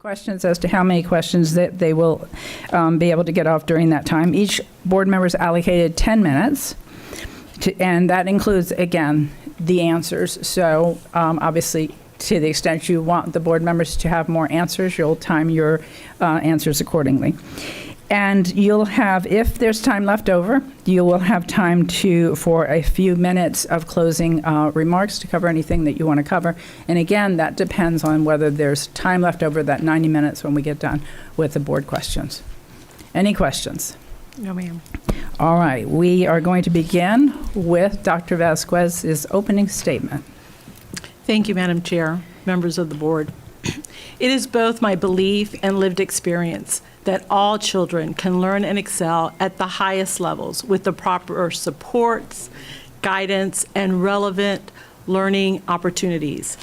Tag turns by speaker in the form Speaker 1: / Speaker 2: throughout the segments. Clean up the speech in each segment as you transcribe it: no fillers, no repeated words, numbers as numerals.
Speaker 1: questions as to how many questions that they will be able to get off during that time. Each board member is allocated 10 minutes, and that includes, again, the answers. So obviously, to the extent you want the board members to have more answers, you'll time your answers accordingly. And you'll have, if there's time left over, you will have time for a few minutes of closing remarks to cover anything that you want to cover. And again, that depends on whether there's time left over, that 90 minutes when we get done with the board questions. Any questions?
Speaker 2: No, ma'am.
Speaker 1: All right, we are going to begin with Dr. Vasquez's opening statement.
Speaker 2: Thank you, Madam Chair, members of the board. It is both my belief and lived experience that all children can learn and excel at the highest levels with the proper supports, guidance, and relevant learning opportunities.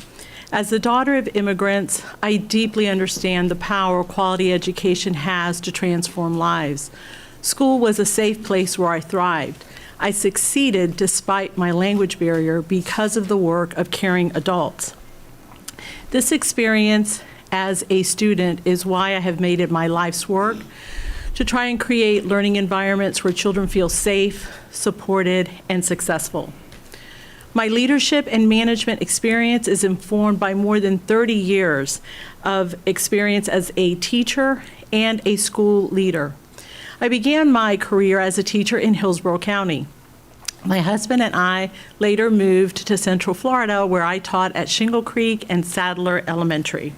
Speaker 2: As the daughter of immigrants, I deeply understand the power quality education has to transform lives. School was a safe place where I thrived. I succeeded despite my language barrier because of the work of caring adults. This experience as a student is why I have made it my life's work to try and create learning environments where children feel safe, supported, and successful. My leadership and management experience is informed by more than 30 years of experience as a teacher and a school leader. I began my career as a teacher in Hillsborough County. My husband and I later moved to Central Florida, where I taught at Shingle Creek and Sadler Elementary.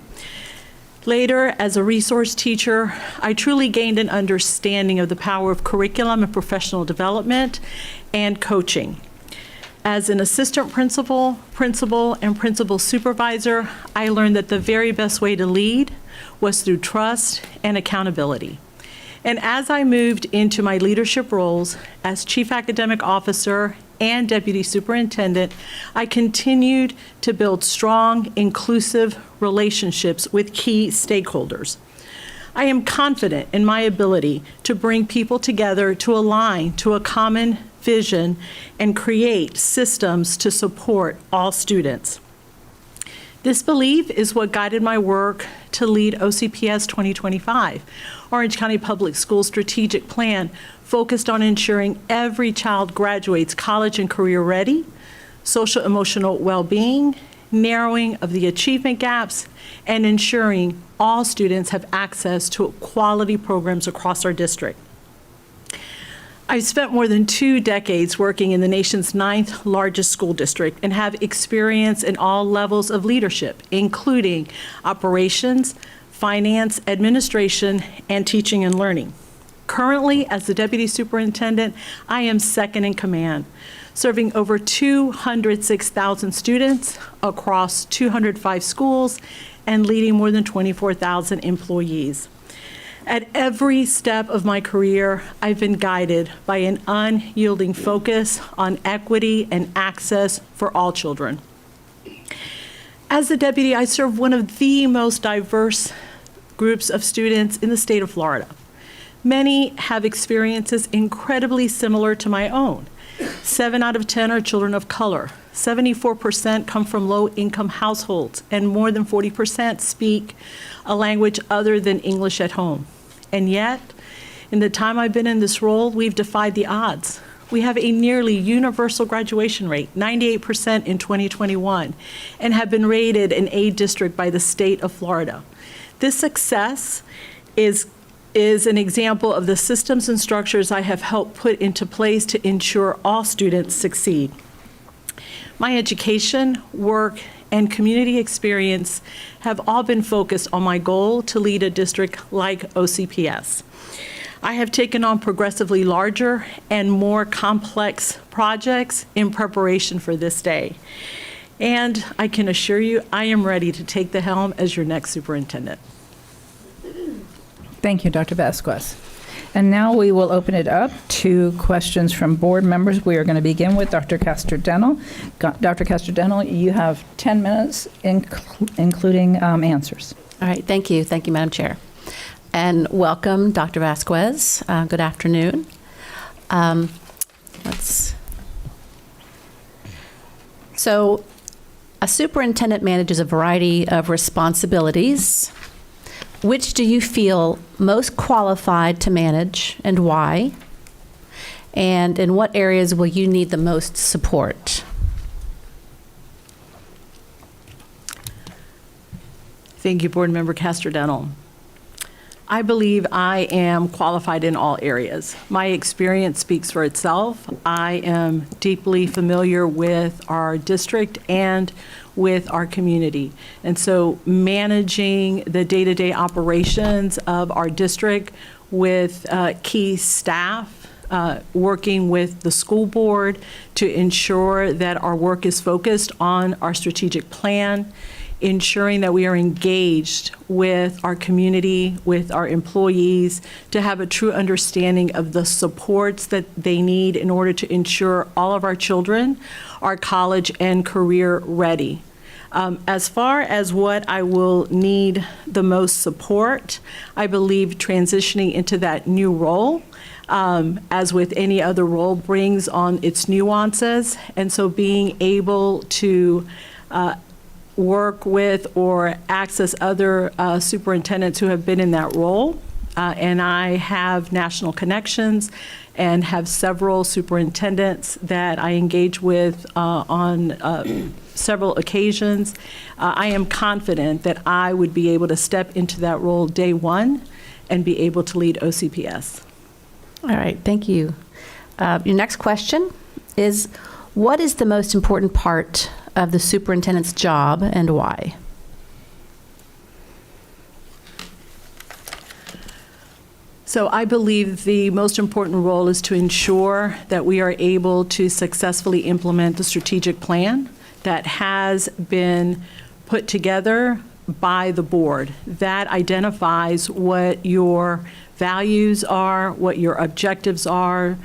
Speaker 2: Later, as a resource teacher, I truly gained an understanding of the power of curriculum and professional development and coaching. As an assistant principal, and principal supervisor, I learned that the very best way to lead was through trust and accountability. And as I moved into my leadership roles as Chief Academic Officer and Deputy Superintendent, I continued to build strong, inclusive relationships with key stakeholders. I am confident in my ability to bring people together to align to a common vision and create systems to support all students. This belief is what guided my work to lead OCPS 2025, Orange County Public Schools strategic plan focused on ensuring every child graduates college and career ready, social emotional well-being, narrowing of the achievement gaps, and ensuring all students have access to quality programs across our district. I've spent more than 2 decades working in the nation's 9th largest school district and have experience in all levels of leadership, including operations, finance, administration, and teaching and learning. Currently, as the Deputy Superintendent, I am second in command, serving over 206,000 students across 205 schools and leading more than 24,000 employees. At every step of my career, I've been guided by an unyielding focus on equity and access for all children. As the deputy, I serve one of the most diverse groups of students in the state of Florida. Many have experiences incredibly similar to my own. 7 out of 10 are children of color. 74% come from low-income households, and more than 40% speak a language other than English at home. And yet, in the time I've been in this role, we've defied the odds. We have a nearly universal graduation rate, 98% in 2021, and have been rated an A district by the state of Florida. This success is an example of the systems and structures I have helped put into place to ensure all students succeed. My education, work, and community experience have all been focused on my goal to lead a district like OCPS. I have taken on progressively larger and more complex projects in preparation for this day. And I can assure you, I am ready to take the helm as your next superintendent.
Speaker 1: Thank you, Dr. Vasquez. And now we will open it up to questions from board members. We are going to begin with Dr. Castor-Dental. Dr. Castor-Dental, you have 10 minutes, including answers.
Speaker 3: All right, thank you. Thank you, Madam Chair. And welcome, Dr. Vasquez. Good afternoon. So a superintendent manages a variety of responsibilities which do you feel most qualified to manage and why? And in what areas will you need the most support?
Speaker 2: Thank you, Board Member Castrodental. I believe I am qualified in all areas. My experience speaks for itself. I am deeply familiar with our district and with our community. And so managing the day-to-day operations of our district with key staff, working with the school board to ensure that our work is focused on our strategic plan, ensuring that we are engaged with our community, with our employees, to have a true understanding of the supports that they need in order to ensure all of our children are college and career ready. As far as what I will need the most support, I believe transitioning into that new role, as with any other role, brings on its nuances. And so being able to work with or access other superintendents who have been in that role. And I have national connections and have several superintendents that I engage with on several occasions. I am confident that I would be able to step into that role day one and be able to lead OCPS.
Speaker 3: All right, thank you. Your next question is, what is the most important part of the superintendent's job and why?
Speaker 2: So I believe the most important role is to ensure that we are able to successfully implement the strategic plan that has been put together by the board that identifies what your values are, what your objectives are,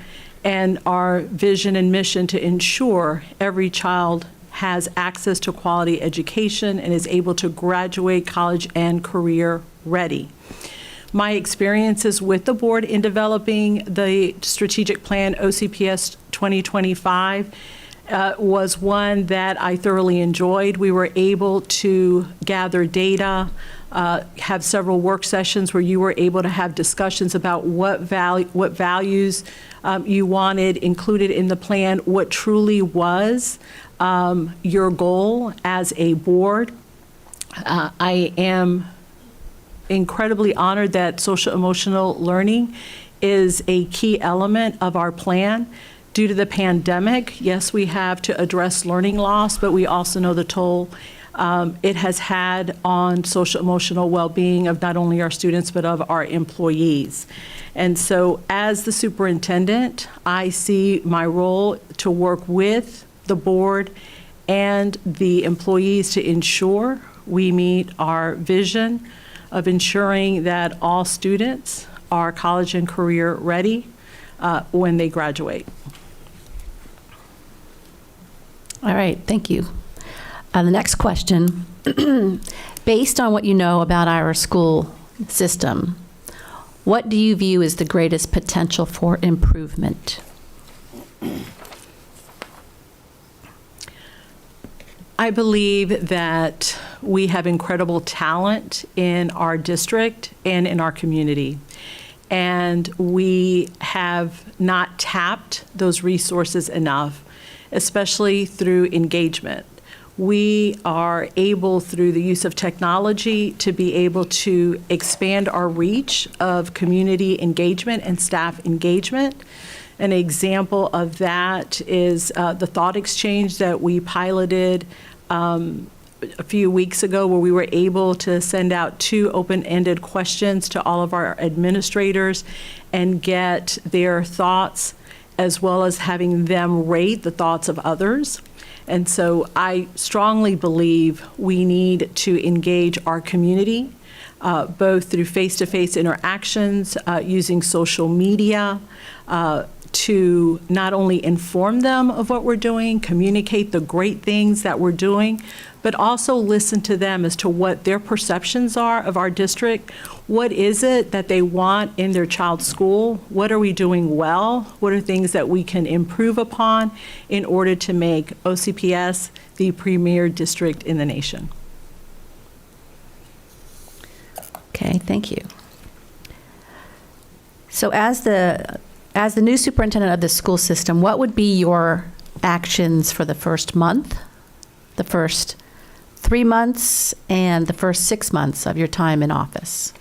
Speaker 2: and our vision and mission to ensure every child has access to quality education and is able to graduate college and career ready. My experiences with the board in developing the strategic plan OCPS 2025 was one that I thoroughly enjoyed. We were able to gather data, have several work sessions where you were able to have discussions about what values you wanted included in the plan, what truly was your goal as a board. I am incredibly honored that social emotional learning is a key element of our plan. Due to the pandemic, yes, we have to address learning loss, but we also know the toll it has had on social emotional well-being of not only our students, but of our employees. And so as the superintendent, I see my role to work with the board and the employees to ensure we meet our vision of ensuring that all students are college and career ready when they graduate.
Speaker 3: All right, thank you. The next question, based on what you know about our school system, what do you view as the greatest potential for improvement?
Speaker 2: I believe that we have incredible talent in our district and in our community. And we have not tapped those resources enough, especially through engagement. We are able, through the use of technology, to be able to expand our reach of community engagement and staff engagement. An example of that is the thought exchange that we piloted a few weeks ago, where we were able to send out 2 open-ended questions to all of our administrators and get their thoughts, as well as having them rate the thoughts of others. And so I strongly believe we need to engage our community, both through face-to-face interactions, using social media, to not only inform them of what we're doing, communicate the great things that we're doing, but also listen to them as to what their perceptions are of our district. What is it that they want in their child's school? What are we doing well? What are things that we can improve upon in order to make OCPS the premier district in the nation?
Speaker 3: Okay, thank you. So as the new superintendent of the school system, what would be your actions for the first month, the first 3 months, and the first 6 months of your time in office?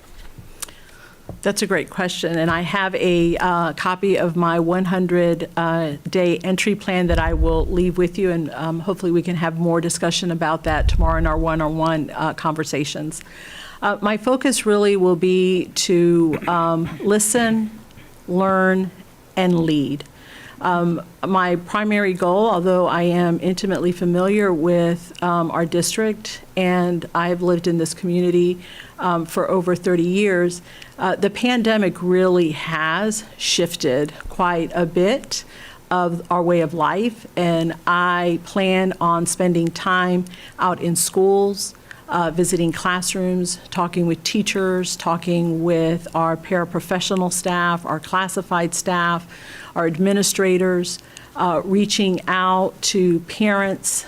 Speaker 2: That's a great question, and I have a copy of my 100-day entry plan that I will leave with you, and hopefully we can have more discussion about that tomorrow in our one-on-one conversations. My focus really will be to listen, learn, and lead. My primary goal, although I am intimately familiar with our district and I've lived in this community for over 30 years, the pandemic really has shifted quite a bit of our way of life, and I plan on spending time out in schools, visiting classrooms, talking with teachers, talking with our paraprofessional staff, our classified staff, our administrators, reaching out to parents,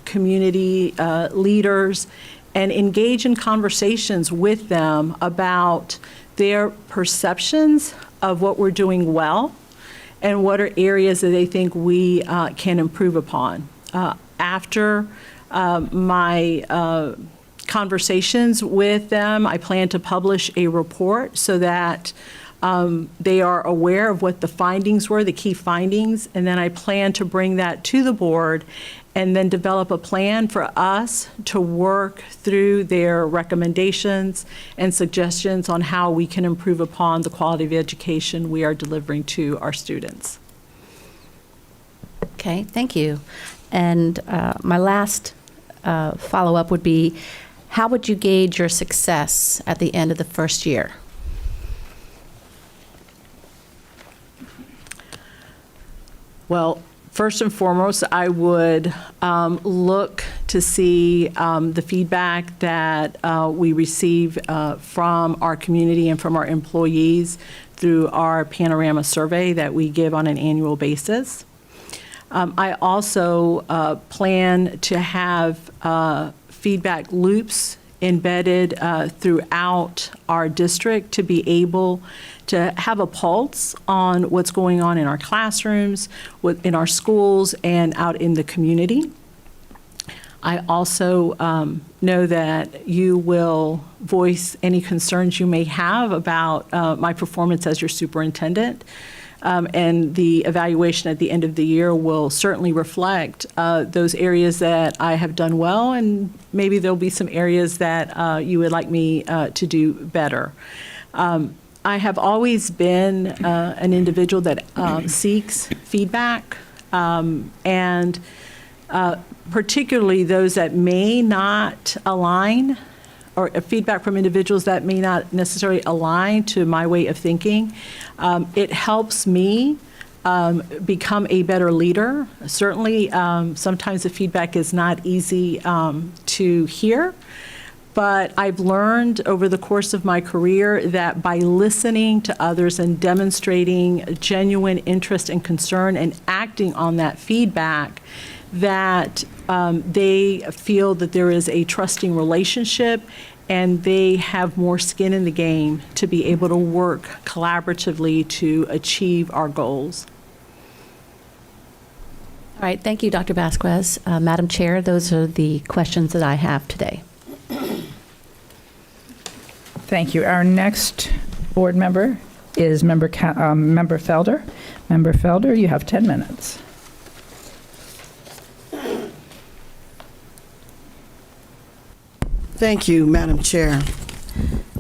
Speaker 2: community leaders, and engage in conversations with them about their perceptions of what we're doing well and what are areas that they think we can improve upon. After my conversations with them, I plan to publish a report so that they are aware of what the findings were, the key findings, and then I plan to bring that to the board and then develop a plan for us to work through their recommendations and suggestions on how we can improve upon the quality of education we are delivering to our students.
Speaker 3: Okay, thank you. And my last follow-up would be, how would you gauge your success at the end of the first year?
Speaker 2: Well, first and foremost, I would look to see the feedback that we receive from our community and from our employees through our panorama survey that we give on an annual basis. I also plan to have feedback loops embedded throughout our district to be able to have a pulse on what's going on in our classrooms, in our schools, and out in the community. I also know that you will voice any concerns you may have about my performance as your superintendent. And the evaluation at the end of the year will certainly reflect those areas that I have done well, and maybe there'll be some areas that you would like me to do better. I have always been an individual that seeks feedback, and particularly those that may not align, or feedback from individuals that may not necessarily align to my way of thinking. It helps me become a better leader. Certainly, sometimes the feedback is not easy to hear, but I've learned over the course of my career that by listening to others and demonstrating genuine interest and concern and acting on that feedback, that they feel that there is a trusting relationship and they have more skin in the game to be able to work collaboratively to achieve our goals.
Speaker 3: All right, thank you, Dr. Vasquez. Madam Chair, those are the questions that I have today.
Speaker 1: Thank you. Our next board member is Member Felder. Member Felder, you have 10 minutes.
Speaker 4: Thank you, Madam Chair.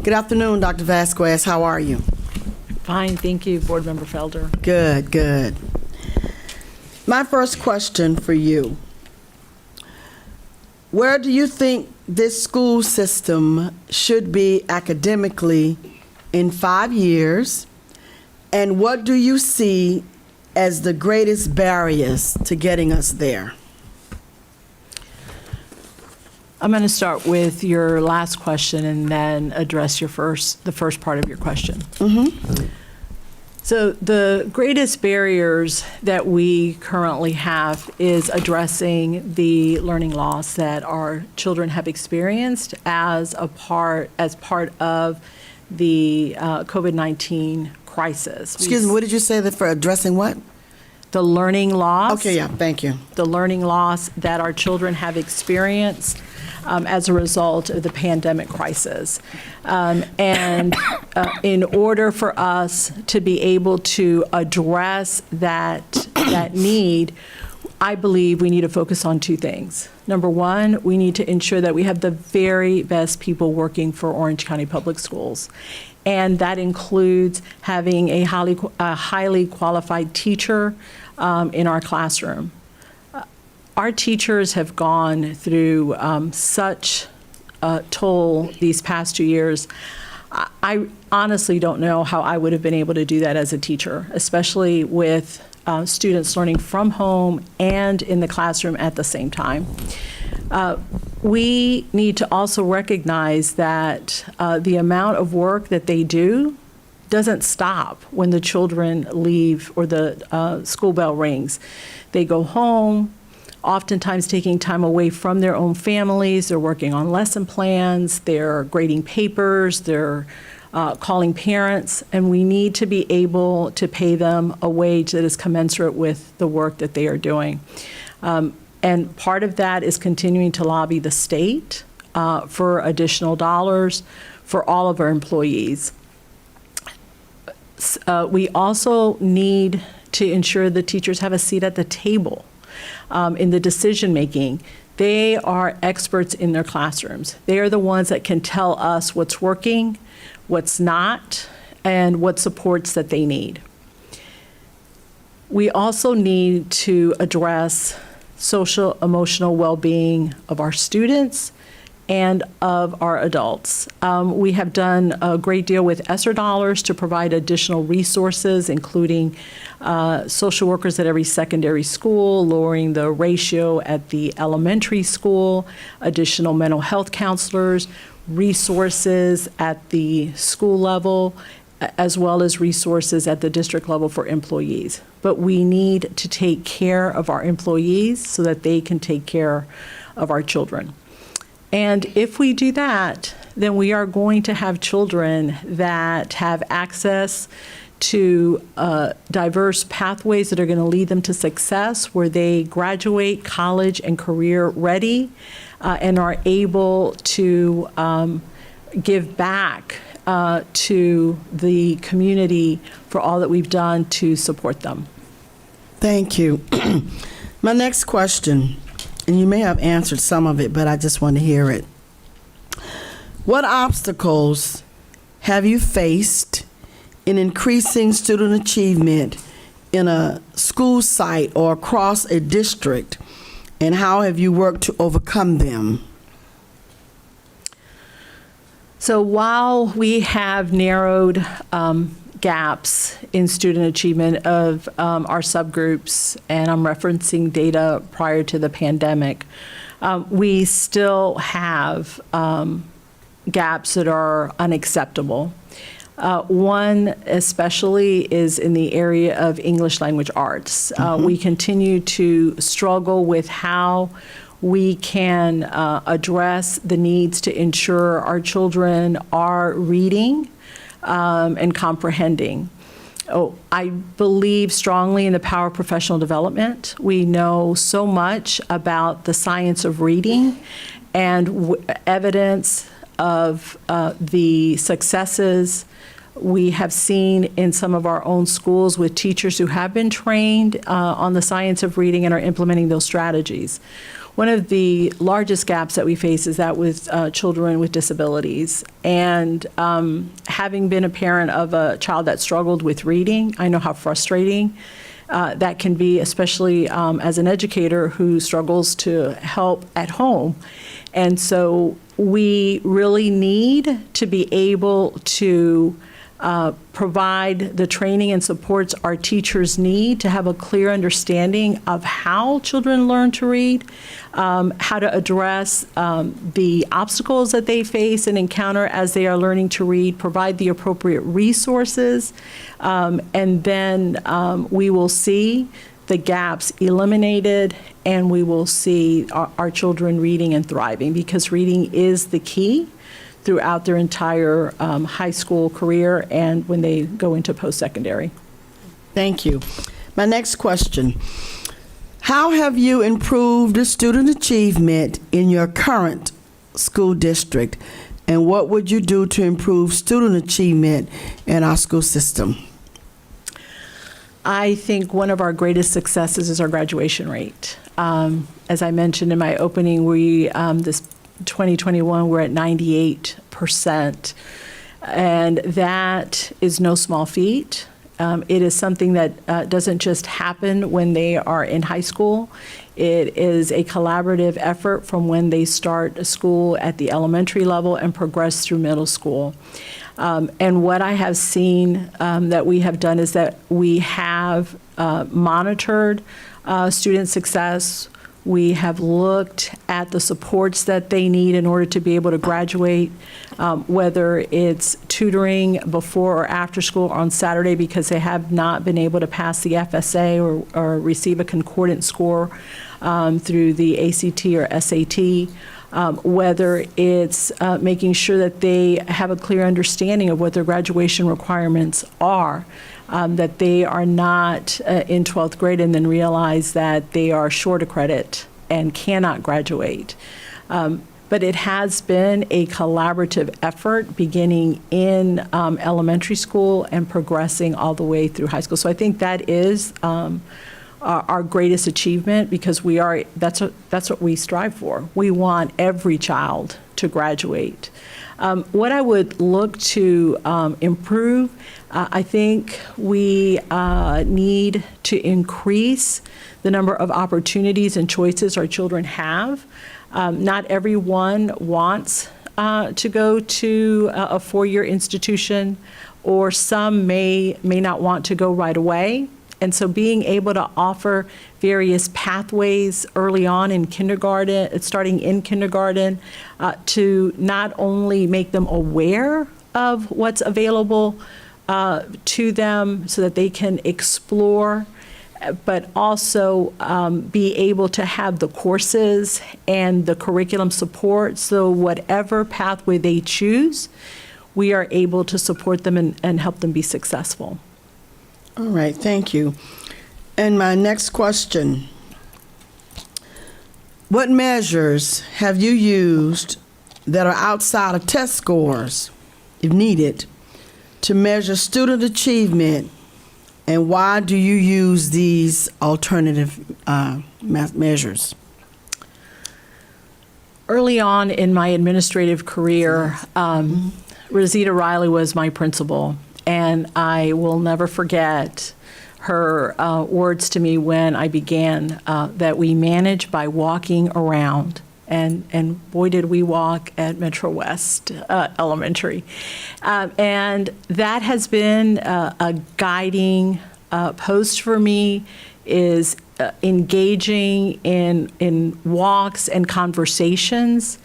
Speaker 4: Good afternoon, Dr. Vasquez. How are you?
Speaker 2: Fine, thank you, Board Member Felder.
Speaker 4: Good, good. My first question for you. Where do you think this school system should be academically in 5 years? And what do you see as the greatest barriers to getting us there?
Speaker 2: I'm going to start with your last question and then address the first part of your question. So the greatest barriers that we currently have is addressing the learning loss that our children have experienced as part of the COVID-19 crisis.
Speaker 4: Excuse me, what did you say that for addressing what?
Speaker 2: The learning loss.
Speaker 4: Okay, yeah, thank you.
Speaker 2: The learning loss that our children have experienced as a result of the pandemic crisis. In order for us to be able to address that need, I believe we need to focus on two things. Number one, we need to ensure that we have the very best people working for Orange County Public Schools. And that includes having a highly qualified teacher in our classroom. Our teachers have gone through such a toll these past 2 years. I honestly don't know how I would have been able to do that as a teacher, especially with students learning from home and in the classroom at the same time. We need to also recognize that the amount of work that they do doesn't stop when the children leave or the school bell rings. They go home, oftentimes taking time away from their own families. They're working on lesson plans, they're grading papers, they're calling parents, and we need to be able to pay them a wage that is commensurate with the work that they are doing. And part of that is continuing to lobby the state for additional dollars for all of our employees. We also need to ensure the teachers have a seat at the table in the decision making. They are experts in their classrooms. They are the ones that can tell us what's working, what's not, and what supports that they need. We also need to address social emotional well-being of our students and of our adults. We have done a great deal with ESSER dollars to provide additional resources, including social workers at every secondary school, lowering the ratio at the elementary school, additional mental health counselors, resources at the school level, as well as resources at the district level for employees. But we need to take care of our employees so that they can take care of our children. And if we do that, then we are going to have children that have access to diverse pathways that are going to lead them to success, where they graduate college and career ready and are able to give back to the community for all that we've done to support them.
Speaker 4: Thank you. My next question, and you may have answered some of it, but I just want to hear it. What obstacles have you faced in increasing student achievement in a school site or across a district, and how have you worked to overcome them?
Speaker 2: So while we have narrowed gaps in student achievement of our subgroups, and I'm referencing data prior to the pandemic, we still have gaps that are unacceptable. One especially is in the area of English language arts. We continue to struggle with how we can address the needs to ensure our children are reading and comprehending. I believe strongly in the power of professional development. We know so much about the science of reading and evidence of the successes we have seen in some of our own schools with teachers who have been trained on the science of reading and are implementing those strategies. One of the largest gaps that we face is that with children with disabilities. And having been a parent of a child that struggled with reading, I know how frustrating that can be, especially as an educator who struggles to help at home. And so we really need to be able to provide the training and supports our teachers need to have a clear understanding of how children learn to read, how to address the obstacles that they face and encounter as they are learning to read, provide the appropriate resources, and then we will see the gaps eliminated, and we will see our children reading and thriving, because reading is the key throughout their entire high school career and when they go into post-secondary.
Speaker 4: Thank you. My next question. How have you improved student achievement in your current school district, and what would you do to improve student achievement in our school system?
Speaker 2: I think one of our greatest successes is our graduation rate. As I mentioned in my opening, we this 2021, we're at 98%, and that is no small feat. It is something that doesn't just happen when they are in high school. It is a collaborative effort from when they start school at the elementary level and progress through middle school. And what I have seen that we have done is that we have monitored student success. We have looked at the supports that they need in order to be able to graduate, whether it's tutoring before or after school or on Saturday because they have not been able to pass the FSA or receive a concordant score through the ACT or SAT. Whether it's making sure that they have a clear understanding of what their graduation requirements are, that they are not in 12th grade and then realize that they are short a credit and cannot graduate. But it has been a collaborative effort beginning in elementary school and progressing all the way through high school. So I think that is our greatest achievement, because that's what we strive for. We want every child to graduate. What I would look to improve, I think we need to increase the number of opportunities and choices our children have. Not everyone wants to go to a four-year institution, or some may not want to go right away. And so being able to offer various pathways early on in kindergarten, starting in kindergarten, to not only make them aware of what's available to them so that they can explore, but also be able to have the courses and the curriculum support, so whatever pathway they choose, we are able to support them and help them be successful.
Speaker 4: All right, thank you. And my next question. What measures have you used that are outside of test scores, if needed, to measure student achievement, and why do you use these alternative measures?
Speaker 2: Early on in my administrative career, Rosita Riley was my principal. And I will never forget her words to me when I began, that we manage by walking around. And boy, did we walk at Metro West Elementary. And that has been a guiding post for me, is engaging in walks and conversations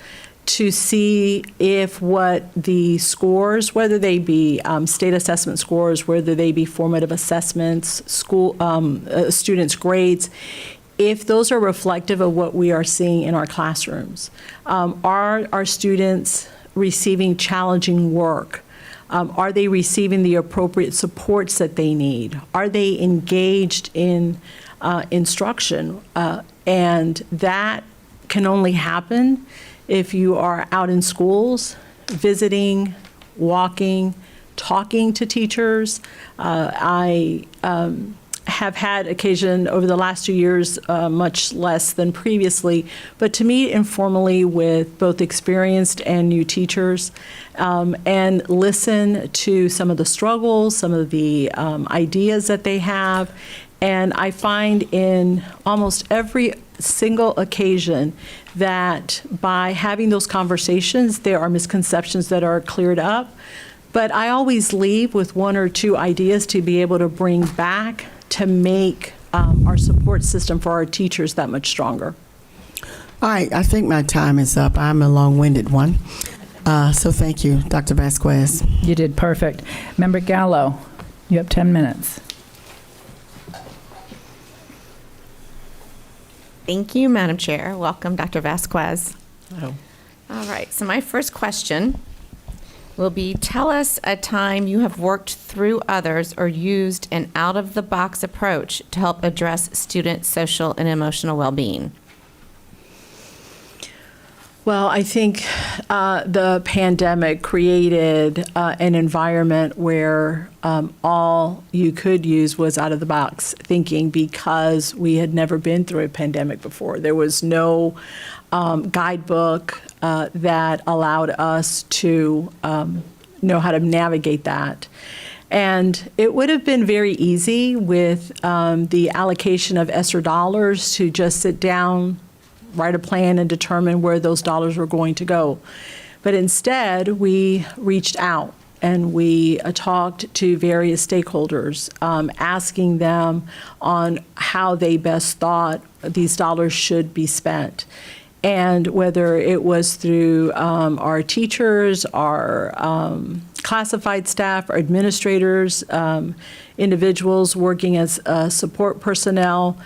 Speaker 2: to see if what the scores, whether they be state assessment scores, whether they be formative assessments, school students' grades, if those are reflective of what we are seeing in our classrooms. Are our students receiving challenging work? Are they receiving the appropriate supports that they need? Are they engaged in instruction? And that can only happen if you are out in schools, visiting, walking, talking to teachers. I have had occasion over the last 2 years, much less than previously, but to meet informally with both experienced and new teachers, and listen to some of the struggles, some of the ideas that they have. And I find in almost every single occasion that by having those conversations, there are misconceptions that are cleared up. But I always leave with one or two ideas to be able to bring back to make our support system for our teachers that much stronger.
Speaker 4: All right, I think my time is up. I'm a long-winded one. So thank you, Dr. Vasquez.
Speaker 1: You did perfect. Member Gallo, you have 10 minutes.
Speaker 5: Thank you, Madam Chair. Welcome, Dr. Vasquez.
Speaker 2: Oh.
Speaker 5: All right, so my first question will be, tell us a time you have worked through others or used an out-of-the-box approach to help address student social and emotional well-being.
Speaker 2: Well, I think the pandemic created an environment where all you could use was out-of-the-box thinking, because we had never been through a pandemic before. There was no guidebook that allowed us to know how to navigate that. And it would have been very easy with the allocation of ESSER dollars to just sit down, write a plan, and determine where those dollars were going to go. But instead, we reached out and we talked to various stakeholders, asking them on how they best thought these dollars should be spent. And whether it was through our teachers, our classified staff, our administrators, individuals working as support personnel,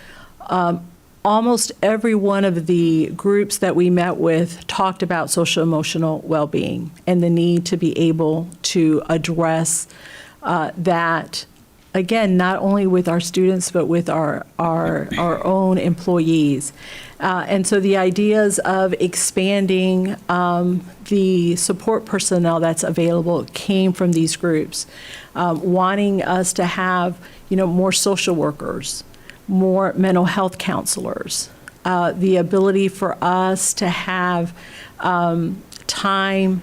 Speaker 2: almost every one of the groups that we met with talked about social emotional well-being and the need to be able to address that, again, not only with our students, but with our own employees. And so the ideas of expanding the support personnel that's available came from these groups, wanting us to have, more social workers, more mental health counselors, the ability for us to have time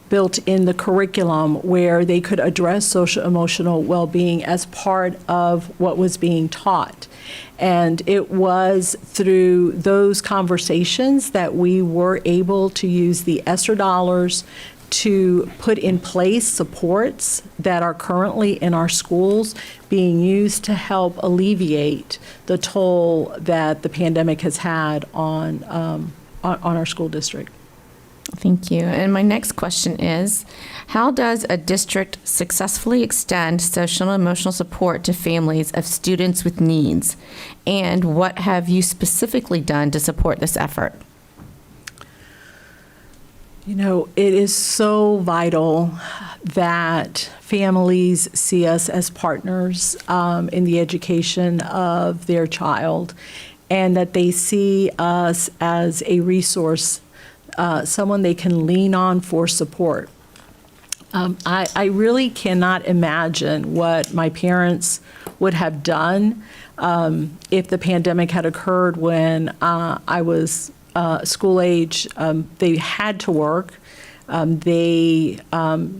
Speaker 2: built in the curriculum where they could address social emotional well-being as part of what was being taught. And it was through those conversations that we were able to use the ESSER dollars to put in place supports that are currently in our schools being used to help alleviate the toll that the pandemic has had on our school district.
Speaker 5: Thank you. And my next question is, how does a district successfully extend social and emotional support to families of students with needs? And what have you specifically done to support this effort?
Speaker 2: It is so vital that families see us as partners in the education of their child, and that they see us as a resource, someone they can lean on for support. I really cannot imagine what my parents would have done if the pandemic had occurred when I was school age. They had to work. They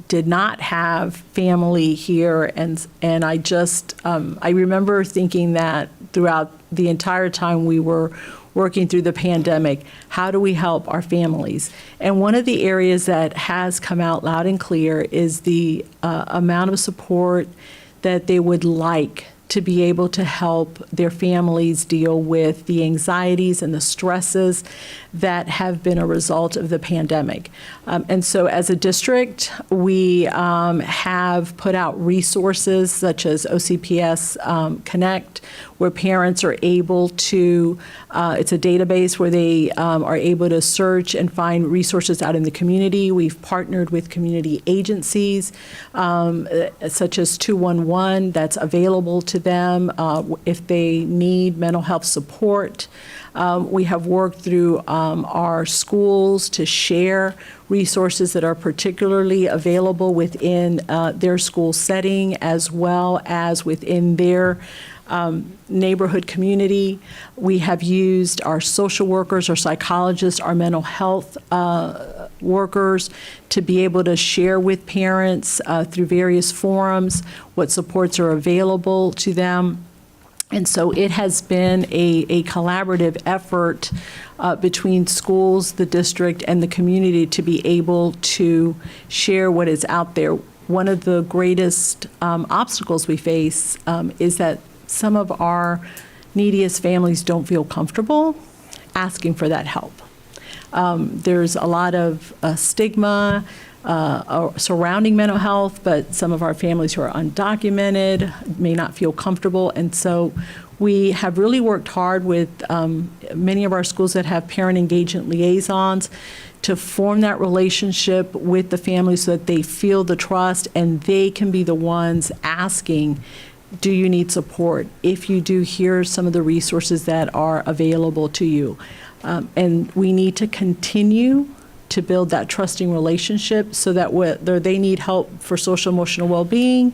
Speaker 2: did not have family here, and I just I remember thinking that throughout the entire time we were working through the pandemic, how do we help our families? And one of the areas that has come out loud and clear is the amount of support that they would like to be able to help their families deal with the anxieties and the stresses that have been a result of the pandemic. And so as a district, we have put out resources such as OCPS Connect, where parents are able to, it's a database where they are able to search and find resources out in the community. We've partnered with community agencies such as 211 that's available to them if they need mental health support. We have worked through our schools to share resources that are particularly available within their school setting, as well as within their neighborhood community. We have used our social workers, our psychologists, our mental health workers to be able to share with parents through various forums what supports are available to them. And so it has been a collaborative effort between schools, the district, and the community to be able to share what is out there. one of the greatest obstacles we face is that some of our neediest families don't feel comfortable asking for that help. There's a lot of stigma surrounding mental health, but some of our families who are undocumented may not feel comfortable. And so we have really worked hard with many of our schools that have parent engagement liaisons to form that relationship with the family so that they feel the trust and they can be the ones asking, do you need support? If you do, here's some of the resources that are available to you. And we need to continue to build that trusting relationship so that whether they need help for social emotional well-being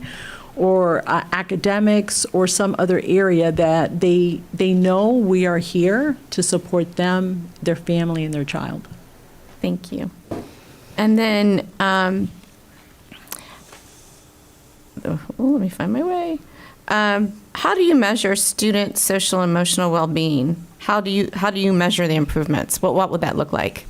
Speaker 2: or academics or some other area, that they know we are here to support them, their family, and their child.
Speaker 5: Thank you. And then, let me find my way. How do you measure student social and emotional well-being? How do you measure the improvements? What would that look like?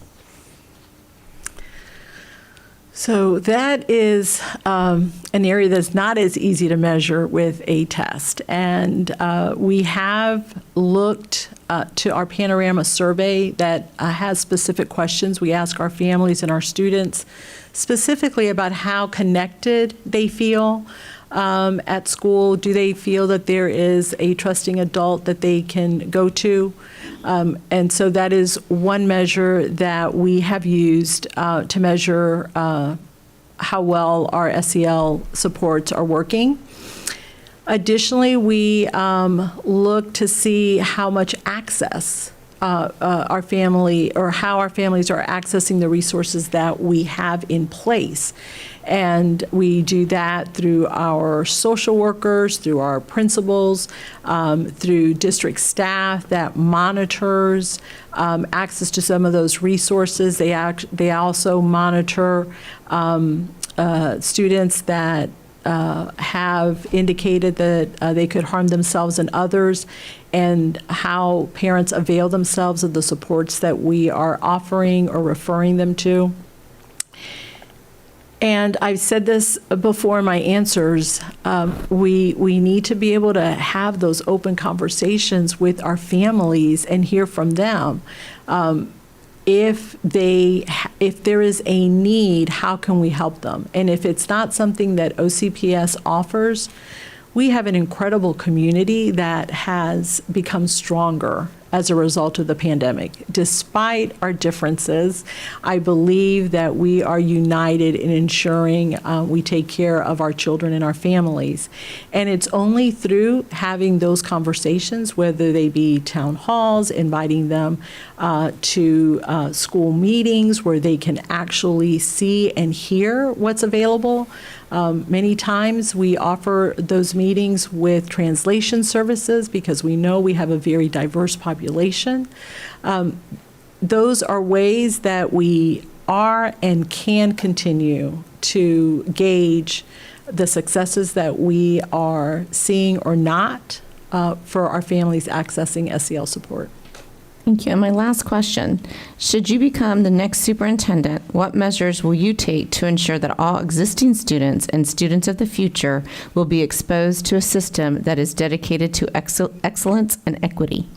Speaker 2: So that is an area that's not as easy to measure with a test. And we have looked to our Panorama survey that has specific questions. We ask our families and our students specifically about how connected they feel at school. Do they feel that there is a trusting adult that they can go to? And so that is one measure that we have used to measure how well our SEL supports are working. Additionally, we look to see how much access our family, or how our families are accessing the resources that we have in place. And we do that through our social workers, through our principals, through district staff that monitors access to some of those resources. They also monitor students that have indicated that they could harm themselves and others, and how parents avail themselves of the supports that we are offering or referring them to. And I've said this before in my answers, we need to be able to have those open conversations with our families and hear from them. If there is a need, how can we help them? And if it's not something that OCPS offers, we have an incredible community that has become stronger as a result of the pandemic. Despite our differences, I believe that we are united in ensuring we take care of our children and our families. And it's only through having those conversations, whether they be town halls, inviting them to school meetings where they can actually see and hear what's available. Many times we offer those meetings with translation services because we know we have a very diverse population. Those are ways that we are and can continue to gauge the successes that we are seeing or not for our families accessing SEL support.
Speaker 5: Thank you. And my last question, should you become the next superintendent, what measures will you take to ensure that all existing students and students of the future will be exposed to a system that is dedicated to excellence and equity?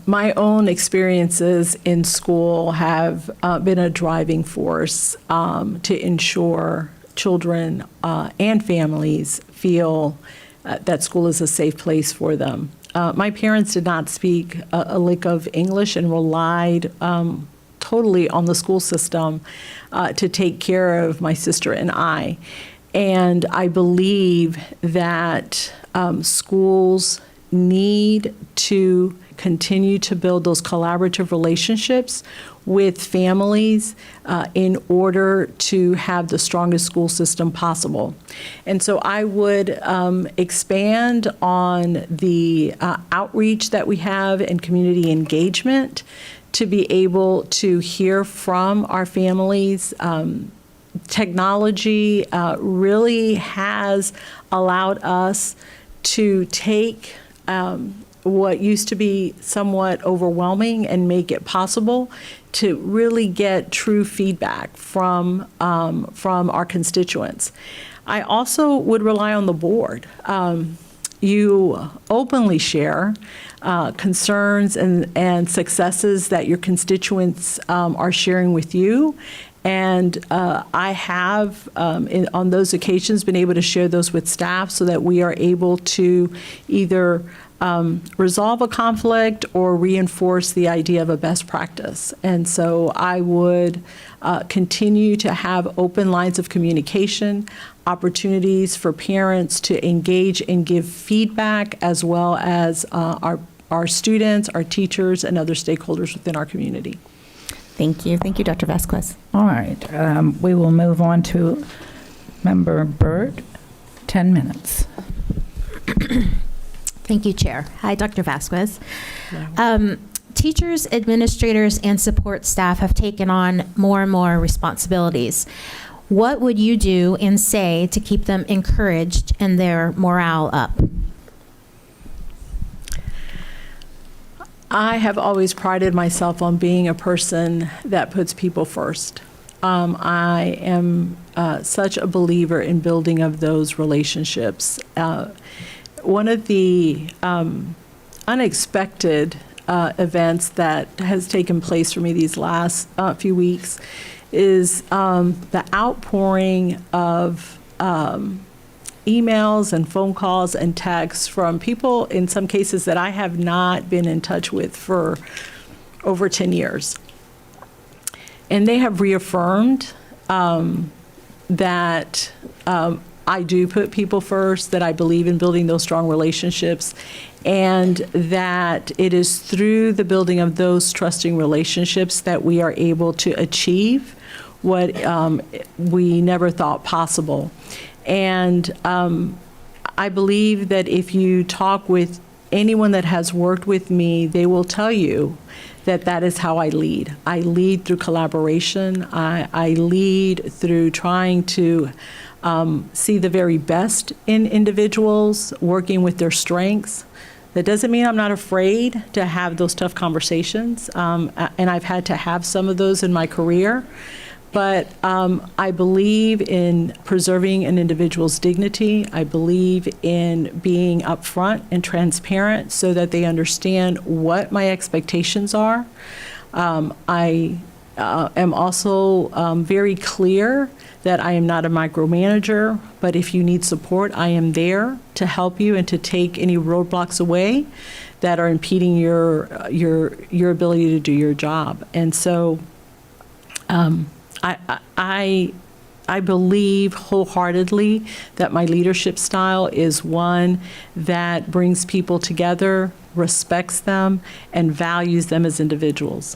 Speaker 2: My own experiences in school have been a driving force to ensure children and families feel that school is a safe place for them. My parents did not speak a lick of English and relied totally on the school system to take care of my sister and I. And I believe that schools need to continue to build those collaborative relationships with families in order to have the strongest school system possible. And so I would expand on the outreach that we have and community engagement to be able to hear from our families. Technology really has allowed us to take what used to be somewhat overwhelming and make it possible to really get true feedback from our constituents. I also would rely on the board. You openly share concerns and successes that your constituents are sharing with you. And I have, on those occasions, been able to share those with staff so that we are able to either resolve a conflict or reinforce the idea of a best practice. And so I would continue to have open lines of communication, opportunities for parents to engage and give feedback, as well as our students, our teachers, and other stakeholders within our community.
Speaker 5: Thank you. Thank you, Dr. Vasquez.
Speaker 1: All right, we will move on to Member Byrd, 10 minutes.
Speaker 6: Thank you, Chair. Hi, Dr. Vasquez. Teachers, administrators, and support staff have taken on more and more responsibilities. What would you do and say to keep them encouraged and their morale up?
Speaker 2: I have always prided myself on being a person that puts people first. I am such a believer in building of those relationships. One of the unexpected events that has taken place for me these last few weeks is the outpouring of emails and phone calls and texts from people, in some cases, that I have not been in touch with for over 10 years. And they have reaffirmed that I do put people first, that I believe in building those strong relationships, and that it is through the building of those trusting relationships that we are able to achieve what we never thought possible. And I believe that if you talk with anyone that has worked with me, they will tell you that that is how I lead. I lead through collaboration. I lead through trying to see the very best in individuals, working with their strengths. That doesn't mean I'm not afraid to have those tough conversations, and I've had to have some of those in my career. But I believe in preserving an individual's dignity. I believe in being upfront and transparent so that they understand what my expectations are. I am also very clear that I am not a micromanager, but if you need support, I am there to help you and to take any roadblocks away that are impeding your ability to do your job. And so I believe wholeheartedly that my leadership style is one that brings people together, respects them, and values them as individuals.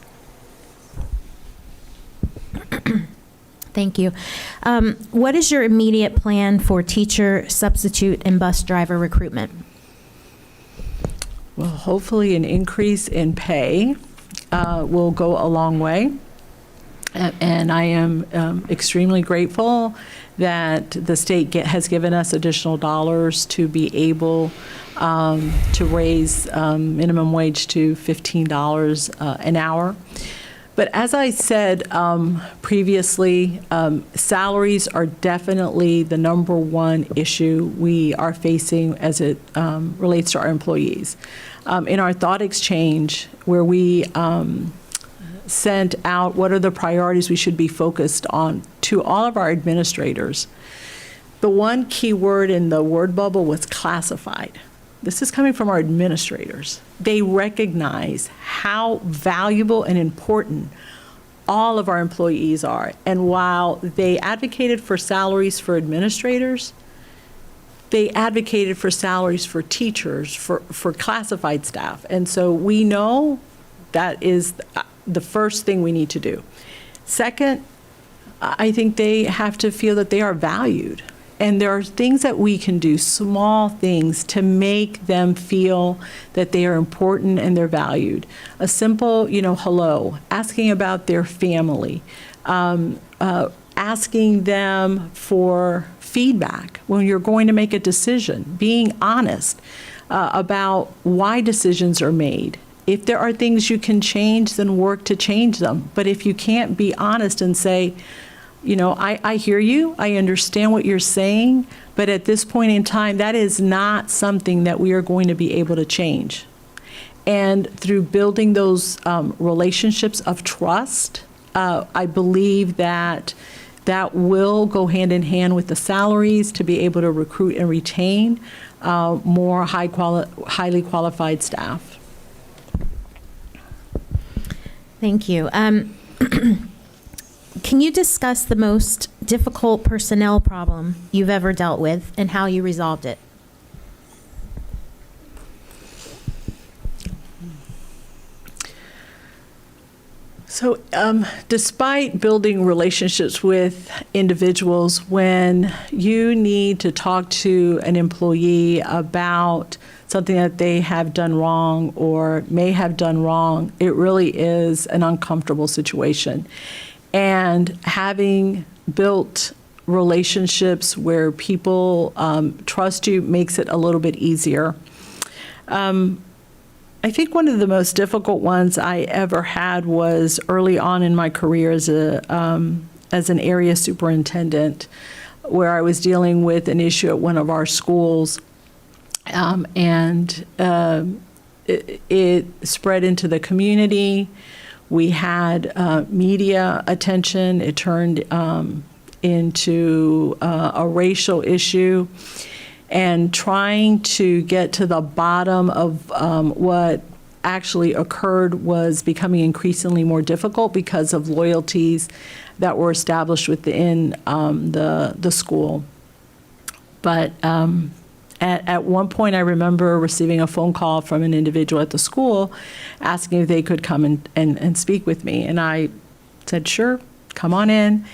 Speaker 6: Thank you. What is your immediate plan for teacher, substitute, and bus driver recruitment?
Speaker 2: Well, hopefully an increase in pay will go a long way. And I am extremely grateful that the state has given us additional dollars to be able to raise minimum wage to $15 an hour. But as I said previously, salaries are definitely the number one issue we are facing as it relates to our employees. In our thought exchange, where we sent out what are the priorities we should be focused on to all of our administrators, the one key word in the word bubble was classified. This is coming from our administrators. They recognize how valuable and important all of our employees are. And while they advocated for salaries for administrators, they advocated for salaries for teachers, for classified staff. And so we know that is the first thing we need to do. Second, I think they have to feel that they are valued. And there are things that we can do, small things, to make them feel that they are important and they're valued. A simple, hello, asking about their family, asking them for feedback when you're going to make a decision, being honest. about why decisions are made. If there are things you can change, then work to change them. But if you can't be honest and say, I hear you, I understand what you're saying, but at this point in time, that is not something that we are going to be able to change. And through building those relationships of trust, I believe that will go hand in hand with the salaries to be able to recruit and retain more highly qualified staff.
Speaker 6: Thank you. Can you discuss the most difficult personnel problem you've ever dealt with and how you resolved it?
Speaker 2: So despite building relationships with individuals, when you need to talk to an employee about something that they have done wrong or may have done wrong, it really is an uncomfortable situation. And having built relationships where people trust you makes it a little bit easier. I think one of the most difficult ones I ever had was early on in my career as an area superintendent, where I was dealing with an issue at one of our schools, and it spread into the community. We had media attention. It turned into a racial issue. And trying to get to the bottom of what actually occurred was becoming increasingly more difficult because of loyalties that were established within the school. But at one point, I remember receiving a phone call from an individual at the school asking if they could come and speak with me. And I said, sure, come on in.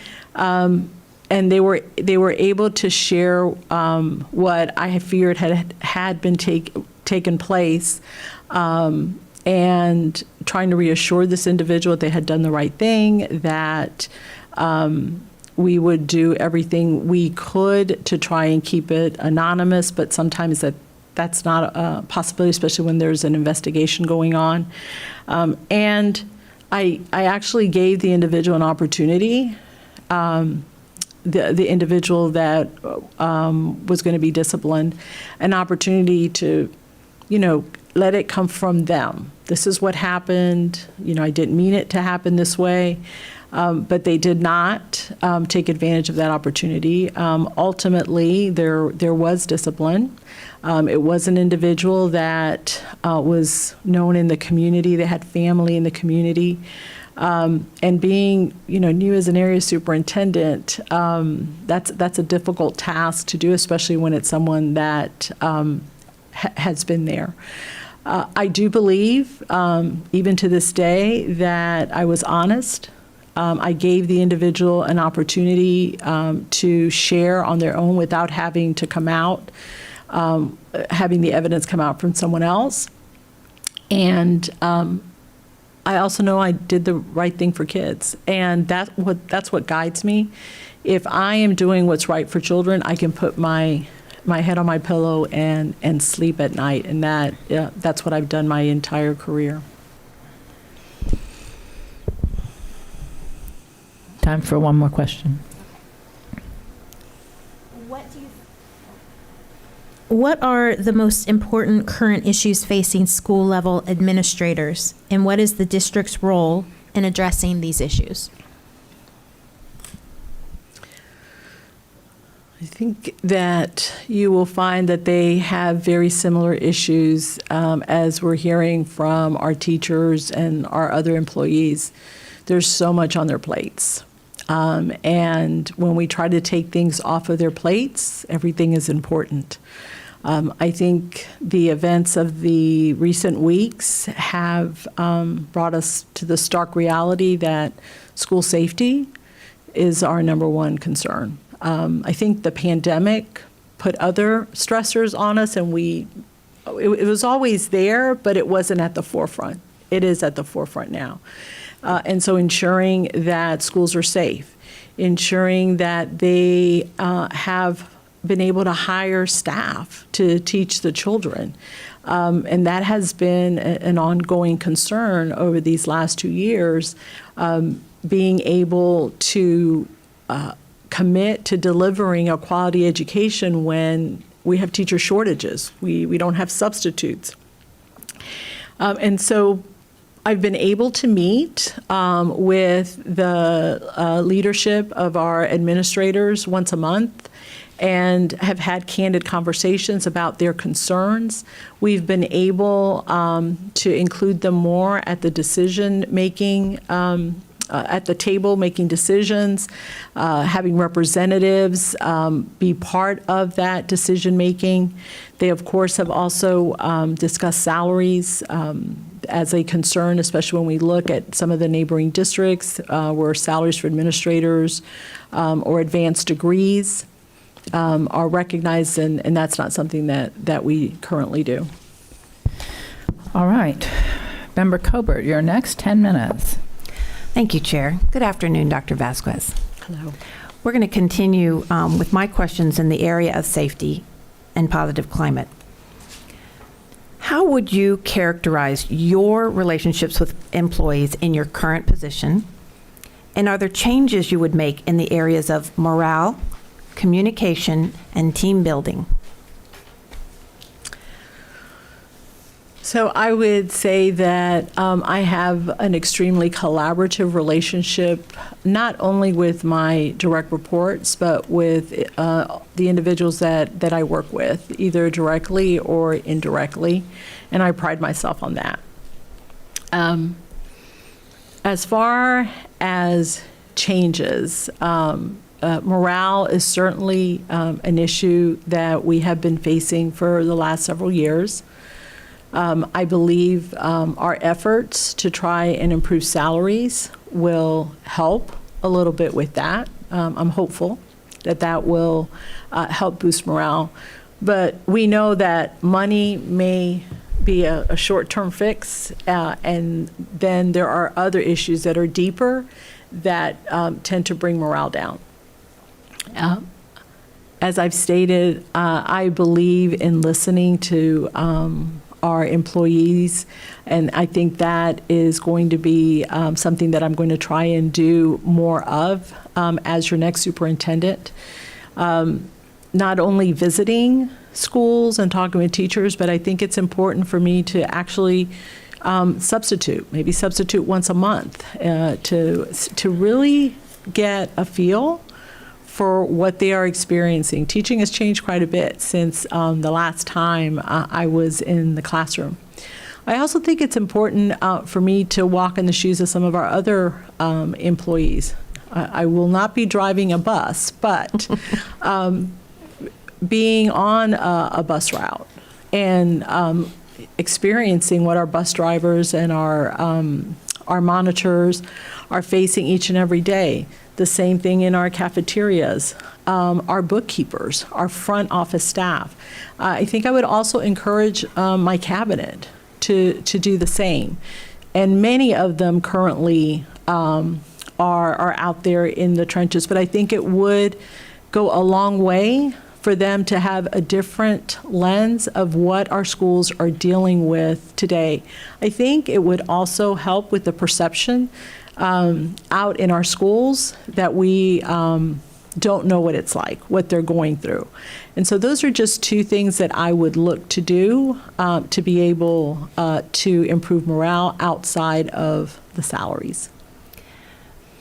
Speaker 2: And they were able to share what I had feared had been taken place, and trying to reassure this individual that they had done the right thing, that we would do everything we could to try and keep it anonymous, but sometimes that's not a possibility, especially when there's an investigation going on. And I actually gave the individual an opportunity. The individual that was going to be disciplined, an opportunity to, let it come from them. This is what happened. I didn't mean it to happen this way, but they did not take advantage of that opportunity. Ultimately, there was discipline. It was an individual that was known in the community. They had family in the community. And being, new as an area superintendent, that's a difficult task to do, especially when it's someone that has been there. I do believe, even to this day, that I was honest. I gave the individual an opportunity to share on their own without having to come out, having the evidence come out from someone else. And I also know I did the right thing for kids, and that's what guides me. If I am doing what's right for children, I can put my head on my pillow and sleep at night, and that's what I've done my entire career.
Speaker 7: Time for one more question.
Speaker 6: What are the most important current issues facing school-level administrators, and what is the district's role in addressing these issues?
Speaker 2: I think that you will find that they have very similar issues as we're hearing from our teachers and our other employees. There's so much on their plates. And when we try to take things off of their plates, everything is important. I think the events of the recent weeks have brought us to the stark reality that school safety is our number one concern. I think the pandemic put other stressors on us, and it was always there, but it wasn't at the forefront. It is at the forefront now. And so ensuring that schools are safe, ensuring that they have been able to hire staff to teach the children. And that has been an ongoing concern over these last 2 years, being able to commit to delivering a quality education when we have teacher shortages. We don't have substitutes. And so I've been able to meet with the leadership of our administrators once a month and have had candid conversations about their concerns. We've been able to include them more at the decision-making, at the table making decisions, having representatives be part of that decision-making. They, of course, have also discussed salaries as a concern, especially when we look at some of the neighboring districts where salaries for administrators or advanced degrees are recognized, and that's not something that we currently do.
Speaker 1: All right. Member Colbert, your next 10 minutes.
Speaker 8: Thank you, Chair. Good afternoon, Dr. Vasquez.
Speaker 2: Hello.
Speaker 8: We're going to continue with my questions in the area of safety and positive climate. How would you characterize your relationships with employees in your current position? And are there changes you would make in the areas of morale, communication, and team building?
Speaker 2: So I would say that I have an extremely collaborative relationship, not only with my direct reports, but with the individuals that I work with, either directly or indirectly, and I pride myself on that. As far as changes, morale is certainly an issue that we have been facing for the last several years. I believe our efforts to try and improve salaries will help a little bit with that. I'm hopeful that that will help boost morale. But we know that money may be a short-term fix, and then there are other issues that are deeper that tend to bring morale down. As I've stated, I believe in listening to our employees, and I think that is going to be something that I'm going to try and do more of as your next superintendent. Not only visiting schools and talking with teachers, but I think it's important for me to actually maybe substitute once a month to really get a feel for what they are experiencing. Teaching has changed quite a bit since the last time I was in the classroom. I also think it's important for me to walk in the shoes of some of our other employees. I will not be driving a bus, but being on a bus route and experiencing what our bus drivers and our monitors are facing each and every day. The same thing in our cafeterias, our bookkeepers, our front office staff. I think I would also encourage my cabinet to do the same. And many of them currently are out there in the trenches, but I think it would go a long way for them to have a different lens of what our schools are dealing with today. I think it would also help with the perception out in our schools that we don't know what it's like, what they're going through. And so those are just two things that I would look to do to be able to improve morale outside of the salaries.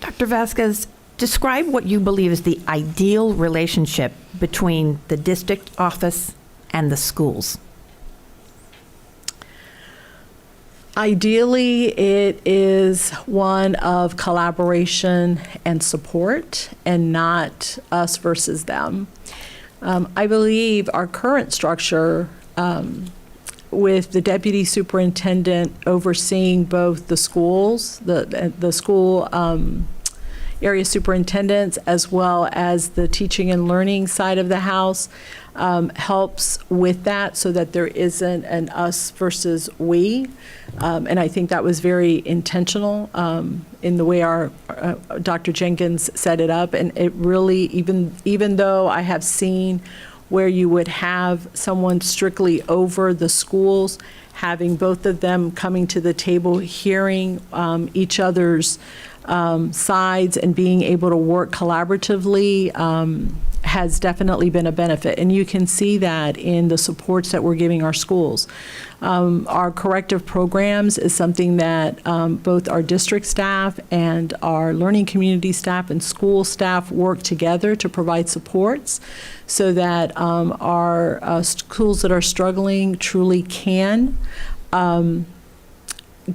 Speaker 8: Dr. Vasquez, describe what you believe is the ideal relationship between the district office and the schools.
Speaker 2: Ideally, it is one of collaboration and support and not us versus them. I believe our current structure with the deputy superintendent overseeing both the schools, the school area superintendents, as well as the teaching and learning side of the house, helps with that so that there isn't an us versus we. And I think that was very intentional in the way our Dr. Jenkins set it up. And it really, even though I have seen where you would have someone strictly over the schools, having both of them coming to the table, hearing each other's sides and being able to work collaboratively has definitely been a benefit. And you can see that in the supports that we're giving our schools. Our corrective programs is something that both our district staff and our learning community staff and school staff work together to provide supports so that our schools that are struggling truly can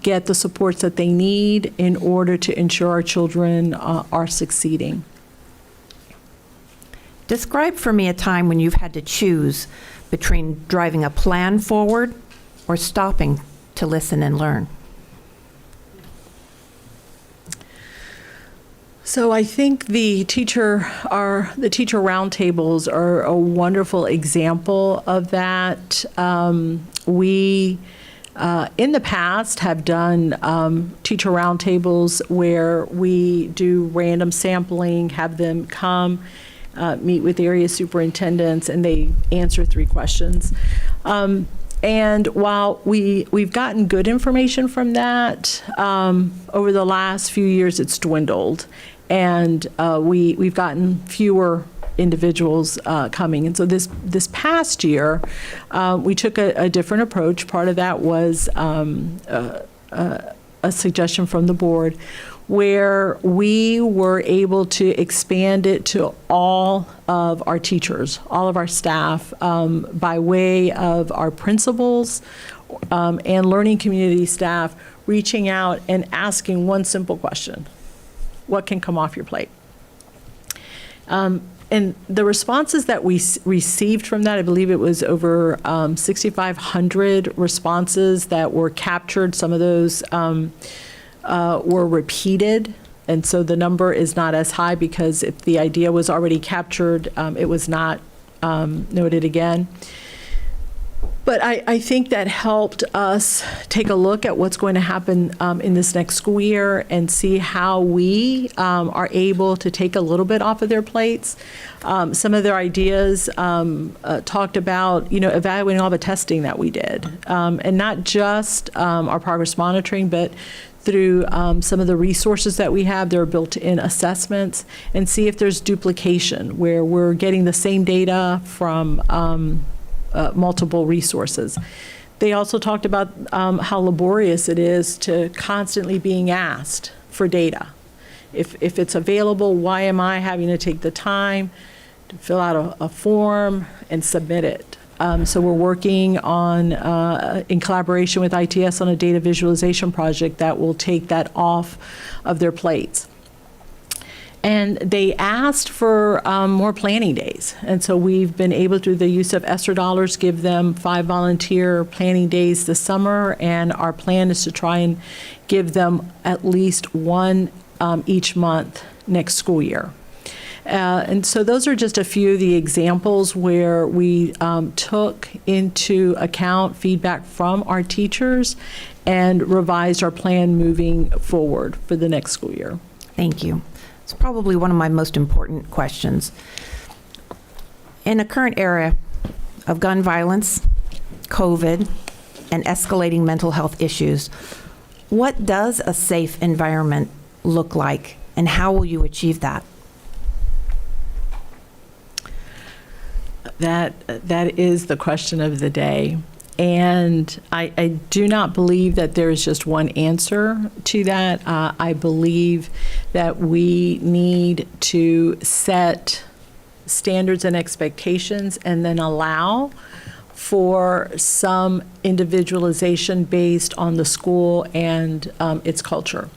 Speaker 2: get the supports that they need in order to ensure our children are succeeding.
Speaker 8: Describe for me a time when you've had to choose between driving a plan forward or stopping to listen and learn.
Speaker 2: So I think the teacher roundtables are a wonderful example of that. We in the past have done teacher roundtables where we do random sampling, have them come, meet with area superintendents, and they answer 3 questions. And while we've gotten good information from that, over the last few years it's dwindled, and we've gotten fewer individuals coming. And so this past year, we took a different approach. Part of that was a suggestion from the board, where we were able to expand it to all of our teachers, all of our staff, by way of our principals and learning community staff reaching out and asking one simple question: what can come off your plate? And the responses that we received from that, I believe it was over 6,500 responses that were captured. Some of those were repeated, and so the number is not as high because if the idea was already captured, it was not noted again. But I think that helped us take a look at what's going to happen in this next school year and see how we are able to take a little bit off of their plates. Some of their ideas talked about, evaluating all the testing that we did, and not just our progress monitoring, but through some of the resources that we have. There are built-in assessments, and see if there's duplication where we're getting the same data from multiple resources. They also talked about how laborious it is to constantly being asked for data. If it's available, why am I having to take the time to fill out a form and submit it? So we're working on, in collaboration with ITS, on a data visualization project that will take that off of their plates. And they asked for more planning days. And so we've been able, through the use of ESSER dollars, give them 5 volunteer planning days this summer. And our plan is to try and give them at least 1 each month next school year. And so those are just a few of the examples where we took into account feedback from our teachers and revised our plan moving forward for the next school year.
Speaker 8: Thank you. It's probably one of my most important questions. In a current era of gun violence, COVID, and escalating mental health issues, what does a safe environment look like, and how will you achieve that?
Speaker 2: That is the question of the day. And I do not believe that there is just one answer to that. I believe that we need to set standards and expectations and then allow for some individualization based on the school and its culture.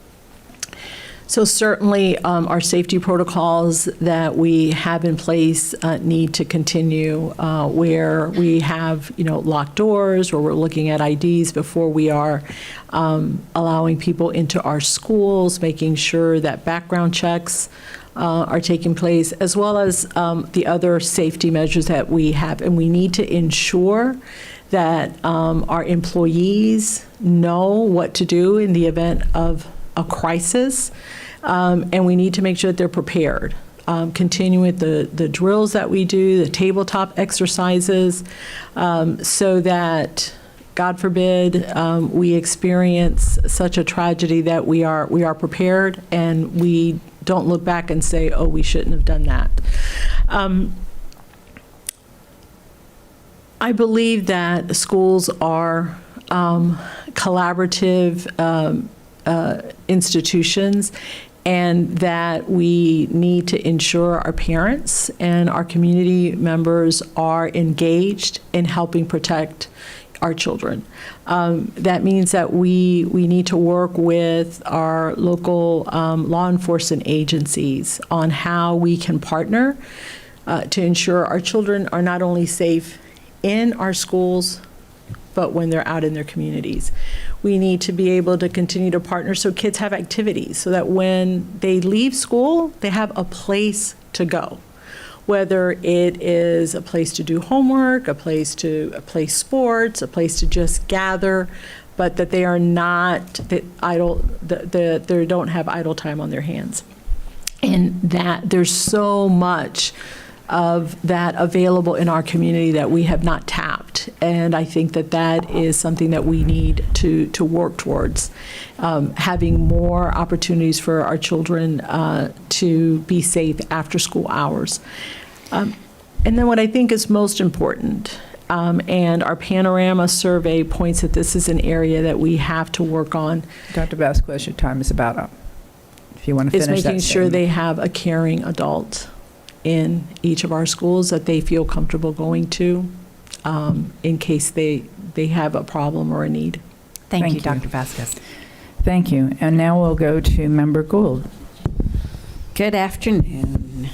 Speaker 2: So certainly our safety protocols that we have in place need to continue, where we have, locked doors, where we're looking at IDs before we are allowing people into our schools, making sure that background checks are taking place, as well as the other safety measures that we have. And we need to ensure that our employees know what to do in the event of a crisis, and we need to make sure that they're prepared. continue with the drills that we do, the tabletop exercises, so that, God forbid, we experience such a tragedy that we are prepared and we don't look back and say, oh, we shouldn't have done that. I believe that schools are collaborative institutions, and that we need to ensure our parents and our community members are engaged in helping protect our children. That means that we need to work with our local law enforcement agencies on how we can partner to ensure our children are not only safe in our schools, but when they're out in their communities. We need to be able to continue to partner so kids have activities, so that when they leave school, they have a place to go. Whether it is a place to do homework, a place to play sports, a place to just gather, but that they are not idle, they don't have idle time on their hands. And that there's so much of that available in our community that we have not tapped. And I think that that is something that we need to work towards, having more opportunities for our children to be safe after school hours. And then what I think is most important, and our Panorama survey points that this is an area that we have to work on.
Speaker 1: Dr. Vasquez, your time is about up. If you want to
Speaker 2: Is
Speaker 1: finish that
Speaker 2: making sure
Speaker 1: statement.
Speaker 2: they have a caring adult in each of our schools that they feel comfortable going to in case they have a problem or a need.
Speaker 8: Thank
Speaker 1: Thank
Speaker 8: you,
Speaker 1: you.
Speaker 8: Dr. Vasquez.
Speaker 1: Thank you. And now we'll go to Member Gould.
Speaker 9: Good afternoon.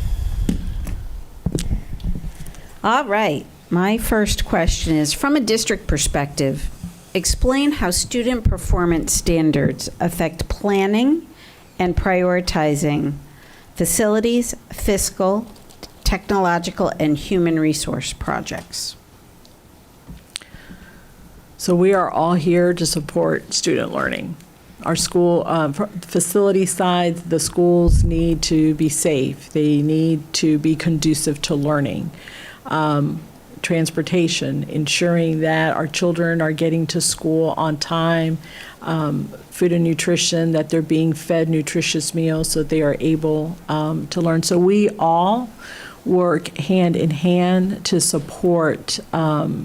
Speaker 9: All right, my first question is, from a district perspective, explain how student performance standards affect planning and prioritizing facilities, fiscal, technological, and human resource projects.
Speaker 2: So we are all here to support student learning. Our school, facility side, the schools need to be safe. They need to be conducive to learning. Transportation, ensuring that our children are getting to school on time. Food and nutrition, that they're being fed nutritious meals so they are able to learn. So we all work hand in hand to support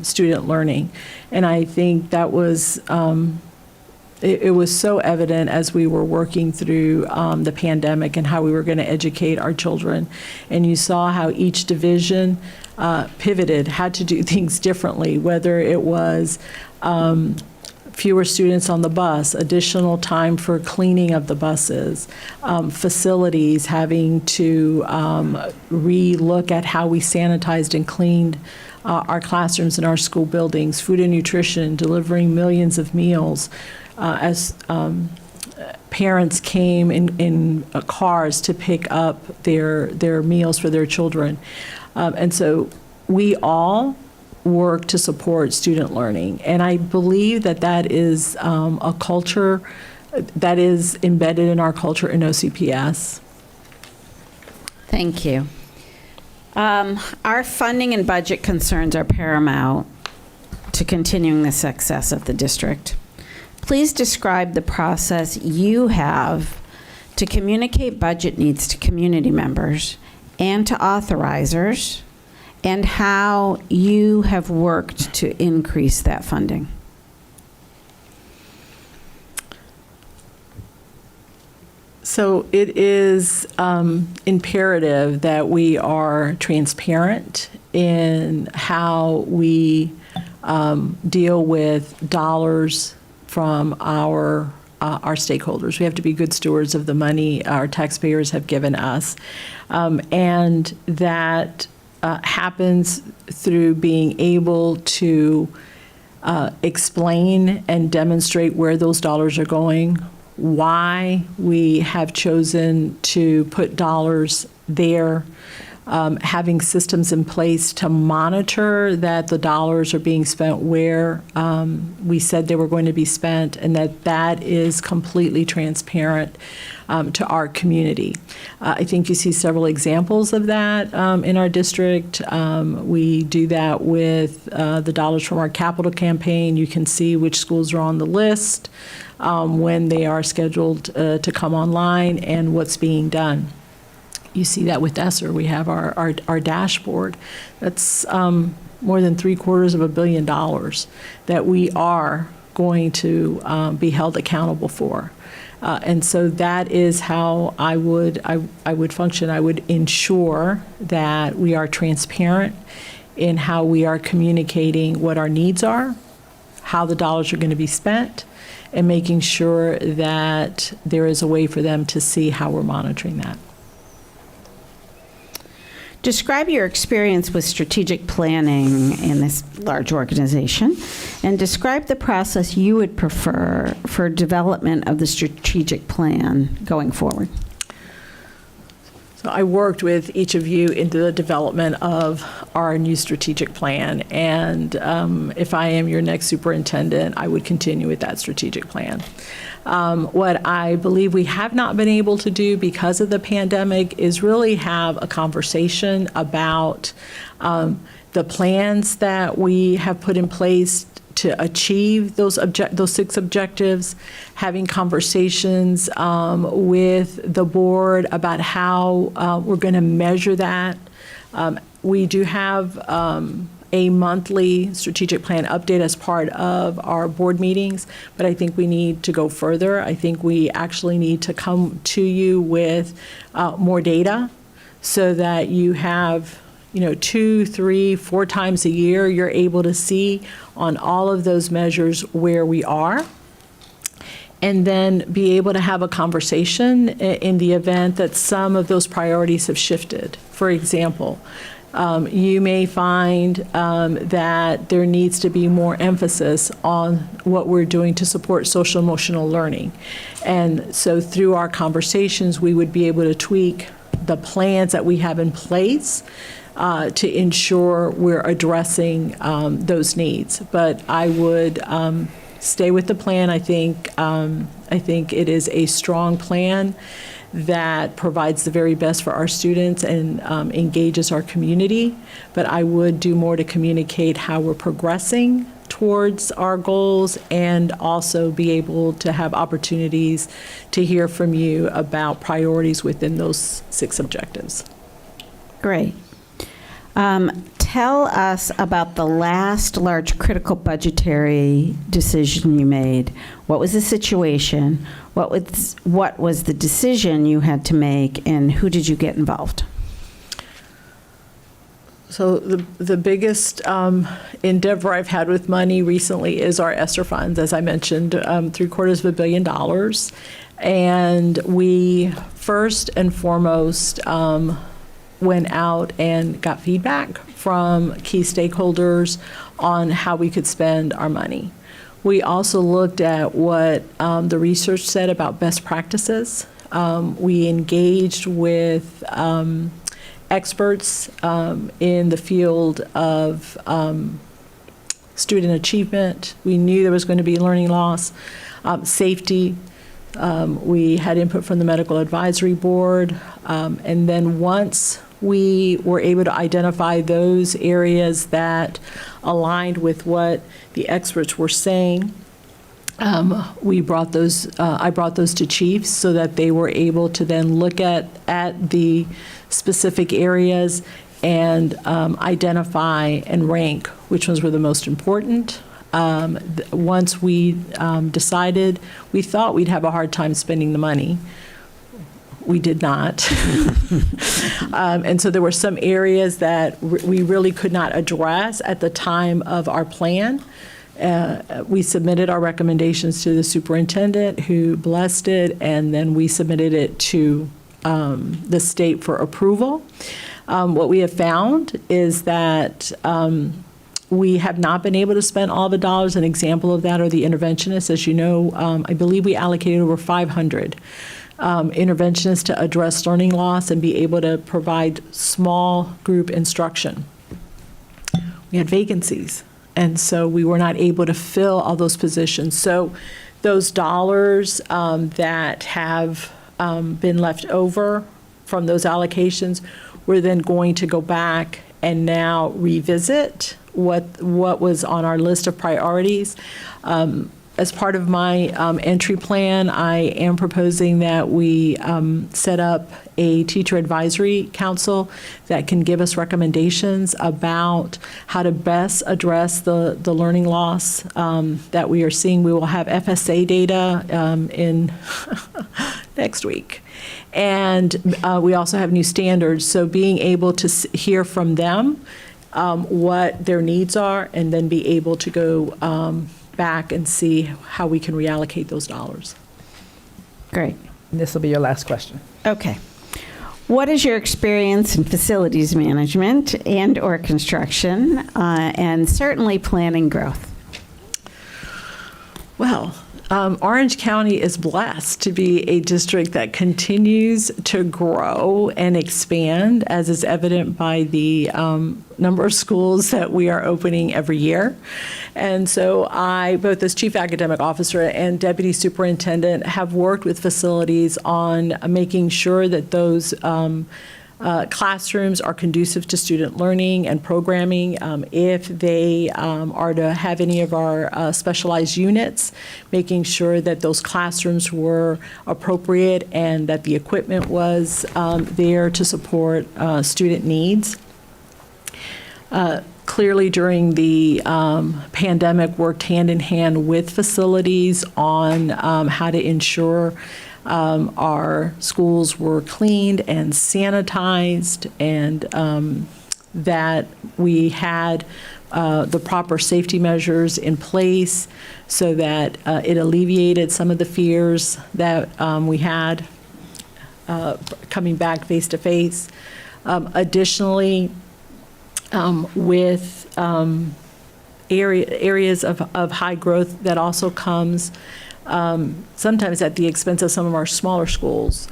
Speaker 2: student learning. And I think that was, it was so evident as we were working through the pandemic and how we were going to educate our children. And you saw how each division pivoted, had to do things differently, whether it was fewer students on the bus, additional time for cleaning of the buses, facilities having to re-look at how we sanitized and cleaned our classrooms in our school buildings, food and nutrition, delivering millions of meals as parents came in cars to pick up their meals for their children. And so we all work to support student learning. And I believe that that is a culture that is embedded in our culture in OCPS.
Speaker 9: Thank you. Our funding and budget concerns are paramount to continuing the success of the district. Please describe the process you have to communicate budget needs to community members and to authorizers, and how you have worked to increase that funding.
Speaker 2: So it is imperative that we are transparent in how we deal with dollars from our stakeholders. We have to be good stewards of the money our taxpayers have given us. And that happens through being able to explain and demonstrate where those dollars are going, why we have chosen to put dollars there, having systems in place to monitor that the dollars are being spent where we said they were going to be spent, and that is completely transparent to our community. I think you see several examples of that in our district. We do that with the dollars from our capital campaign. You can see which schools are on the list, when they are scheduled to come online, and what's being done. You see that with ESSER. We have our dashboard. That's more than $750 million that we are going to be held accountable for. And so that is how I would function. I would ensure that we are transparent in how we are communicating what our needs are, how the dollars are going to be spent, and making sure that there is a way for them to see how we're monitoring that.
Speaker 9: Describe your experience with strategic planning in this large organization, and describe the process you would prefer for development of the strategic plan going forward.
Speaker 2: So I worked with each of you into the development of our new strategic plan, and if I am your next superintendent, I would continue with that strategic plan. What I believe we have not been able to do because of the pandemic is really have a conversation about the plans that we have put in place to achieve those 6 objectives, having conversations with the board about how we're going to measure that. We do have a monthly strategic plan update as part of our board meetings, but I think we need to go further. I think we actually need to come to you with more data so that you have 2, 3, 4 times a year, you're able to see on all of those measures where we are, and then be able to have a conversation in the event that some of those priorities have shifted. For example, you may find that there needs to be more emphasis on what we're doing to support social emotional learning. And so through our conversations, we would be able to tweak the plans that we have in place to ensure we're addressing those needs. But I would stay with the plan. I think it is a strong plan that provides the very best for our students and engages our community. But I would do more to communicate how we're progressing towards our goals, and also be able to have opportunities to hear from you about priorities within those 6 objectives.
Speaker 9: Great. Tell us about the last large critical budgetary decision you made. What was the situation? What was the decision you had to make, and who did you get involved?
Speaker 2: So the biggest endeavor I've had with money recently is our ESSER funds. As I mentioned, $750 million. And we first and foremost went out and got feedback from key stakeholders on how we could spend our money. We also looked at what the research said about best practices. We engaged with experts in the field of student achievement. We knew there was going to be learning loss, safety. We had input from the Medical Advisory Board. And then once we were able to identify those areas that aligned with what the experts were saying, I brought those to chiefs so that they were able to then look at the specific areas and identify and rank which ones were the most important. Once we decided, we thought we'd have a hard time spending the money. We did not. And so there were some areas that we really could not address at the time of our plan. We submitted our recommendations to the superintendent, who blessed it, and then we submitted it to the state for approval. What we have found is that we have not been able to spend all the dollars. An example of that are the interventionists. As you know, I believe we allocated over 500 interventionists to address learning loss and be able to provide small group instruction. We had vacancies, and so we were not able to fill all those positions. So those dollars that have been left over from those allocations, we're then going to go back and now revisit what was on our list of priorities. As part of my entry plan, I am proposing that we set up a teacher advisory council that can give us recommendations about how to best address the learning loss that we are seeing. We will have FSA data in next week. And we also have new standards, so being able to hear from them what their needs are, and then be able to go back and see how we can reallocate those dollars.
Speaker 9: Great.
Speaker 1: This will be your last question.
Speaker 9: Okay. What is your experience in facilities management and/or construction, and certainly planning growth?
Speaker 2: Well, Orange County is blessed to be a district that continues to grow and expand, as is evident by the number of schools that we are opening every year. And so I, both as Chief Academic Officer and Deputy Superintendent, have worked with facilities on making sure that those classrooms are conducive to student learning and programming. If they are to have any of our specialized units, making sure that those classrooms were appropriate and that the equipment was there to support student needs. Clearly, during the pandemic, worked hand in hand with facilities on how to ensure our schools were cleaned and sanitized, and that we had the proper safety measures in place so that it alleviated some of the fears that we had coming back face to face. Additionally, with areas of high growth, that also comes sometimes at the expense of some of our smaller schools,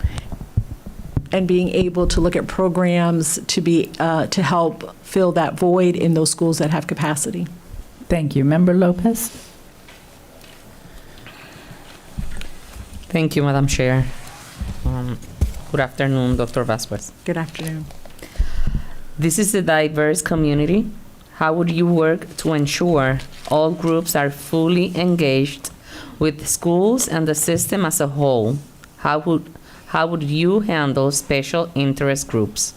Speaker 2: and being able to look at programs to help fill that void in those schools that have capacity.
Speaker 1: Thank you. Member Lopez?
Speaker 10: Thank you, Madam Chair. Good afternoon, Dr. Vasquez.
Speaker 2: Good afternoon.
Speaker 10: This is a diverse community. How would you work to ensure all groups are fully engaged with schools and the system as a whole? How would you handle special interest groups?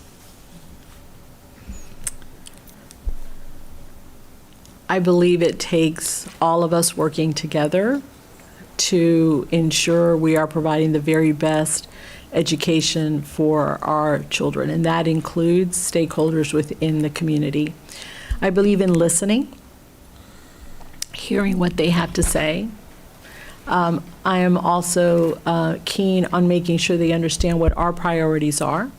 Speaker 2: I believe it takes all of us working together to ensure we are providing the very best education for our children, and that includes stakeholders within the community. I believe in listening, hearing what they have to say. I am also keen on making sure they understand what our priorities are,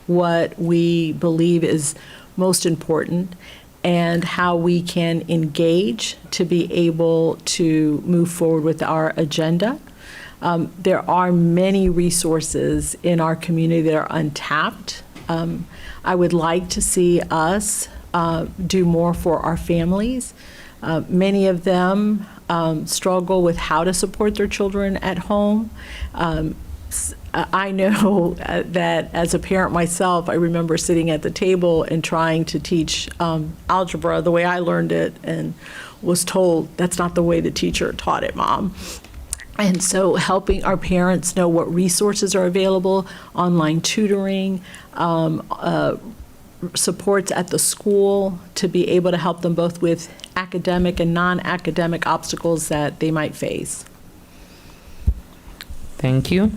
Speaker 2: what we believe is most important, and how we can engage to be able to move forward with our agenda. There are many resources in our community that are untapped. I would like to see us do more for our families. Many of them struggle with how to support their children at home. I know that as a parent myself, I remember sitting at the table and trying to teach algebra the way I learned it, and was told, that's not the way the teacher taught it, Mom. And so helping our parents know what resources are available, online tutoring, supports at the school to be able to help them both with academic and non-academic obstacles that they might face.
Speaker 10: Thank you.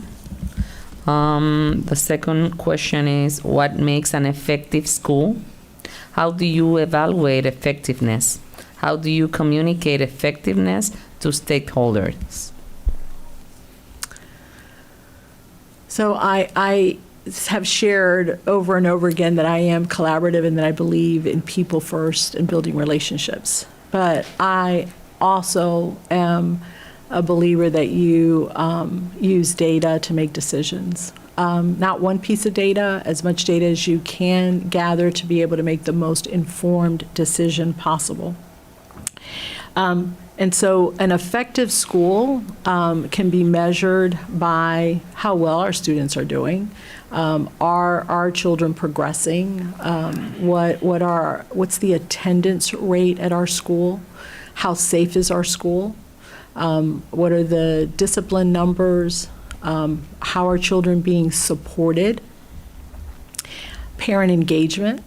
Speaker 10: The second question is, what makes an effective school? How do you evaluate effectiveness? How do you communicate effectiveness to stakeholders?
Speaker 2: So I have shared over and over again that I am collaborative and that I believe in people first and building relationships. But I also am a believer that you use data to make decisions. Not one piece of data, as much data as you can gather to be able to make the most informed decision possible. And so an effective school can be measured by how well our students are doing. Are our children progressing? What's the attendance rate at our school? How safe is our school? What are the discipline numbers? How are children being supported? Parent engagement.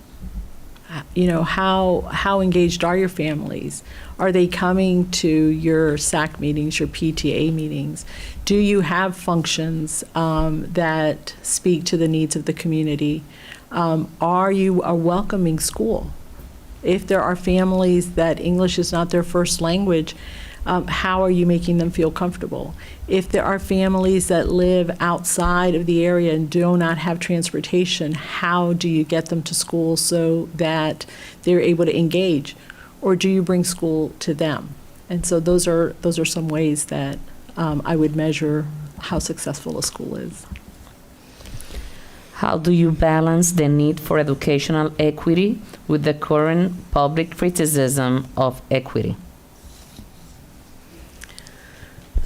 Speaker 2: How engaged are your families? Are they coming to your SAC meetings, your PTA meetings? Do you have functions that speak to the needs of the community? Are you a welcoming school? If there are families that English is not their first language, how are you making them feel comfortable? If there are families that live outside of the area and do not have transportation, how do you get them to school so that they're able to engage? Or do you bring school to them? And so those are some ways that I would measure how successful a school is.
Speaker 10: How do you balance the need for educational equity with the current public criticism of equity?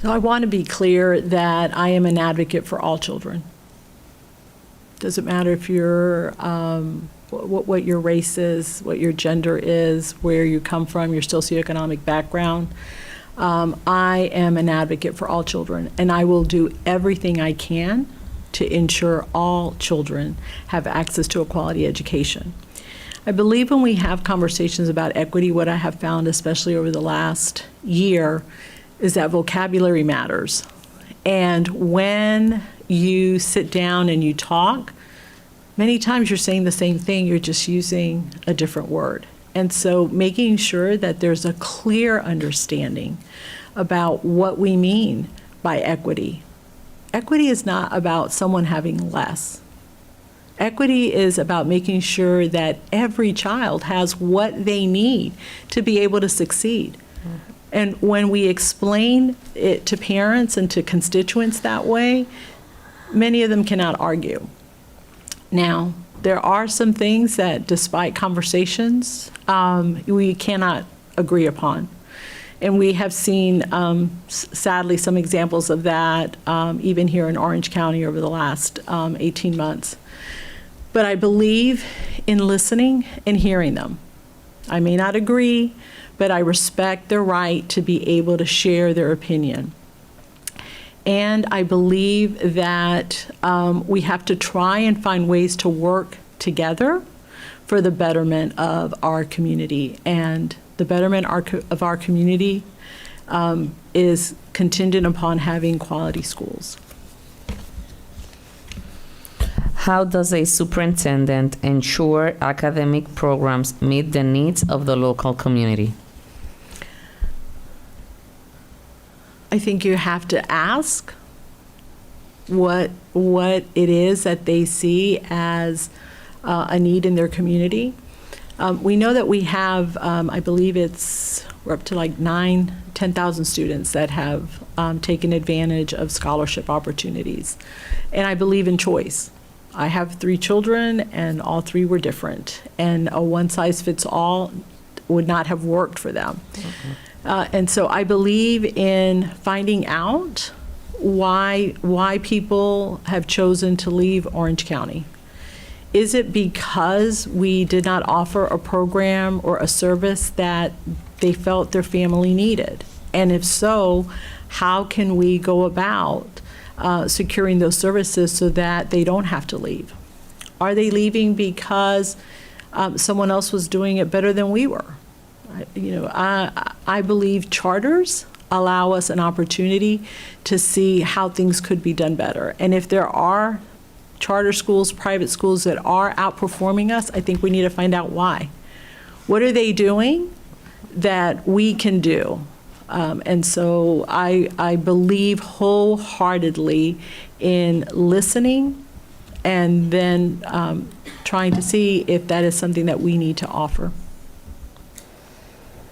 Speaker 2: So I want to be clear that I am an advocate for all children. Doesn't matter if you're what your race is, what your gender is, where you come from, your socioeconomic background. I am an advocate for all children, and I will do everything I can to ensure all children have access to a quality education. I believe when we have conversations about equity, what I have found, especially over the last year, is that vocabulary matters. And when you sit down and you talk, many times you're saying the same thing, you're just using a different word. And so making sure that there's a clear understanding about what we mean by equity. Equity is not about someone having less. Equity is about making sure that every child has what they need to be able to succeed. And when we explain it to parents and to constituents that way, many of them cannot argue. Now, there are some things that, despite conversations, we cannot agree upon. And we have seen, sadly, some examples of that, even here in Orange County over the last 18 months. But I believe in listening and hearing them. I may not agree, but I respect their right to be able to share their opinion. And I believe that we have to try and find ways to work together for the betterment of our community. And the betterment of our community is contingent upon having quality schools.
Speaker 10: How does a superintendent ensure academic programs meet the needs of the local community?
Speaker 2: I think you have to ask what it is that they see as a need in their community. We know that we have, I believe we're up to like 10,000 students that have taken advantage of scholarship opportunities. And I believe in choice. I have 3 children, and all 3 were different. And a one-size-fits-all would not have worked for them. And so I believe in finding out why people have chosen to leave Orange County. Is it because we did not offer a program or a service that they felt their family needed? And if so, how can we go about securing those services so that they don't have to leave? Are they leaving because someone else was doing it better than we were? I believe charters allow us an opportunity to see how things could be done better. And if there are charter schools, private schools that are outperforming us, I think we need to find out why. What are they doing that we can do? And so I believe wholeheartedly in listening and then trying to see if that is something that we need to offer.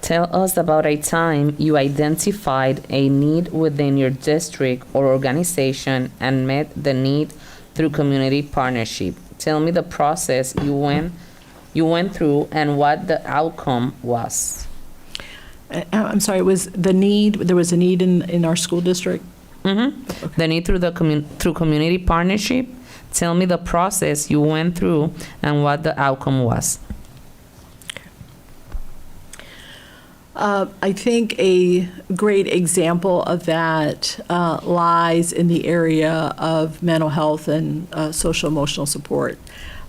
Speaker 10: Tell us about a time you identified a need within your district or organization and met the need through community partnership. Tell me the process you went through and what the outcome was.
Speaker 2: I'm sorry, there was a need in our school district?
Speaker 10: Mm-hmm. The need through community partnership. Tell me the process you went through and what the outcome was.
Speaker 2: I think a great example of that lies in the area of mental health and social emotional support.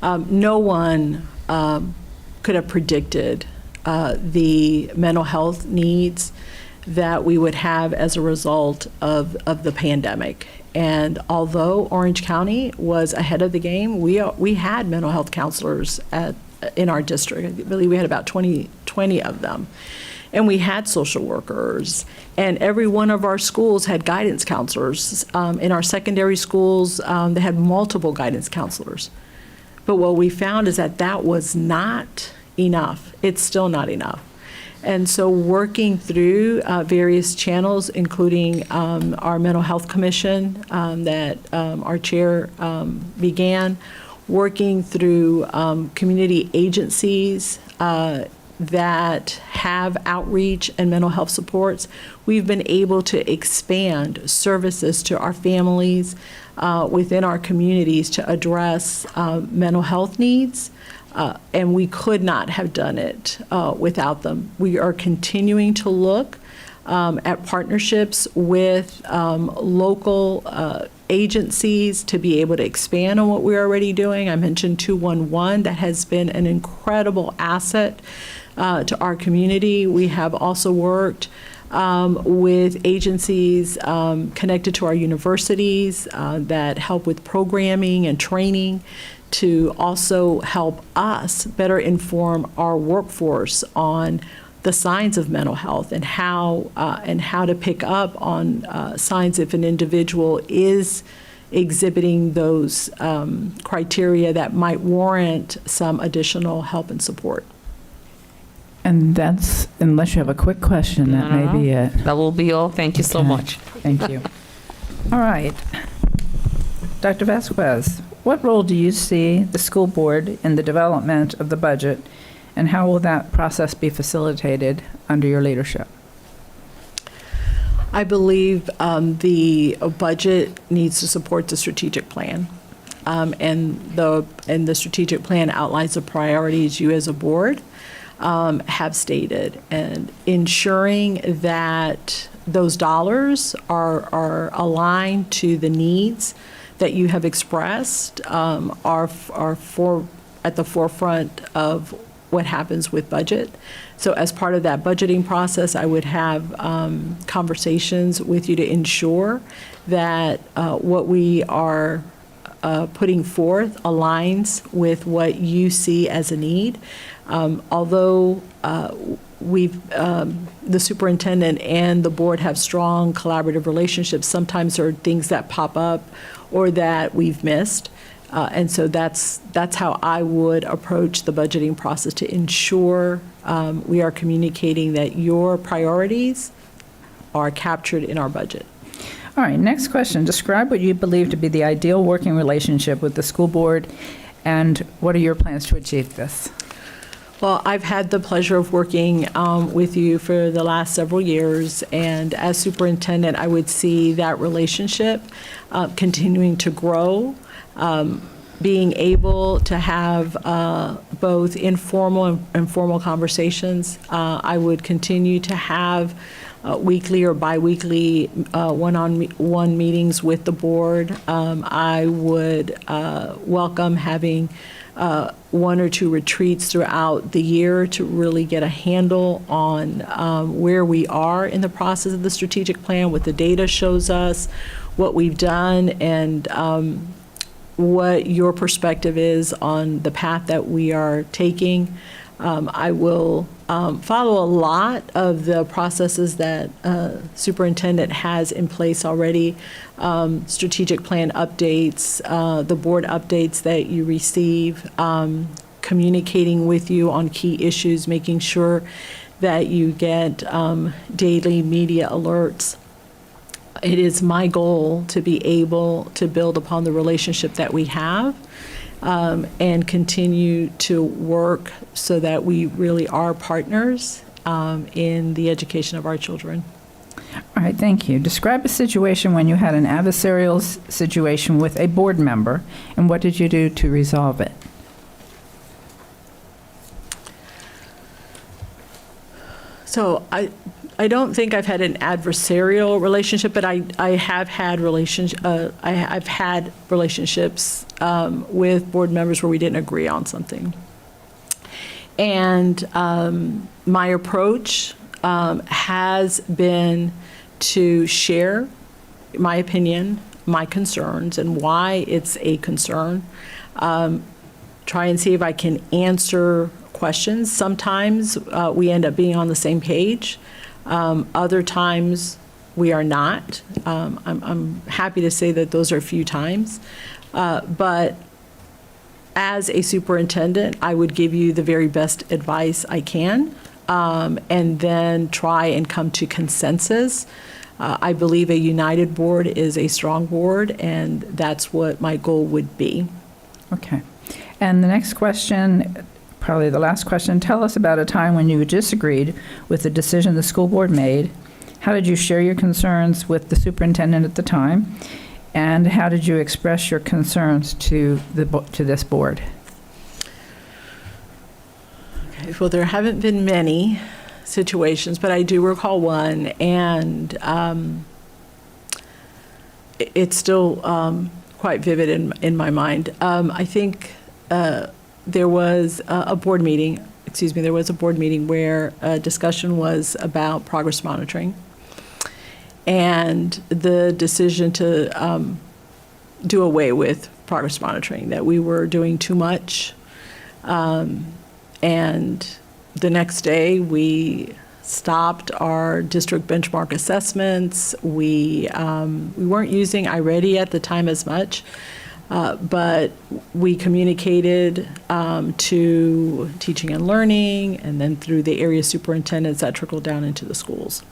Speaker 2: No one could have predicted the mental health needs that we would have as a result of the pandemic. And although Orange County was ahead of the game, we had mental health counselors in our district. I believe we had about 20 of them. And we had social workers, and every one of our schools had guidance counselors. In our secondary schools, they had multiple guidance counselors. But what we found is that was not enough. It's still not enough. And so working through various channels, including our Mental Health Commission that our chair began, working through community agencies that have outreach and mental health supports, we've been able to expand services to our families within our communities to address mental health needs, and we could not have done it without them. We are continuing to look at partnerships with local agencies to be able to expand on what we're already doing. I mentioned 211. That has been an incredible asset to our community. We have also worked with agencies connected to our universities that help with programming and training to also help us better inform our workforce on the signs of mental health and how to pick up on signs if an individual is exhibiting those criteria that might warrant some additional help and support.
Speaker 1: And that's, unless you have a quick question, that may be it.
Speaker 10: That will be all. Thank you so
Speaker 1: Okay.
Speaker 10: much.
Speaker 1: Thank you. All right. Dr. Vasquez, what role do you see the school board in the development of the budget, and how will that process be facilitated under your leadership?
Speaker 2: I believe the budget needs to support the strategic plan. And the strategic plan outlines the priorities you as a board have stated, and ensuring that those dollars are aligned to the needs that you have expressed are at the forefront of what happens with budget. So as part of that budgeting process, I would have conversations with you to ensure that what we are putting forth aligns with what you see as a need. Although the superintendent and the board have strong collaborative relationships, sometimes there are things that pop up or that we've missed. And so that's how I would approach the budgeting process to ensure we are communicating that your priorities are captured in our budget.
Speaker 1: All right, next question. Describe what you believe to be the ideal working relationship with the school board, and what are your plans to achieve this?
Speaker 2: Well, I've had the pleasure of working with you for the last several years, and as superintendent, I would see that relationship continuing to grow, being able to have both informal and formal conversations. I would continue to have weekly or biweekly one-on-one meetings with the board. I would welcome having one or two retreats throughout the year to really get a handle on where we are in the process of the strategic plan, what the data shows us, what we've done, and what your perspective is on the path that we are taking. I will follow a lot of the processes that superintendent has in place already, strategic plan updates, the board updates that you receive, communicating with you on key issues, making sure that you get daily media alerts. It is my goal to be able to build upon the relationship that we have and continue to work so that we really are partners in the education of our children.
Speaker 1: All right, thank you. Describe a situation when you had an adversarial situation with a board member, and what did you do to resolve it?
Speaker 2: So I don't think I've had an adversarial relationship, but I have had I've had relationships with board members where we didn't agree on something. And my approach has been to share my opinion, my concerns, and why it's a concern. Try and see if I can answer questions. Sometimes we end up being on the same page. Other times we are not. I'm happy to say that those are a few times. But as a superintendent, I would give you the very best advice I can, and then try and come to consensus. I believe a united board is a strong board, and that's what my goal would be.
Speaker 1: Okay. And the next question, probably the last question, tell us about a time when you disagreed with the decision the school board made. How did you share your concerns with the superintendent at the time? And how did you express your concerns to this board?
Speaker 2: Okay, well, there haven't been many situations, but I do recall one, and it's still quite vivid in my mind. I think there was a board meeting, there was a board meeting where a discussion was about progress monitoring, and the decision to do away with progress monitoring, that we were doing too much. And the next day, we stopped our district benchmark assessments. We weren't using iReady at the time as much, but we communicated to teaching and learning, and then through the area superintendents that trickled down into the schools.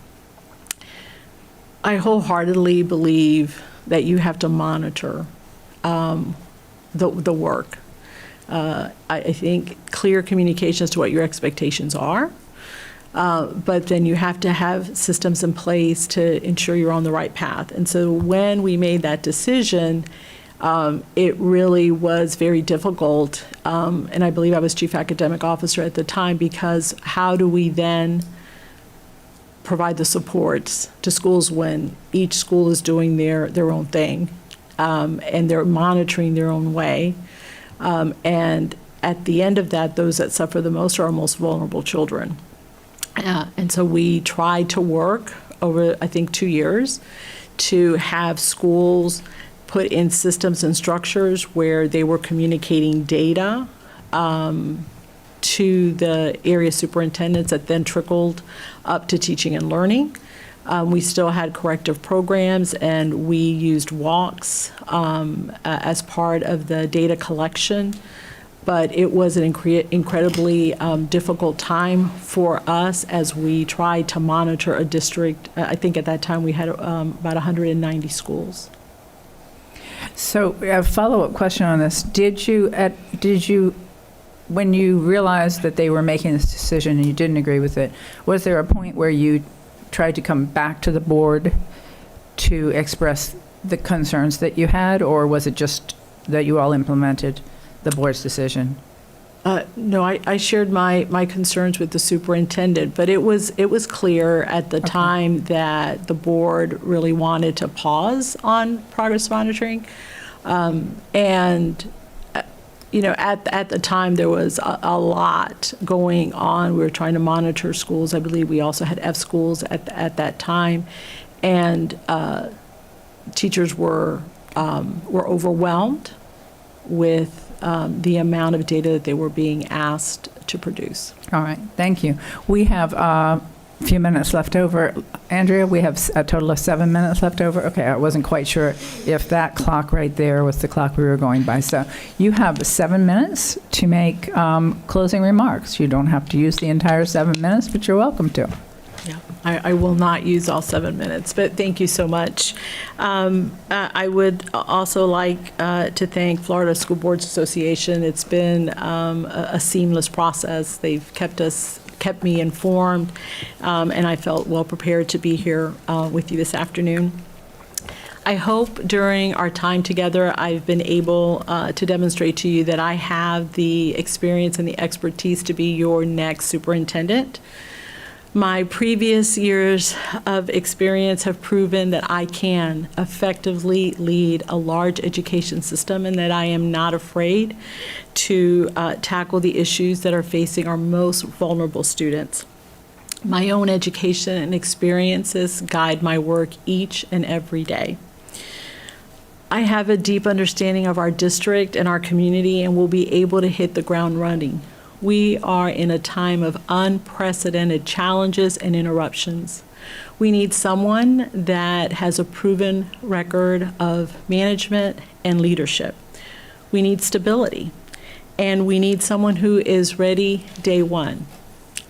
Speaker 2: I wholeheartedly believe that you have to monitor the work. I think clear communication as to what your expectations are, but then you have to have systems in place to ensure you're on the right path. And so when we made that decision, it really was very difficult, and I believe I was chief academic officer at the time, because how do we then provide the supports to schools when each school is doing their own thing, and they're monitoring their own way? And at the end of that, those that suffer the most are our most vulnerable children. And so we tried to work over, I think, 2 years to have schools put in systems and structures where they were communicating data to the area superintendents that then trickled up to teaching and learning. We still had corrective programs, and we used walks as part of the data collection. But it was an incredibly difficult time for us as we tried to monitor a district. I think at that time we had about 190 schools.
Speaker 1: So a follow-up question on this. Did you, when you realized that they were making this decision and you didn't agree with it, was there a point where you tried to come back to the board to express the concerns that you had, or was it just that you all implemented the board's decision?
Speaker 2: No, I shared my concerns with the superintendent, but it was clear at the time that the board really wanted to pause on progress monitoring. And at the time, there was a lot going on. We were trying to monitor schools. I believe we also had F schools at that time. And teachers were overwhelmed with the amount of data that they were being asked to produce.
Speaker 1: All right, thank you. We have a few minutes left over. Andrea, we have a total of 7 minutes left over. Okay, I wasn't quite sure if that clock right there was the clock we were going by. So you have 7 minutes to make closing remarks. You don't have to use the entire 7 minutes, but you're welcome to.
Speaker 2: Yeah, I will not use all 7 minutes, but thank you so much. I would also like to thank Florida School Boards Association. It's been a seamless process. They've kept me informed, and I felt well prepared to be here with you this afternoon. I hope during our time together, I've been able to demonstrate to you that I have the experience and the expertise to be your next superintendent. My previous years of experience have proven that I can effectively lead a large education system and that I am not afraid to tackle the issues that are facing our most vulnerable students. My own education and experiences guide my work each and every day. I have a deep understanding of our district and our community and will be able to hit the ground running. We are in a time of unprecedented challenges and interruptions. We need someone that has a proven record of management and leadership. We need stability, and we need someone who is ready day one.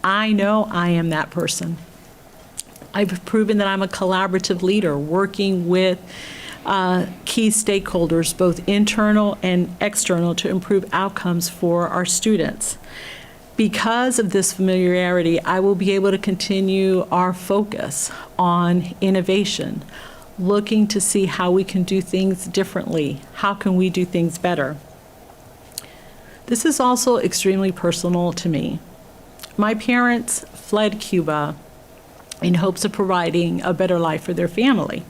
Speaker 2: I know I am that person. I've proven that I'm a collaborative leader working with key stakeholders, both internal and external, to improve outcomes for our students. Because of this familiarity, I will be able to continue our focus on innovation, looking to see how we can do things differently. How can we do things better? This is also extremely personal to me. My parents fled Cuba in hopes of providing a better life for their family.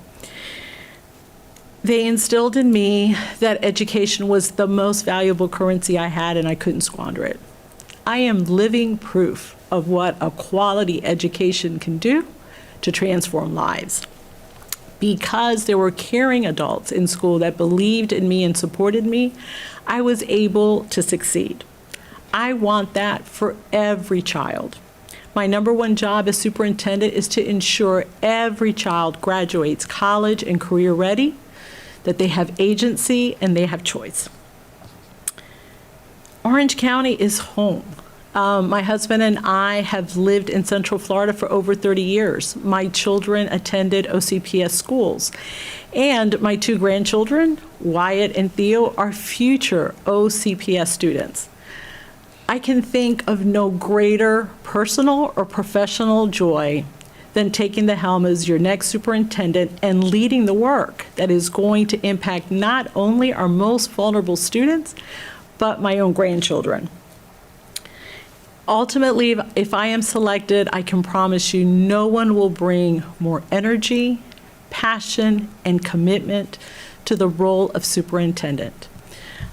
Speaker 2: They instilled in me that education was the most valuable currency I had, and I couldn't squander it. I am living proof of what a quality education can do to transform lives. Because there were caring adults in school that believed in me and supported me, I was able to succeed. I want that for every child. My number one job as superintendent is to ensure every child graduates college and career ready, that they have agency and they have choice. Orange County is home. My husband and I have lived in Central Florida for over 30 years. My children attended OCPS schools. And my 2 grandchildren, Wyatt and Theo, are future OCPS students. I can think of no greater personal or professional joy than taking the helm as your next superintendent and leading the work that is going to impact not only our most vulnerable students, but my own grandchildren. Ultimately, if I am selected, I can promise you no one will bring more energy, passion, and commitment to the role of superintendent.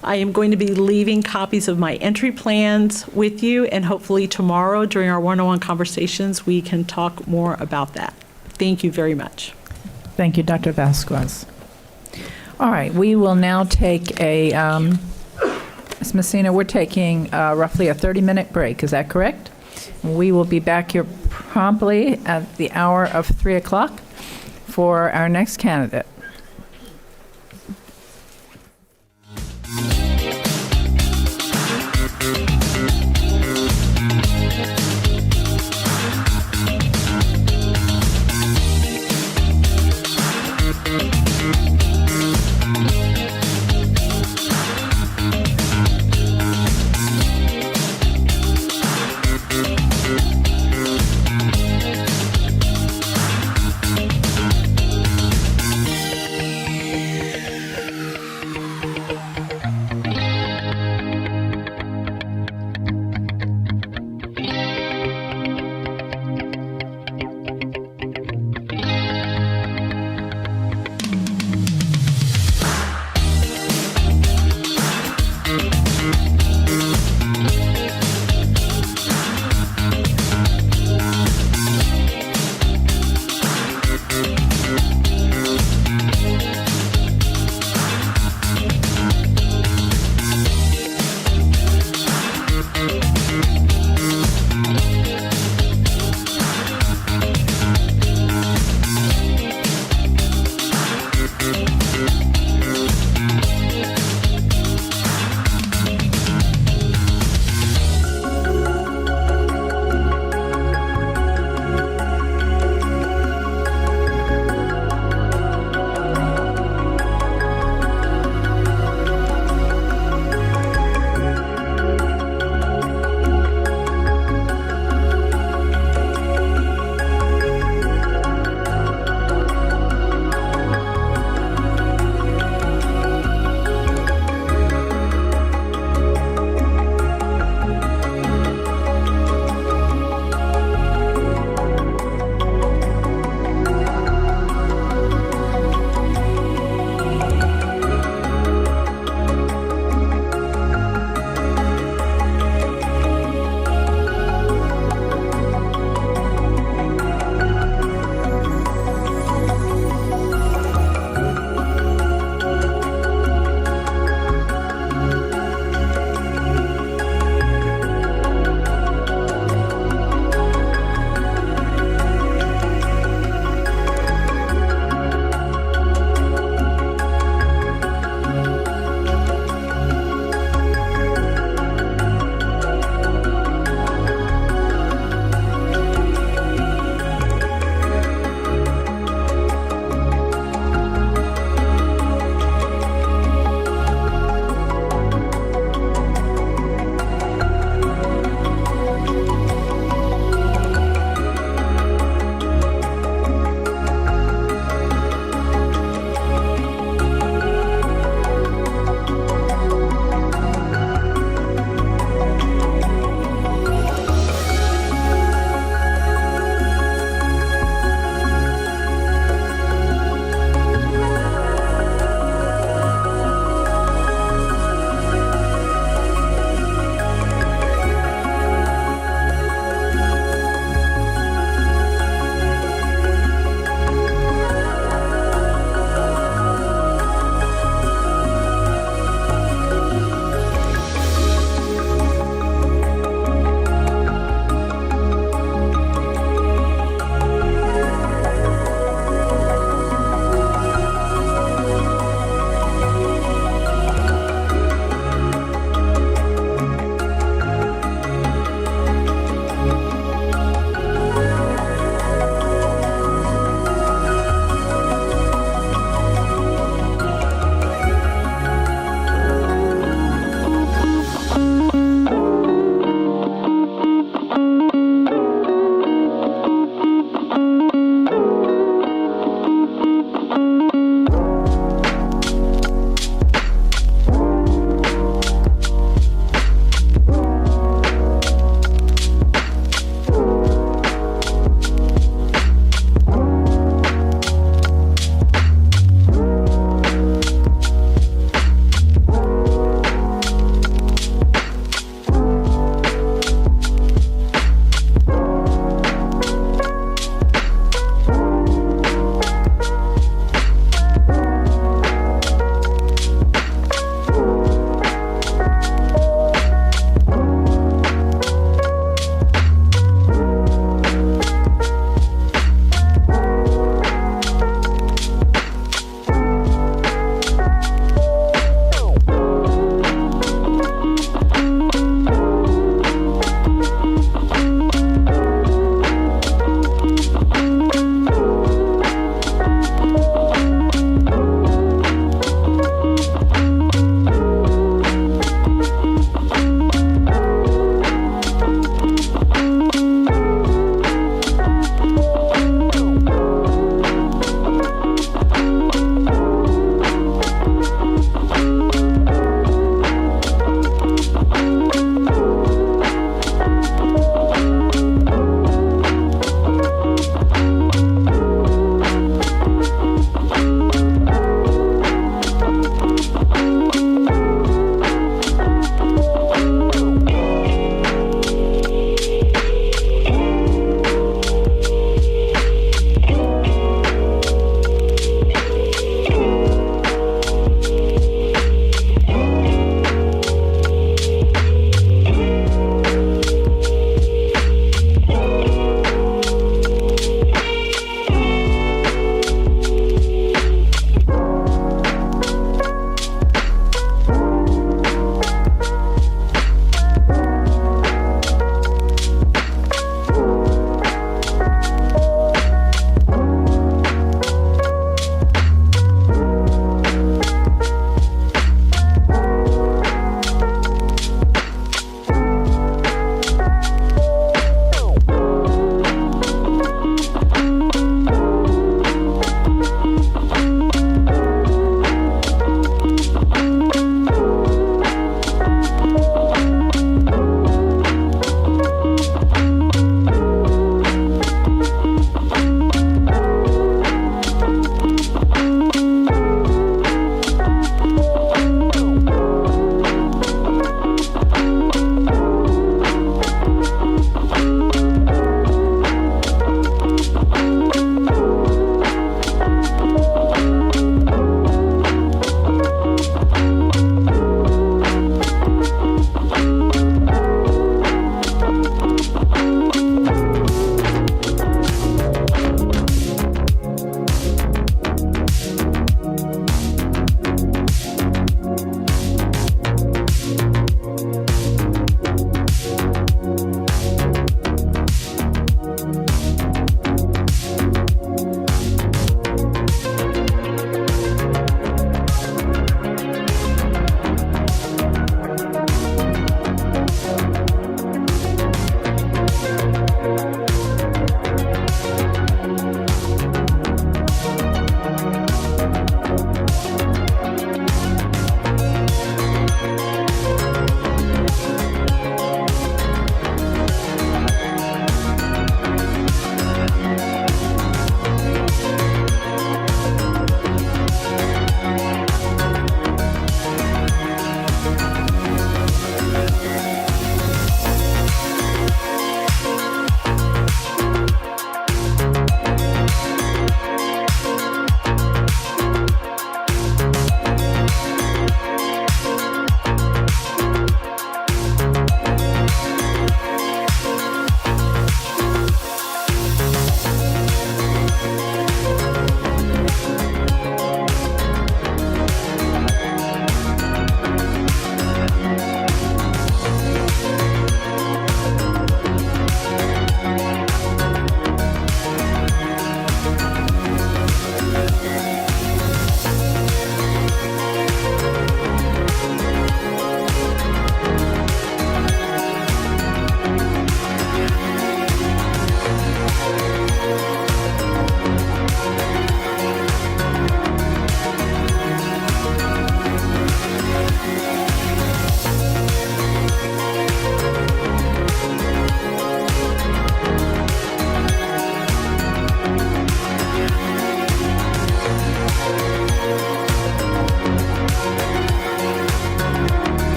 Speaker 2: I am going to be leaving copies of my entry plans with you, and hopefully tomorrow during our one-on-one conversations, we can talk more about that. Thank you very much.
Speaker 1: Thank you, Dr. Vasquez. All right, we will now take a, Ms. Messina, we're taking roughly a 30-minute break. Is that correct? We will be back here promptly at the hour of 3 o'clock for our next candidate.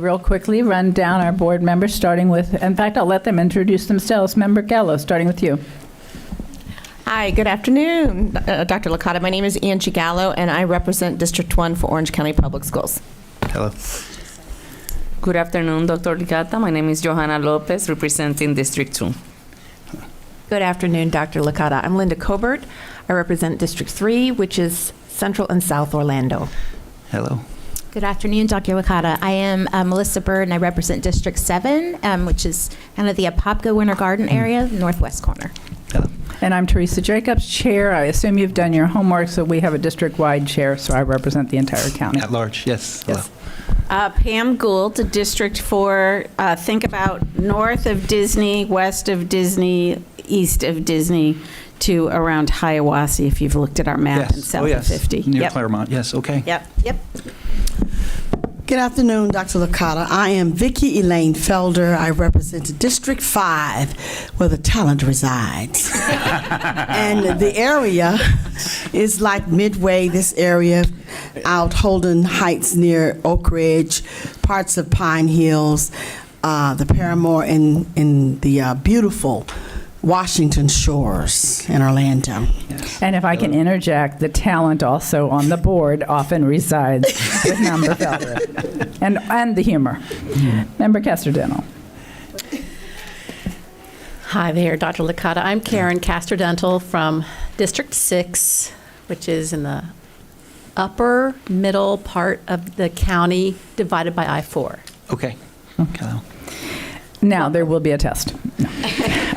Speaker 1: real quickly run down our board members, starting with, in fact, I'll let them introduce themselves. Member Gallo, starting with you.
Speaker 5: Hi, good afternoon, Dr. Licata. My name is Angie Gallo, and I represent District 1 for Orange County Public Schools.
Speaker 11: Hello.
Speaker 10: Good afternoon, Dr. Licata. My name is Johanna Lopez, representing District 2.
Speaker 8: Good afternoon, Dr. Licata. I'm Linda Cobert. I represent District 3, which is Central and South Orlando.
Speaker 11: Hello.
Speaker 6: Good afternoon, Dr. Licata. I am Melissa Bird, and I represent District 7, which is kind of the Apopka Winter Garden area, northwest corner.
Speaker 11: Hello.
Speaker 1: And I'm Teresa Jacobs, Chair. I assume you've done your homework, so we have a district-wide chair, so I represent the entire county.
Speaker 11: At large, yes. Hello.
Speaker 1: Yes.
Speaker 9: Pam Gould, District 4. Think about north of Disney, west of Disney, east of Disney, to around Hiawassee, if you've looked at our map, and south of 50.
Speaker 11: Near
Speaker 9: Yep.
Speaker 11: Claremont, yes, okay.
Speaker 9: Yep.
Speaker 4: Good afternoon, Dr. Licata. I am Vicki Elaine Felder. I represent District 5, where the talent resides. And the area is like Midway, this area, out Holden Heights near Oak Ridge, parts of Pine Hills, the Paramore, in the beautiful Washington Shores in Orlando.
Speaker 1: And if I can interject, the talent also on the board often resides with Member Felder. And the humor. Member Castor-Dental.
Speaker 3: Hi there, Dr. Licata. I'm Karen Castor-Dental from District 6, which is in the upper middle part of the county, divided by I-4.
Speaker 11: Okay. Hello.
Speaker 1: Now, there will be a test. No.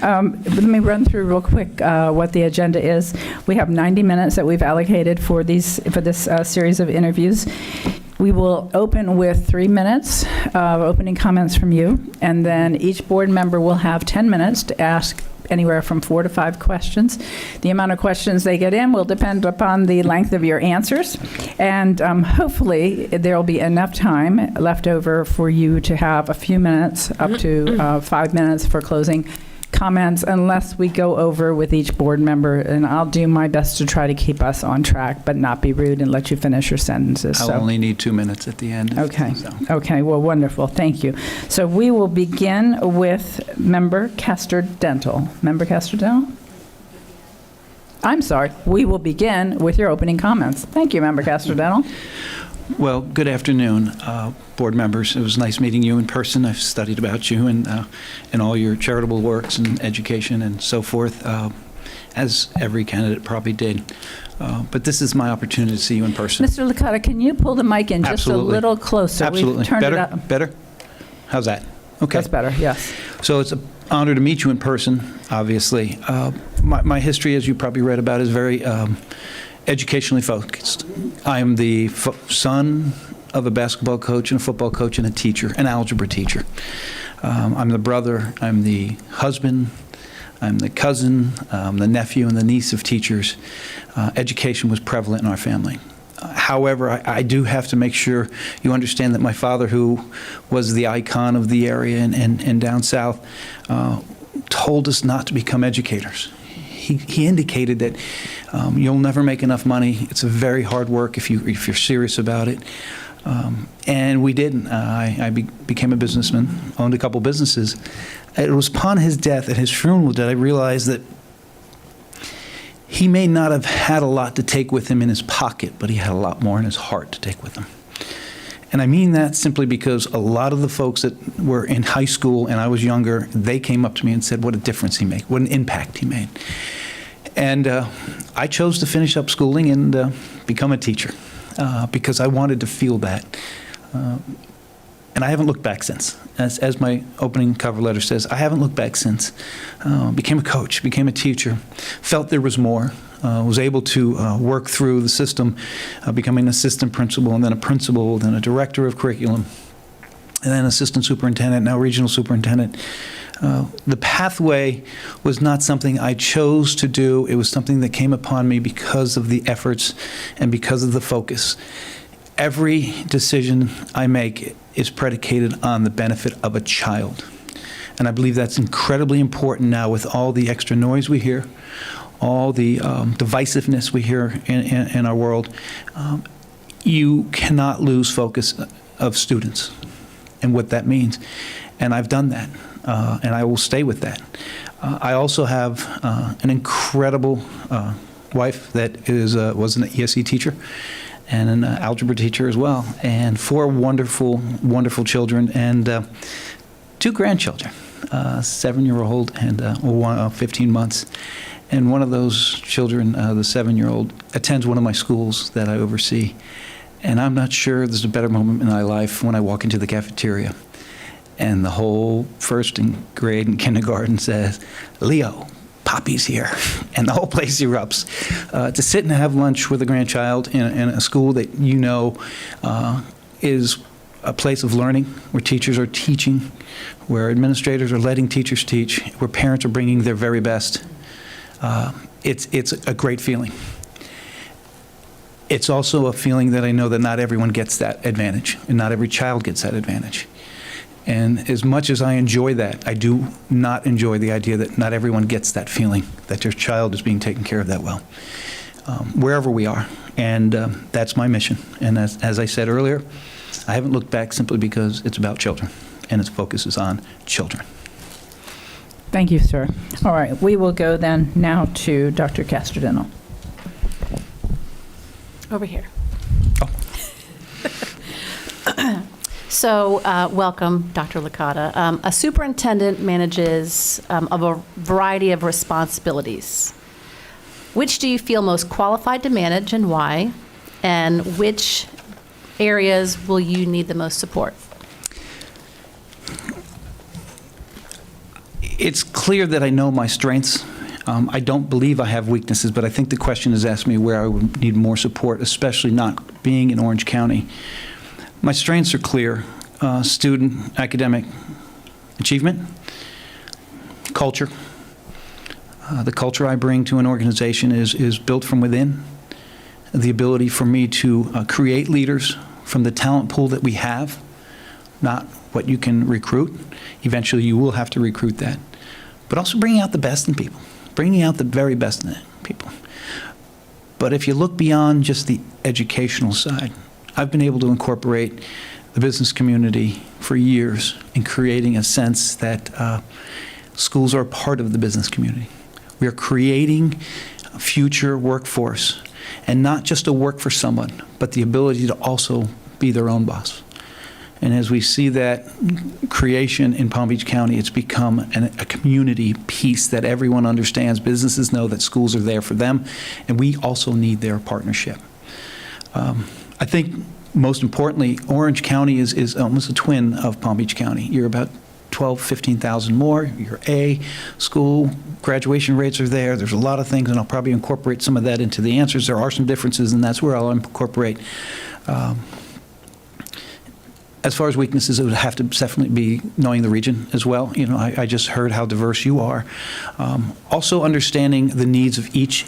Speaker 1: Let me run through real quick what the agenda is. We have 90 minutes that we've allocated for this series of interviews. We will open with 3 minutes of opening comments from you, and then each board member will have 10 minutes to ask anywhere from 4 to 5 questions. The amount of questions they get in will depend upon the length of your answers, and hopefully there will be enough time left over for you to have a few minutes, up to 5 minutes for closing comments, unless we go over with each board member, and I'll do my best to try to keep us on track, but not be rude and let you finish your sentences.
Speaker 11: I'll only need 2 minutes at the end.
Speaker 1: Okay.
Speaker 11: So.
Speaker 1: Okay, well, wonderful. Thank you. So we will begin with Member Castor-Dental. Member Castor-Dental? I'm sorry. We will begin with your opening comments. Thank you, Member Castor-Dental.
Speaker 11: Well, good afternoon, board members. It was nice meeting you in person. I've studied about you and all your charitable works and education and so forth, as every candidate probably did. But this is my opportunity to see you in person.
Speaker 1: Mr. Licata, can you pull the mic in just
Speaker 11: Absolutely.
Speaker 1: a little closer?
Speaker 11: Absolutely.
Speaker 1: We've turned
Speaker 11: Better?
Speaker 1: it up.
Speaker 11: Better? How's that? Okay.
Speaker 1: That's better, yes.
Speaker 11: So it's an honor to meet you in person, obviously. My history, as you probably read about, is very educationally focused. I am the son of a basketball coach and a football coach and a teacher, an algebra teacher. I'm the brother, I'm the husband, I'm the cousin, the nephew and the niece of teachers. Education was prevalent in our family. However, I do have to make sure you understand that my father, who was the icon of the area and down south, told us not to become educators. He indicated that you'll never make enough money. It's a very hard work if you're serious about it. And we didn't. I became a businessman, owned a couple businesses. It was upon his death, at his funeral, that I realized that he may not have had a lot to take with him in his pocket, but he had a lot more in his heart to take with him. And I mean that simply because a lot of the folks that were in high school and I was younger, they came up to me and said what a difference he made, what an impact he made. And I chose to finish up schooling and become a teacher because I wanted to feel that. And I haven't looked back since. As my opening cover letter says, I haven't looked back since. Became a coach, became a teacher, felt there was more. Was able to work through the system, becoming an assistant principal, and then a principal, then a director of curriculum, and then assistant superintendent, now regional superintendent. The pathway was not something I chose to do. It was something that came upon me because of the efforts and because of the focus. Every decision I make is predicated on the benefit of a child. And I believe that's incredibly important now with all the extra noise we hear, all the divisiveness we hear in our world. You cannot lose focus of students. and what that means. And I've done that, and I will stay with that. I also have an incredible wife that was an ESE teacher and an algebra teacher as well, and 4 wonderful, wonderful children, and 2 grandchildren, a 7-year-old and 15 months. And one of those children, the 7-year-old, attends one of my schools that I oversee. And I'm not sure there's a better moment in my life when I walk into the cafeteria and the whole first grade and kindergarten says, "Leo, Poppy's here," and the whole place erupts. To sit and have lunch with a grandchild in a school that you know is a place of learning, where teachers are teaching, where administrators are letting teachers teach, where parents are bringing their very best. It's a great feeling. It's also a feeling that I know that not everyone gets that advantage, and not every child gets that advantage. And as much as I enjoy that, I do not enjoy the idea that not everyone gets that feeling, that their child is being taken care of that well, wherever we are. And that's my mission. And as I said earlier, I haven't looked back simply because it's about children, and its focus is on children.
Speaker 1: Thank you, sir. All right, we will go then now to Dr. Castrodino.
Speaker 3: Over here. So, welcome, Dr. Licata. A superintendent manages a variety of responsibilities. Which do you feel most qualified to manage and why? And which areas will you need the most support?
Speaker 11: It's clear that I know my strengths. I don't believe I have weaknesses, but I think the question has asked me where I would need more support, especially not being in Orange County. My strengths are clear: student, academic achievement, culture. The culture I bring to an organization is built from within. The ability for me to create leaders from the talent pool that we have, not what you can recruit. Eventually you will have to recruit that. But also bringing out the best in people, bringing out the very best in people. But if you look beyond just the educational side, I've been able to incorporate the business community for years in creating a sense that schools are a part of the business community. We are creating a future workforce, and not just to work for someone, but the ability to also be their own boss. And as we see that creation in Palm Beach County, it's become a community piece that everyone understands. Businesses know that schools are there for them, and we also need their partnership. I think most importantly, Orange County is almost a twin of Palm Beach County. You're about 12, 15,000 more. You're A school, graduation rates are there. There's a lot of things, and I'll probably incorporate some of that into the answers. There are some differences, and that's where I'll incorporate. As far as weaknesses, it would have to definitely be knowing the region as well. You know, I just heard how diverse you are. Also understanding the needs of each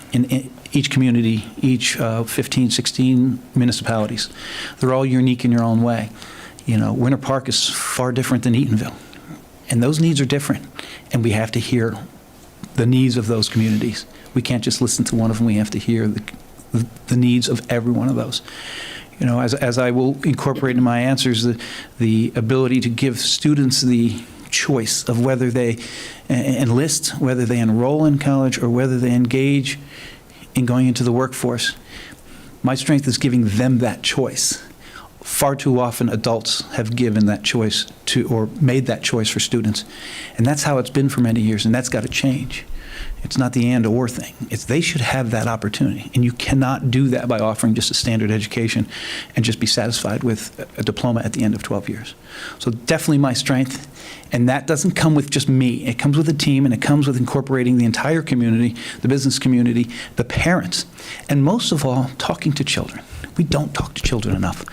Speaker 11: community, each 15, 16 municipalities. They're all unique in your own way. You know, Winter Park is far different than Eatonville, and those needs are different, and we have to hear the needs of those communities. We can't just listen to one of them. We have to hear the needs of every one of those. You know, as I will incorporate in my answers, the ability to give students the choice of whether they enlist, whether they enroll in college, or whether they engage in going into the workforce. My strength is giving them that choice. Far too often adults have given that choice to, or made that choice for students. And that's how it's been for many years, and that's got to change. It's not the and or thing. It's they should have that opportunity. And you cannot do that by offering just a standard education and just be satisfied with a diploma at the end of 12 years. So definitely my strength. And that doesn't come with just me. It comes with a team, and it comes with incorporating the entire community, the business community, the parents, and most of all, talking to children. We don't talk to children enough.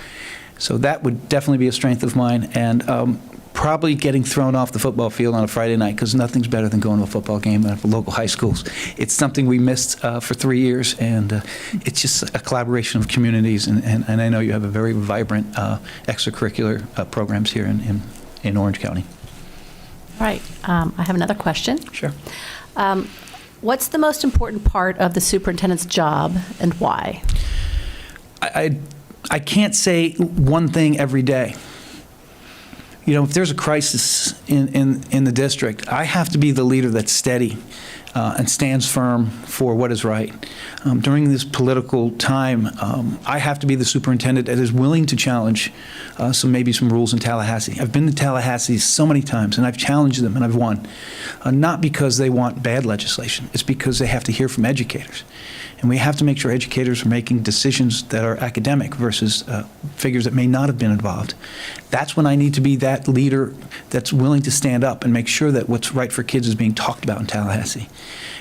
Speaker 11: So that would definitely be a strength of mine. And probably getting thrown off the football field on a Friday night, because nothing's better than going to a football game at the local high schools. It's something we missed for 3 years, and it's just a collaboration of communities, and I know you have a very vibrant extracurricular programs here in Orange County.
Speaker 3: All right, I have another question.
Speaker 11: Sure.
Speaker 3: What's the most important part of the superintendent's job, and why?
Speaker 11: I can't say one thing every day. You know, if there's a crisis in the district, I have to be the leader that's steady and stands firm for what is right. During this political time, I have to be the superintendent that is willing to challenge maybe some rules in Tallahassee. I've been to Tallahassee so many times, and I've challenged them, and I've won. Not because they want bad legislation. It's because they have to hear from educators. And we have to make sure educators are making decisions that are academic versus figures that may not have been involved. That's when I need to be that leader that's willing to stand up and make sure that what's right for kids is being talked about in Tallahassee.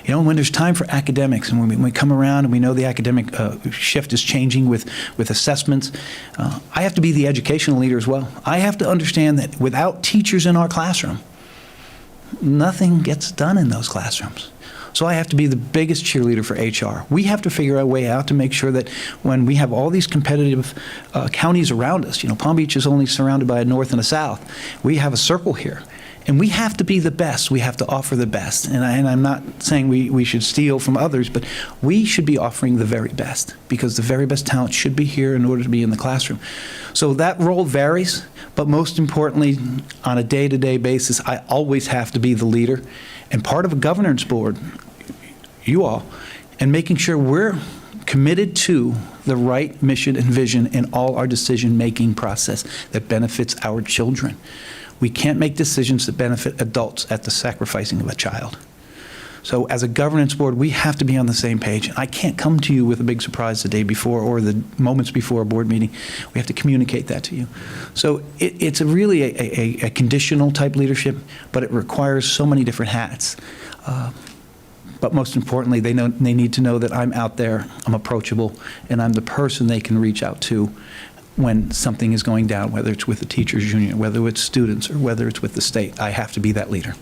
Speaker 11: You know, when there's time for academics, and when we come around and we know the academic shift is changing with assessments, I have to be the educational leader as well. I have to understand that without teachers in our classroom, nothing gets done in those classrooms. So I have to be the biggest cheerleader for HR. We have to figure a way out to make sure that when we have all these competitive counties around us, you know, Palm Beach is only surrounded by a north and a south. We have a circle here. And we have to be the best. We have to offer the best. And I'm not saying we should steal from others, but we should be offering the very best, because the very best talent should be here in order to be in the classroom. So that role varies, but most importantly, on a day-to-day basis, I always have to be the leader. And part of a governance board, you all, and making sure we're committed to the right mission and vision in all our decision-making process that benefits our children. We can't make decisions that benefit adults at the sacrificing of a child. So as a governance board, we have to be on the same page. I can't come to you with a big surprise the day before or the moments before a board meeting. We have to communicate that to you. So it's really a conditional type leadership, but it requires so many different hats. But most importantly, they need to know that I'm out there, I'm approachable, and I'm the person they can reach out to when something is going down, whether it's with the teachers union, whether it's students, or whether it's with the state. I have to be that leader.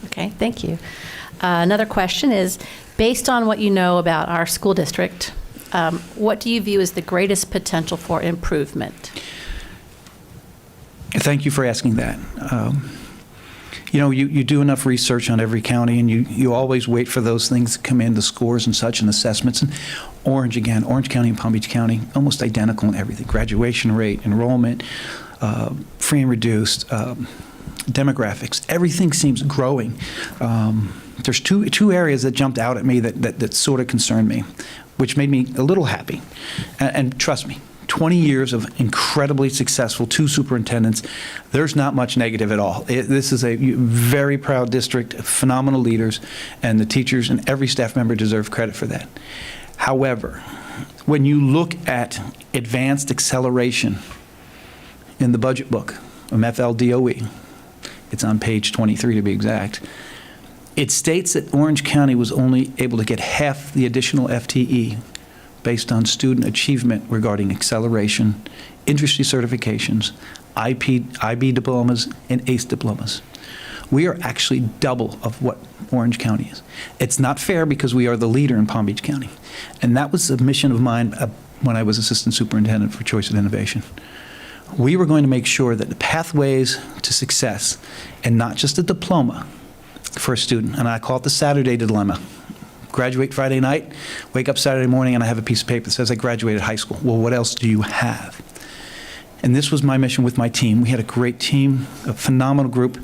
Speaker 3: Okay, thank you. Another question is, based on what you know about our school district, what do you view as the greatest potential for improvement?
Speaker 11: Thank you for asking that. You know, you do enough research on every county, and you always wait for those things to come in, the scores and such, and assessments. And Orange County and Palm Beach County, almost identical in everything. Graduation rate, enrollment, free and reduced, demographics, everything seems growing. There's two areas that jumped out at me that sort of concerned me, which made me a little happy. And trust me, 20 years of incredibly successful, 2 superintendents, there's not much negative at all. This is a very proud district, phenomenal leaders, and the teachers and every staff member deserve credit for that. However, when you look at advanced acceleration in the budget book, MFLDOE, it's on page 23 to be exact, it states that Orange County was only able to get half the additional FTE based on student achievement regarding acceleration, industry certifications, IB diplomas, and ACE diplomas. We are actually double of what Orange County is. It's not fair because we are the leader in Palm Beach County. And that was a mission of mine when I was assistant superintendent for Choice and Innovation. We were going to make sure that the pathways to success, and not just a diploma for a student, and I call it the Saturday dilemma. Graduate Friday night, wake up Saturday morning, and I have a piece of paper that says I graduated high school. Well, what else do you have? And this was my mission with my team. We had a great team, a phenomenal group,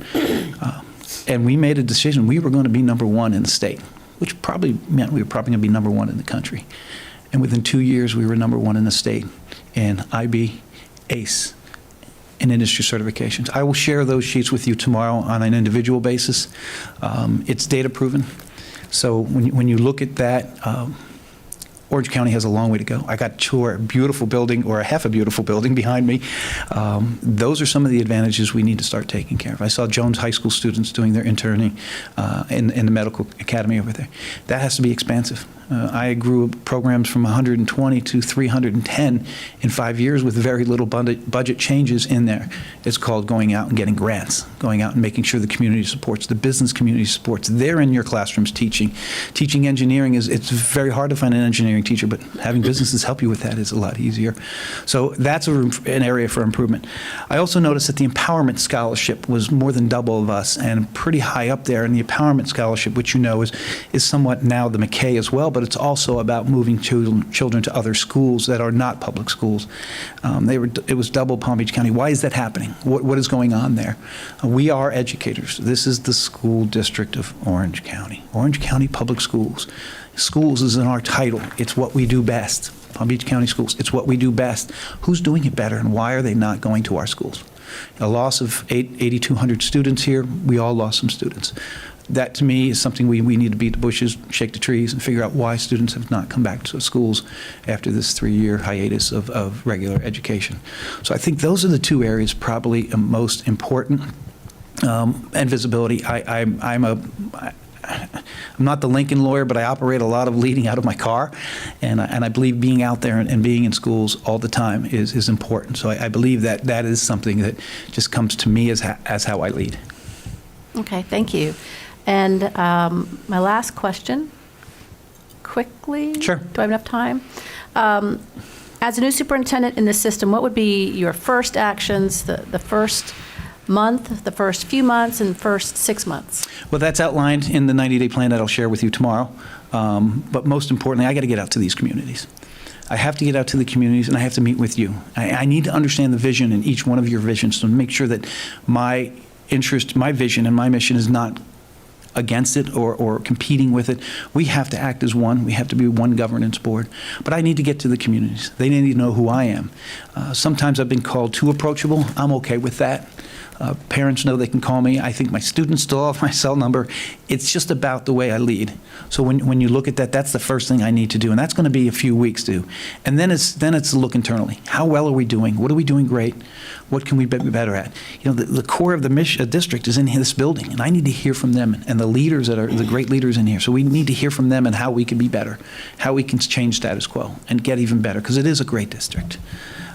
Speaker 11: and we made a decision. We were going to be #1 in the state, which probably meant we were probably going to be #1 in the country. And within 2 years, we were #1 in the state in IB, ACE, and industry certifications. I will share those sheets with you tomorrow on an individual basis. It's data proven. So when you look at that, Orange County has a long way to go. I got to tour a beautiful building, or a half a beautiful building behind me. Those are some of the advantages we need to start taking care of. I saw Jones High School students doing their interning in the medical academy over there. That has to be expansive. I grew programs from 120 to 310 in 5 years with very little budget changes in there. It's called going out and getting grants, going out and making sure the community supports, the business community supports. They're in your classrooms teaching. Teaching engineering it's very hard to find an engineering teacher, but having businesses help you with that is a lot easier. So that's an area for improvement. I also noticed that the Empowerment Scholarship was more than double of us and pretty high up there. And the Empowerment Scholarship, which you know is somewhat now the McKay as well, but it's also about moving children to other schools that are not public schools. It was double Palm Beach County. Why is that happening? What is going on there? We are educators. This is the school district of Orange County. Orange County Public Schools. Schools is in our title. It's what we do best. Palm Beach County Schools, it's what we do best. Who's doing it better, and why are they not going to our schools? A loss of 8,200 students here, we all lost some students. That, to me, is something we need to beat the bushes, shake the trees, and figure out why students have not come back to schools after this 3-year hiatus of regular education. So I think those are the two areas probably most important. And visibility. I'm not the Lincoln lawyer, but I operate a lot of leading out of my car, and I believe being out there and being in schools all the time is important. So I believe that is something that just comes to me as how I lead.
Speaker 3: Okay, thank you. And my last question, quickly.
Speaker 11: Sure.
Speaker 3: Do I have enough time? As a new superintendent in this system, what would be your first actions, the first month, the first few months, and first 6 months?
Speaker 11: Well, that's outlined in the 90-day plan that I'll share with you tomorrow. But most importantly, I got to get out to these communities. I have to get out to the communities, and I have to meet with you. I need to understand the vision in each one of your visions to make sure that my interest, my vision, and my mission is not against it or competing with it. We have to act as one. We have to be one governance board. But I need to get to the communities. They need to know who I am. Sometimes I've been called too approachable. I'm okay with that. Parents know they can call me. I think my students still have my cell number. It's just about the way I lead. So when you look at that, that's the first thing I need to do, and that's going to be a few weeks to. And then it's to look internally. How well are we doing? What are we doing great? What can we be better at? You know, the core of the district is in this building, and I need to hear from them and the leaders that are the great leaders in here. So we need to hear from them and how we can be better, how we can change status quo and get even better, because it is a great district.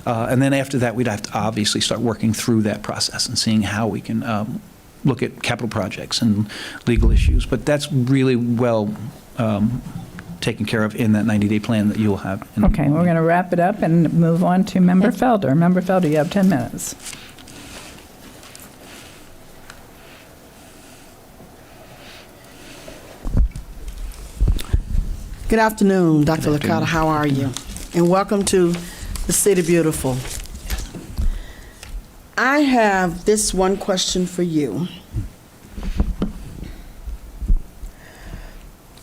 Speaker 11: And then after that, we'd have to obviously start working through that process and seeing how we can look at capital projects and legal issues. But that's really well taken care of in that 90-day plan that you'll have.
Speaker 1: Okay, we're going to wrap it up and move on to Member Felder. Member Felder, you have 10 minutes.
Speaker 4: Good afternoon, Dr. Licata. How are you? And welcome to the City Beautiful. I have this one question for you.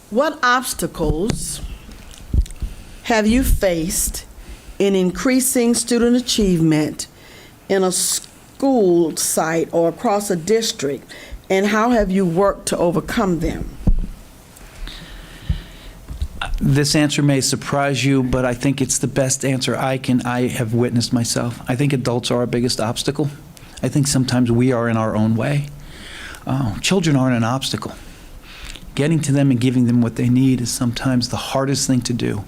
Speaker 4: What obstacles have you faced in increasing student achievement in a school site or across a district, and how have you worked to overcome them?
Speaker 11: This answer may surprise you, but I think it's the best answer I have witnessed myself. I think adults are our biggest obstacle. I think sometimes we are in our own way. Children aren't an obstacle. Getting to them and giving them what they need is sometimes the hardest thing to do.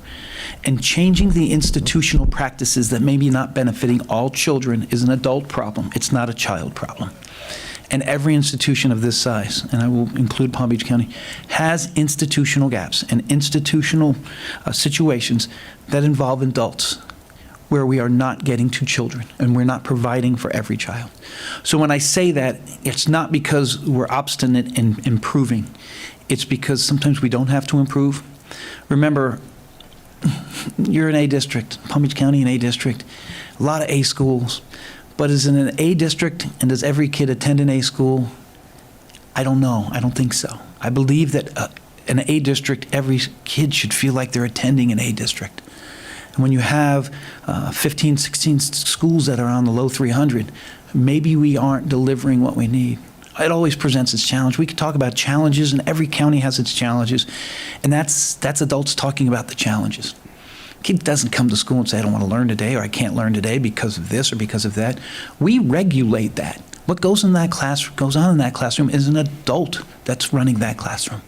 Speaker 11: And changing the institutional practices that may be not benefiting all children is an adult problem. It's not a child problem. And every institution of this size, and I will include Palm Beach County, has institutional gaps and institutional situations that involve adults where we are not getting to children and we're not providing for every child. So when I say that, it's not because we're obstinate in improving. It's because sometimes we don't have to improve. Remember, you're an A district, Palm Beach County, an A district, a lot of A schools. But is it an A district, and does every kid attend an A school? I don't know. I don't think so. I believe that an A district, every kid should feel like they're attending an A district. And when you have 15, 16 schools that are on the low 300, maybe we aren't delivering what we need. It always presents its challenge. We could talk about challenges, and every county has its challenges. And that's adults talking about the challenges. Kid doesn't come to school and say, I don't want to learn today, or I can't learn today because of this or because of that. We regulate that. What goes on in that classroom is an adult that's running that classroom.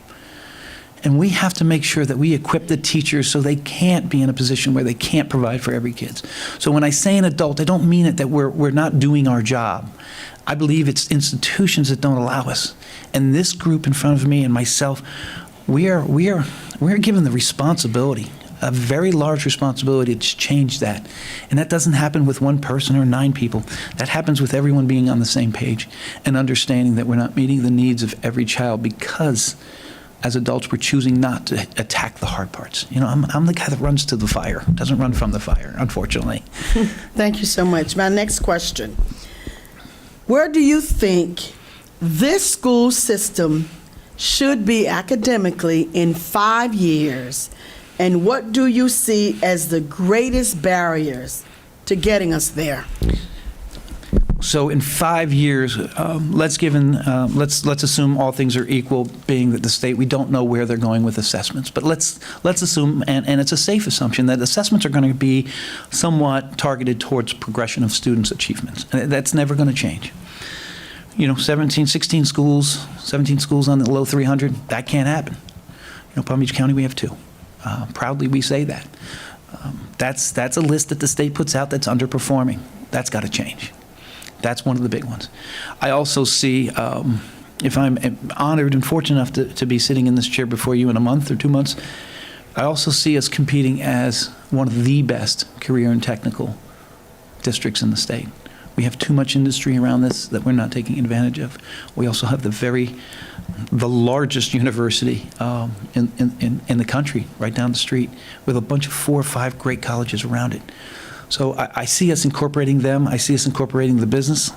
Speaker 11: And we have to make sure that we equip the teachers so they can't be in a position where they can't provide for every kid. So when I say an adult, I don't mean it that we're not doing our job. I believe it's institutions that don't allow us. And this group in front of me and myself, we're given the responsibility, a very large responsibility to change that. And that doesn't happen with one person or 9 people. That happens with everyone being on the same page and understanding that we're not meeting the needs of every child because as adults, we're choosing not to attack the hard parts. You know, I'm the guy that runs to the fire, doesn't run from the fire, unfortunately.
Speaker 4: Thank you so much. My next question. Where do you think this school system should be academically in 5 years? And what do you see as the greatest barriers to getting us there?
Speaker 11: So in 5 years, let's assume all things are equal, being that the state, we don't know where they're going with assessments. But let's assume, and it's a safe assumption, that assessments are going to be somewhat targeted towards progression of students' achievements. And that's never going to change. You know, 17 schools on the low 300, that can't happen. You know, Palm Beach County, we have 2. Proudly, we say that. That's a list that the state puts out that's underperforming. That's got to change. That's one of the big ones. I also see, if I'm honored and fortunate enough to be sitting in this chair before you in a month or 2 months, I also see us competing as one of the best career and technical districts in the state. We have too much industry around this that we're not taking advantage of. We also have the largest university in the country right down the street with a bunch of 4 or 5 great colleges around it. So I see us incorporating them. I see us incorporating the business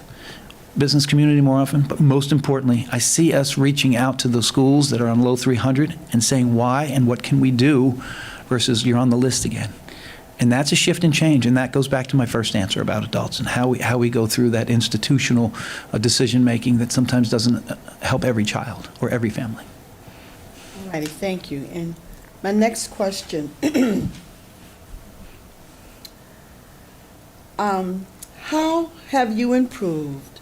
Speaker 11: community more often. But most importantly, I see us reaching out to the schools that are on low 300 and saying why and what can we do versus you're on the list again. And that's a shift and change, and that goes back to my first answer about adults and how we go through that institutional decision-making that sometimes doesn't help every child or every family.
Speaker 4: All righty, thank you. And my next question, how have you improved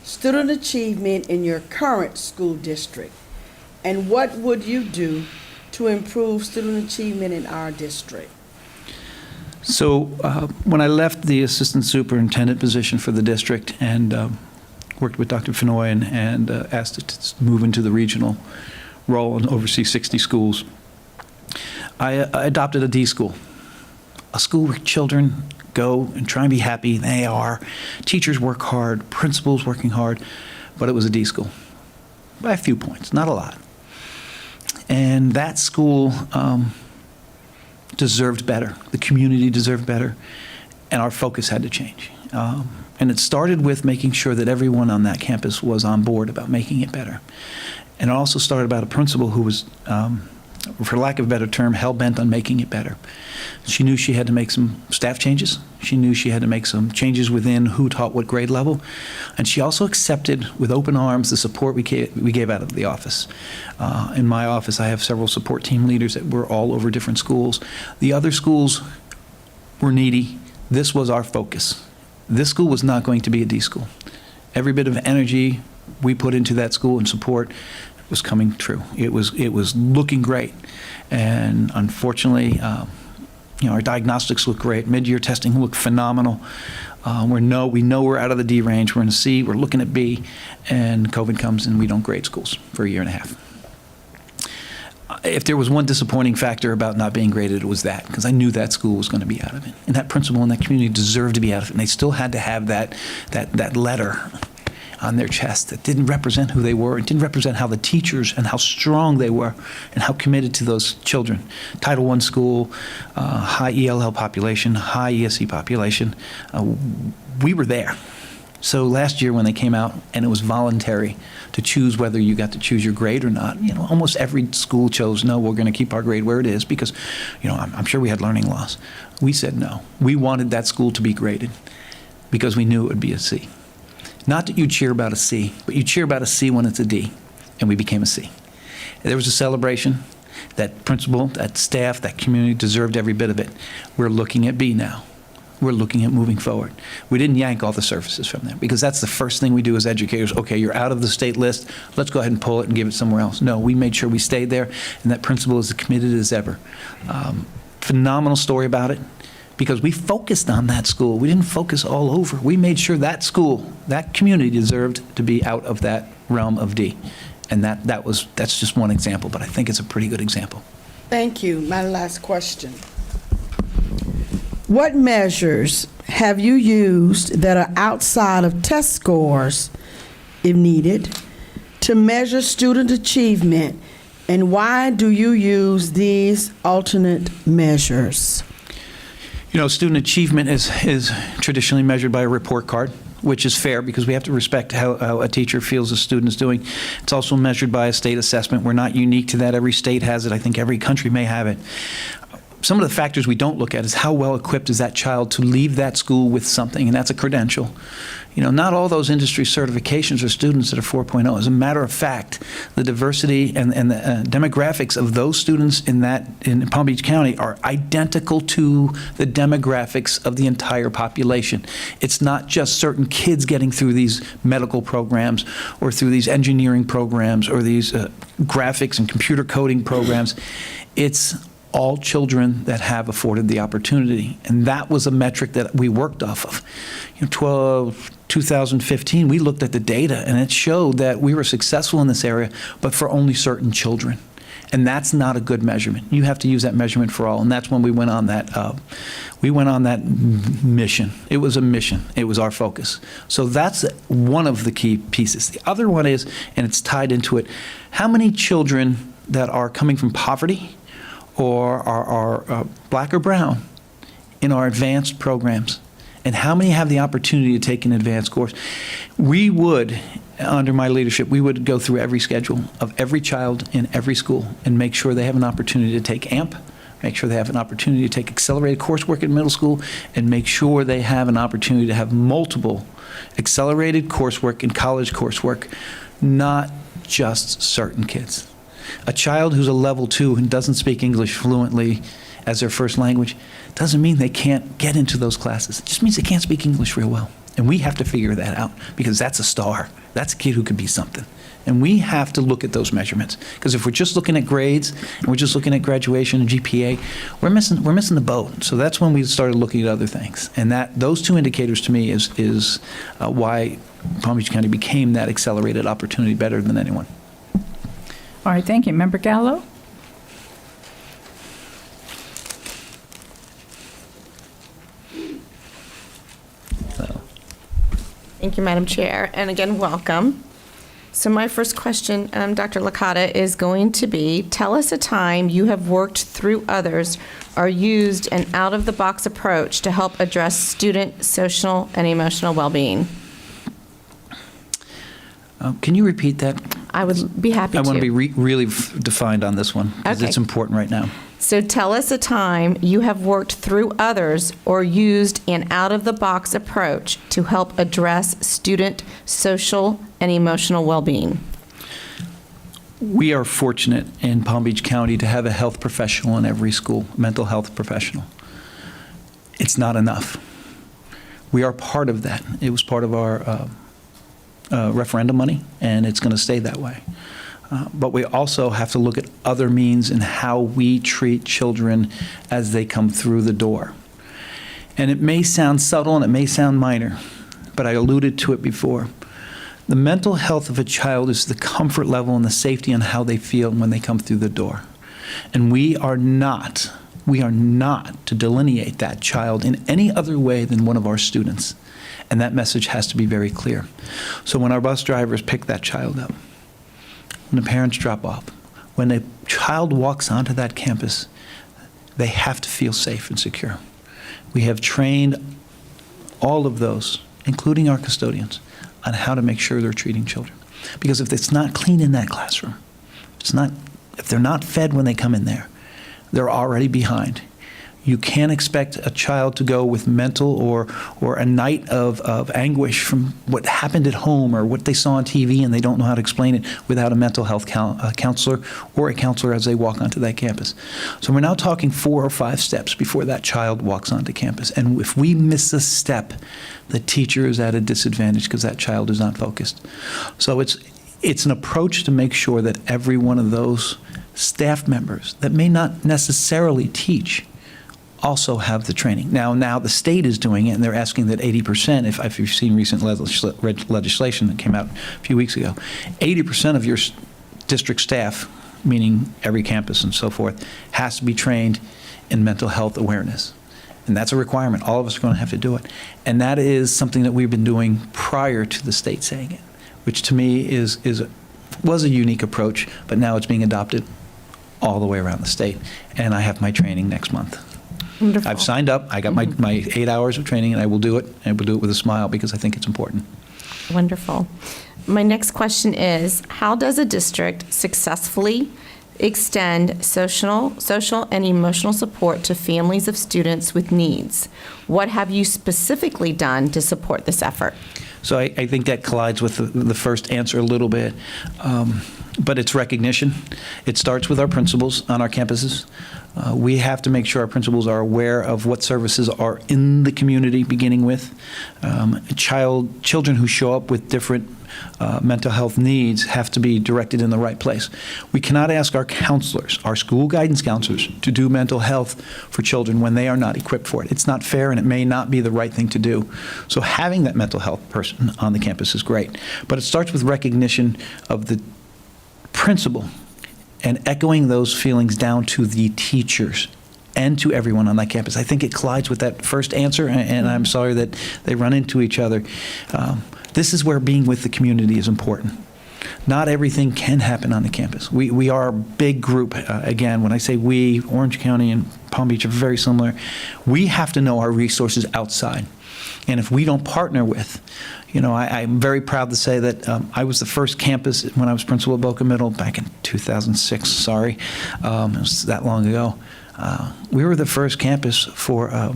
Speaker 4: student achievement in your current school district? And what would you do to improve student achievement in our district?
Speaker 11: So when I left the assistant superintendent position for the district and worked with Dr. Fenoy and asked to move into the regional role and oversee 60 schools, I adopted a D school, a school where children go and try and be happy. They are. Teachers work hard, principals working hard, but it was a D school by a few points, not a lot. And that school deserved better. The community deserved better, and our focus had to change. And it started with making sure that everyone on that campus was on board about making it better. And it also started about a principal who was, for lack of a better term, hell-bent on making it better. She knew she had to make some staff changes. She knew she had to make some changes within who taught what grade level. And she also accepted with open arms the support we gave out of the office. In my office, I have several support team leaders that were all over different schools. The other schools were needy. This was our focus. This school was not going to be a D school. Every bit of energy we put into that school and support was coming true. It was looking great. And unfortunately, our diagnostics look great. Mid-year testing looked phenomenal. We know we're out of the D range. We're in C. We're looking at B. And COVID comes and we don't grade schools for a year and a half. If there was one disappointing factor about not being graded, it was that, because I knew that school was going to be out of it. And that principal and that community deserved to be out of it. And they still had to have that letter on their chest that didn't represent who they were. It didn't represent how the teachers and how strong they were and how committed to those children. Title I school, high ELL population, high ESE population. We were there. So last year when they came out and it was voluntary to choose whether you got to choose your grade or not, almost every school chose, no, we're going to keep our grade where it is because, I'm sure we had learning loss. We said no. We wanted that school to be graded because we knew it would be a C. Not that you cheer about a C, but you cheer about a C when it's a D, and we became a C. There was a celebration. That principal, that staff, that community deserved every bit of it. We're looking at B now. We're looking at moving forward. We didn't yank all the services from them because that's the first thing we do as educators. Okay, you're out of the state list. Let's go ahead and pull it and give it somewhere else. No, we made sure we stayed there, and that principal is as committed as ever. Phenomenal story about it. Because we focused on that school. We didn't focus all over. We made sure that school, that community deserved to be out of that realm of D. And that's just one example, but I think it's a pretty good example.
Speaker 4: Thank you. My last question. What measures have you used that are outside of test scores, if needed, to measure student achievement And why do you use these alternate measures?
Speaker 11: You know, student achievement is traditionally measured by a report card, which is fair because we have to respect how a teacher feels a student is doing. It's also measured by a state assessment. We're not unique to that. Every state has it. I think every country may have it. Some of the factors we don't look at is how well equipped is that child to leave that school with something, and that's a credential. You know, not all those industry certifications are students that are 4.0. As a matter of fact, the diversity and the demographics of those students in Palm Beach County are identical to the demographics of the entire population. It's not just certain kids getting through these medical programs or through these engineering programs or these graphics and computer coding programs. It's all children that have afforded the opportunity. And that was a metric that we worked off of. 2015, we looked at the data, and it showed that we were successful in this area, but for only certain children. And that's not a good measurement. You have to use that measurement for all, and that's when we went on that. Mission. It was a mission. It was our focus. So that's one of the key pieces. The other one is, and it's tied into it, how many children that are coming from poverty or are black or brown in our advanced programs, and how many have the opportunity to take an advanced course. We would, under my leadership, we would go through every schedule of every child in every school and make sure they have an opportunity to take AMP, make sure they have an opportunity to take accelerated coursework in middle school, and make sure they have an opportunity to have multiple accelerated coursework and college coursework, not just certain kids. A child who's a level 2 and doesn't speak English fluently as their first language doesn't mean they can't get into those classes. It just means they can't speak English real well. And we have to figure that out because that's a star. That's a kid who could be something. And we have to look at those measurements. Because if we're just looking at grades and we're just looking at graduation and GPA, we're missing the boat. So that's when we started looking at other things. And those two indicators to me is why Palm Beach County became that accelerated opportunity better than anyone.
Speaker 1: All right, thank you. Member Gallo?
Speaker 5: Thank you, Madam Chair, and again, welcome. So my first question, Dr. Licata, is going to be, tell us a time you have worked through others or used an out-of-the-box approach to help address student social and emotional well-being.
Speaker 11: Can you repeat that?
Speaker 5: I would be happy to.
Speaker 11: I want to be really defined on this one because
Speaker 5: Okay.
Speaker 11: it's important right now.
Speaker 5: So tell us a time you have worked through others or used an out-of-the-box approach to help address student social and emotional well-being.
Speaker 11: We are fortunate in Palm Beach County to have a health professional in every school, mental health professional. It's not enough. We are part of that. It was part of our referendum money, and it's going to stay that way. But we also have to look at other means in how we treat children as they come through the door. And it may sound subtle and it may sound minor, but I alluded to it before. The mental health of a child is the comfort level and the safety on how they feel when they come through the door. And we are not to delineate that child in any other way than one of our students. And that message has to be very clear. So when our bus drivers pick that child up, when the parents drop off, when a child walks onto that campus, they have to feel safe and secure. We have trained all of those, including our custodians, on how to make sure they're treating children. Because if it's not clean in that classroom, if they're not fed when they come in there, they're already behind. You can't expect a child to go with mental or a night of anguish from what happened at home or what they saw on TV and they don't know how to explain it without a mental health counselor or a counselor as they walk onto that campus. So we're now talking 4 or 5 steps before that child walks onto campus. And if we miss a step, the teacher is at a disadvantage because that child is not focused. So it's an approach to make sure that every one of those staff members that may not necessarily teach also have the training. Now the state is doing it, and they're asking that 80%, if you've seen recent legislation that came out a few weeks ago, 80% of your district staff, meaning every campus and so forth, has to be trained in mental health awareness. And that's a requirement. All of us are going to have to do it. And that is something that we've been doing prior to the state saying it, which to me is was a unique approach, but now it's being adopted all the way around the state. And I have my training next month.
Speaker 5: Wonderful.
Speaker 11: I've signed up. I got my 8 hours of training, and I will do it. And I will do it with a smile because I think it's important.
Speaker 5: Wonderful. My next question is, how does a district successfully extend social and emotional support to families of students with needs? What have you specifically done to support this effort?
Speaker 11: So I think that collides with the first answer a little bit. But it's recognition. It starts with our principals on our campuses. We have to make sure our principals are aware of what services are in the community, beginning with. Children who show up with different mental health needs have to be directed in the right place. We cannot ask our counselors, our school guidance counselors, to do mental health for children when they are not equipped for it. It's not fair, and it may not be the right thing to do. So having that mental health person on the campus is great. But it starts with recognition of the principal and echoing those feelings down to the teachers and to everyone on that campus. I think it collides with that first answer, and I'm sorry that they run into each other. This is where being with the community is important. Not everything can happen on the campus. We are a big group. Again, when I say we, Orange County and Palm Beach are very similar. We have to know our resources outside. And if we don't partner with, I'm very proud to say that I was the first campus when I was principal at Boca Middle back in 2006, sorry. It was that long ago. We were the first campus for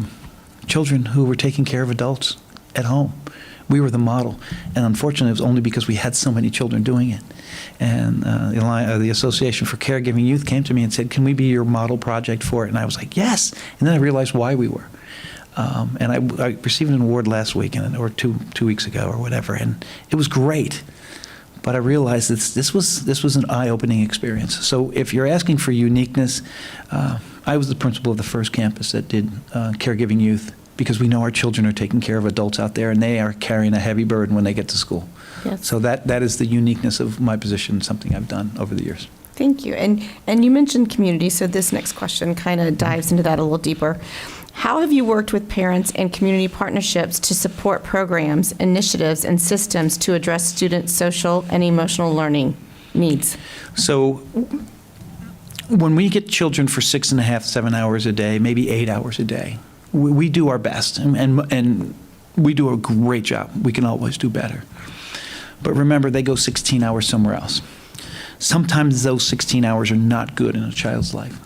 Speaker 11: children who were taking care of adults at home. We were the model. And unfortunately, it was only because we had so many children doing it. And the Association for Caregiving Youth came to me and said, can we be your model project for it? And I was like, yes. And then I realized why we were. And I received an award last week, or two weeks ago, or whatever, and it was great. But I realized that this was an eye-opening experience. So if you're asking for uniqueness, I was the principal of the first campus that did caregiving youth, because we know our children are taking care of adults out there, and they are carrying a heavy burden when they get to school.
Speaker 5: Yes.
Speaker 11: So that is the uniqueness of my position, something I've done over the years.
Speaker 5: Thank you. And you mentioned community, so this next question kind of dives into that a little deeper. How have you worked with parents and community partnerships to support programs, initiatives, and systems to address students' social and emotional learning needs?
Speaker 11: So when we get children for 6.5, 7 hours a day, maybe 8 hours a day, we do our best, and we do a great job. We can always do better. But remember, they go 16 hours somewhere else. Sometimes those 16 hours are not good in a child's life.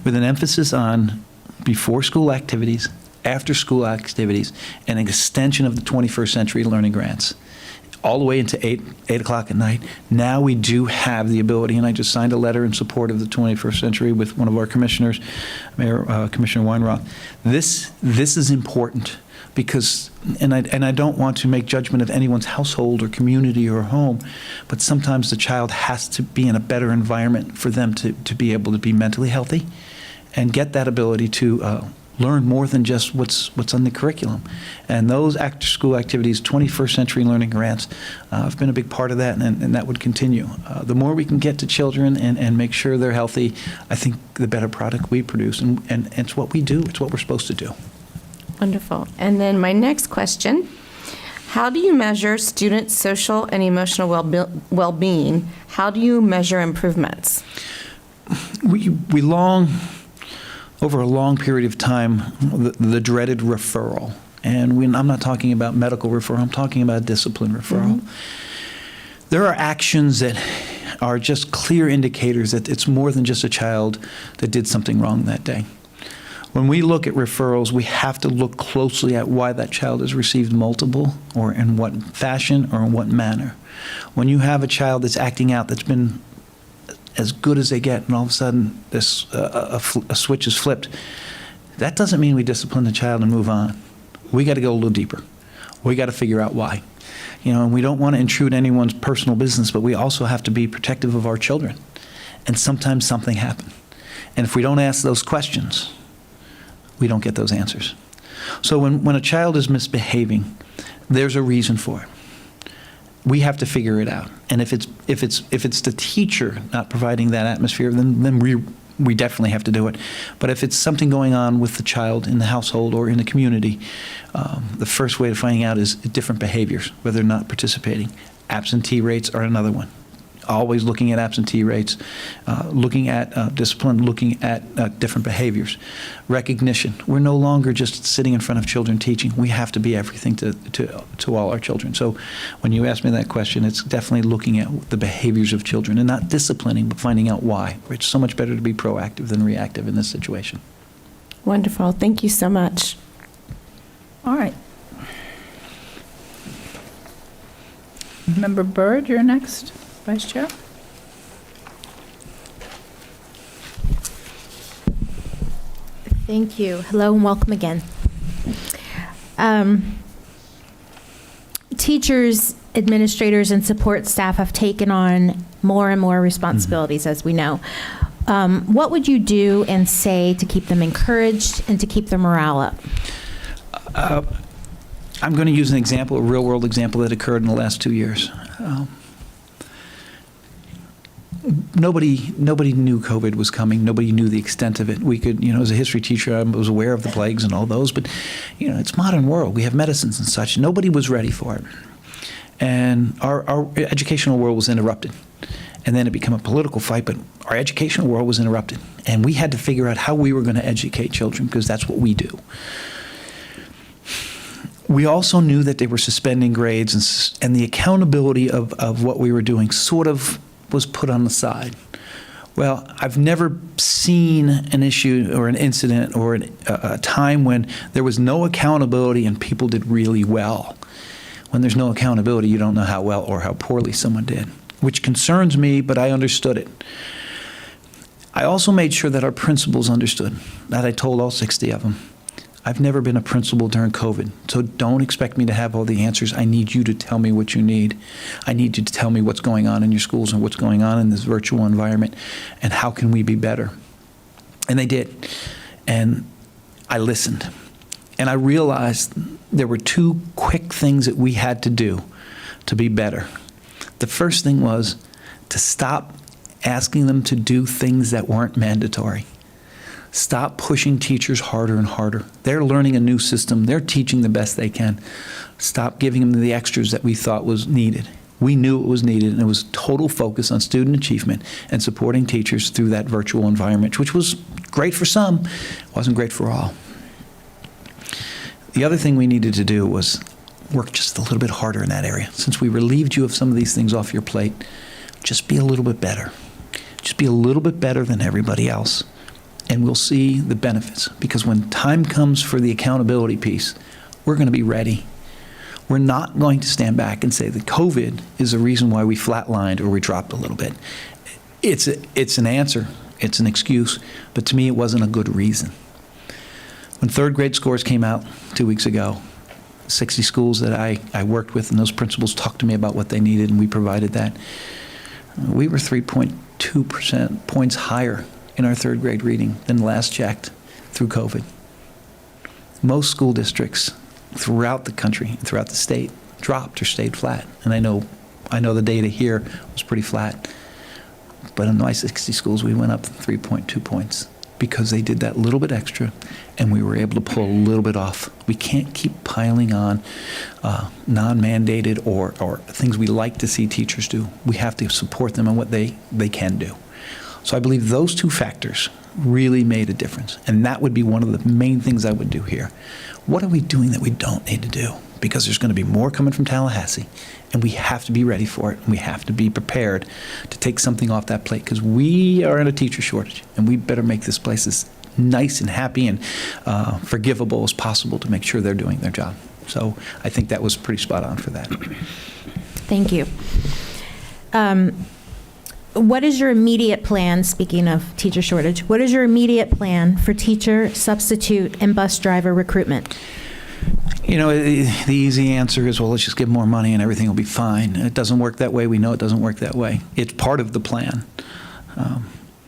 Speaker 11: With an emphasis on before school activities, after school activities, and an extension of the 21st Century Learning Grants, all the way into 8 o'clock at night. Now we do have the ability, and I just signed a letter in support of the 21st Century with one of our commissioners, Commissioner Weinroth. This is important because, and I don't want to make judgment of anyone's household or community or home, but sometimes the child has to be in a better environment for them to be able to be mentally healthy and get that ability to learn more than just what's on the curriculum. And those after-school activities, 21st Century Learning Grants, have been a big part of that, and that would continue. The more we can get to children and make sure they're healthy, I think the better product we produce, and it's what we do. It's what we're supposed to do.
Speaker 5: Wonderful. And then my next question, how do you measure students' social and emotional well-being? How do you measure improvements?
Speaker 11: We long, over a long period of time, the dreaded referral. And I'm not talking about medical referral, I'm talking about discipline referral. Mm-hmm. There are actions that are just clear indicators that it's more than just a child that did something wrong that day. When we look at referrals, we have to look closely at why that child has received multiple, or in what fashion, or in what manner. When you have a child that's acting out, that's been as good as they get, and all of a sudden this a switch is flipped, that doesn't mean we discipline the child and move on. We got to go a little deeper. We got to figure out why. And we don't want to intrude anyone's personal business, but we also have to be protective of our children. And sometimes something happened. And if we don't ask those questions, we don't get those answers. So when a child is misbehaving, there's a reason for it. We have to figure it out. And if it's the teacher not providing that atmosphere, then we definitely have to do it. But if it's something going on with the child in the household or in the community, the first way of finding out is different behaviors, whether they're not participating. Absentee rates are another one. always looking at absentee rates, looking at discipline, looking at different behaviors. Recognition. We're no longer just sitting in front of children teaching. We have to be everything to all our children. So when you ask me that question, it's definitely looking at the behaviors of children and not disciplining, but finding out why. It's so much better to be proactive than reactive in this situation.
Speaker 5: Wonderful. Thank you so much.
Speaker 1: All right. Member Byrd, you're next, Vice Chair.
Speaker 6: Thank you. Hello and welcome again. Teachers, administrators, and support staff have taken on more and more responsibilities, as we know. What would you do and say to keep them encouraged and to keep their morale up?
Speaker 11: I'm going to use an example, a real-world example that occurred in the last 2 years. Nobody knew COVID was coming. Nobody knew the extent of it. We could, as a history teacher, I was aware of the plagues and all those, but, it's modern world. We have medicines and such. Nobody was ready for it. And our educational world was interrupted. And then it became a political fight, but our educational world was interrupted. And we had to figure out how we were going to educate children, because that's what we do. We also knew that they were suspending grades, and the accountability of what we were doing sort of was put on the side. Well, I've never seen an issue or an incident or a time when there was no accountability and people did really well. When there's no accountability, you don't know how well or how poorly someone did, which concerns me, but I understood it. I also made sure that our principals understood, that I told all 60 of them. I've never been a principal during COVID, so don't expect me to have all the answers. I need you to tell me what you need. I need you to tell me what's going on in your schools and what's going on in this virtual environment and how can we be better. And they did. And I listened. And I realized there were two quick things that we had to do to be better. The first thing was to stop asking them to do things that weren't mandatory. Stop pushing teachers harder and harder. They're learning a new system. They're teaching the best they can. Stop giving them the extras that we thought was needed. We knew it was needed, and it was total focus on student achievement and supporting teachers through that virtual environment, which was great for some, wasn't great for all. The other thing we needed to do was work just a little bit harder in that area. Since we relieved you of some of these things off your plate, just be a little bit better. Just be a little bit better than everybody else. And we'll see the benefits, because when time comes for the accountability piece, we're going to be ready. We're not going to stand back and say that COVID is the reason why we flatlined or we dropped a little bit. It's an answer, it's an excuse, but to me it wasn't a good reason. When third grade scores came out 2 weeks ago, 60 schools that I worked with and those principals talked to me about what they needed, and we provided that. We were 3.2% points higher in our third grade reading than last checked through COVID. Most school districts throughout the country and throughout the state dropped or stayed flat. And I know the data here was pretty flat. But in my 60 schools, we went up 3.2 points because they did that little bit extra, and we were able to pull a little bit off. We can't keep piling on non-mandated or things we like to see teachers do. We have to support them on what they can do. So I believe those two factors really made a difference. And that would be one of the main things I would do here. What are we doing that we don't need to do? Because there's going to be more coming from Tallahassee, and we have to be ready for it, and we have to be prepared to take something off that plate, because we are in a teacher shortage, and we better make this place as nice and happy and forgivable as possible to make sure they're doing their job. So I think that was pretty spot on for that.
Speaker 6: Thank you. What is your immediate plan, speaking of teacher shortage, what is your immediate plan for teacher, substitute, and bus driver recruitment?
Speaker 11: The easy answer is, well, let's just give more money and everything will be fine. It doesn't work that way. We know it doesn't work that way. It's part of the plan.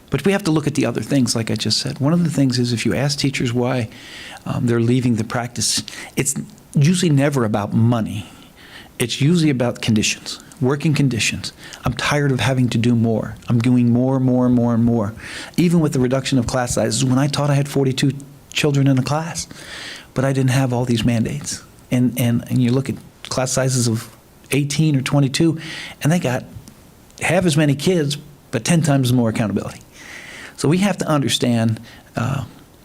Speaker 11: But we have to look at the other things, like I just said. One of the things is, if you ask teachers why they're leaving the practice, it's usually never about money. It's usually about conditions. Working conditions. I'm tired of having to do more. I'm doing more and more and more and more. Even with the reduction of class sizes, when I taught, I had 42 children in a class, but I didn't have all these mandates. And you look at class sizes of 18 or 22, and they got have as many kids, but 10 times more accountability. So we have to understand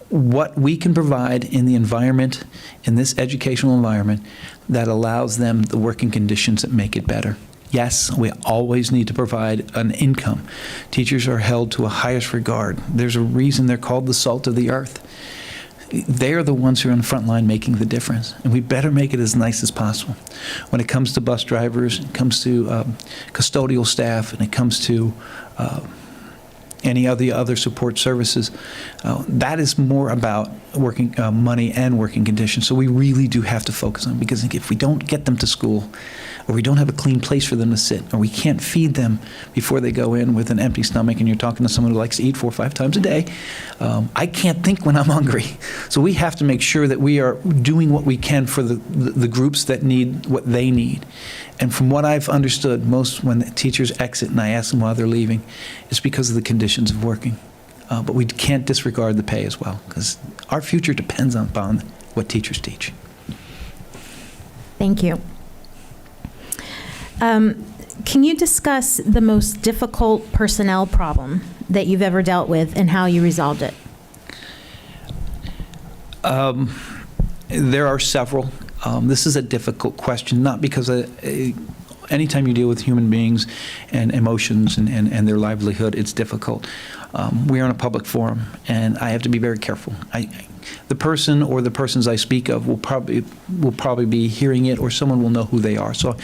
Speaker 11: what we can provide in the environment, in this educational environment, that allows them the working conditions that make it better. Yes, we always need to provide an income. Teachers are held to a highest regard. There's a reason they're called the salt of the earth. They are the ones who are on the front line making the difference, and we better make it as nice as possible. When it comes to bus drivers, it comes to custodial staff, and it comes to any of the other support services, that is more about working money and working conditions. So we really do have to focus on it, because if we don't get them to school, or we don't have a clean place for them to sit, or we can't feed them before they go in with an empty stomach, and you're talking to someone who likes to eat 4 or 5 times a day, I can't think when I'm hungry. So we have to make sure that we are doing what we can for the groups that need what they need. And from what I've understood, most when the teachers exit and I ask them why they're leaving, it's because of the conditions of working. But we can't disregard the pay as well, because our future depends upon what teachers teach.
Speaker 6: Thank you. Can you discuss the most difficult personnel problem that you've ever dealt with and how you resolved it?
Speaker 11: There are several. This is a difficult question, not because anytime you deal with human beings and emotions and their livelihood, it's difficult. We are in a public forum, and I have to be very careful. The person or the persons I speak of will probably be hearing it, or someone will know who they are. So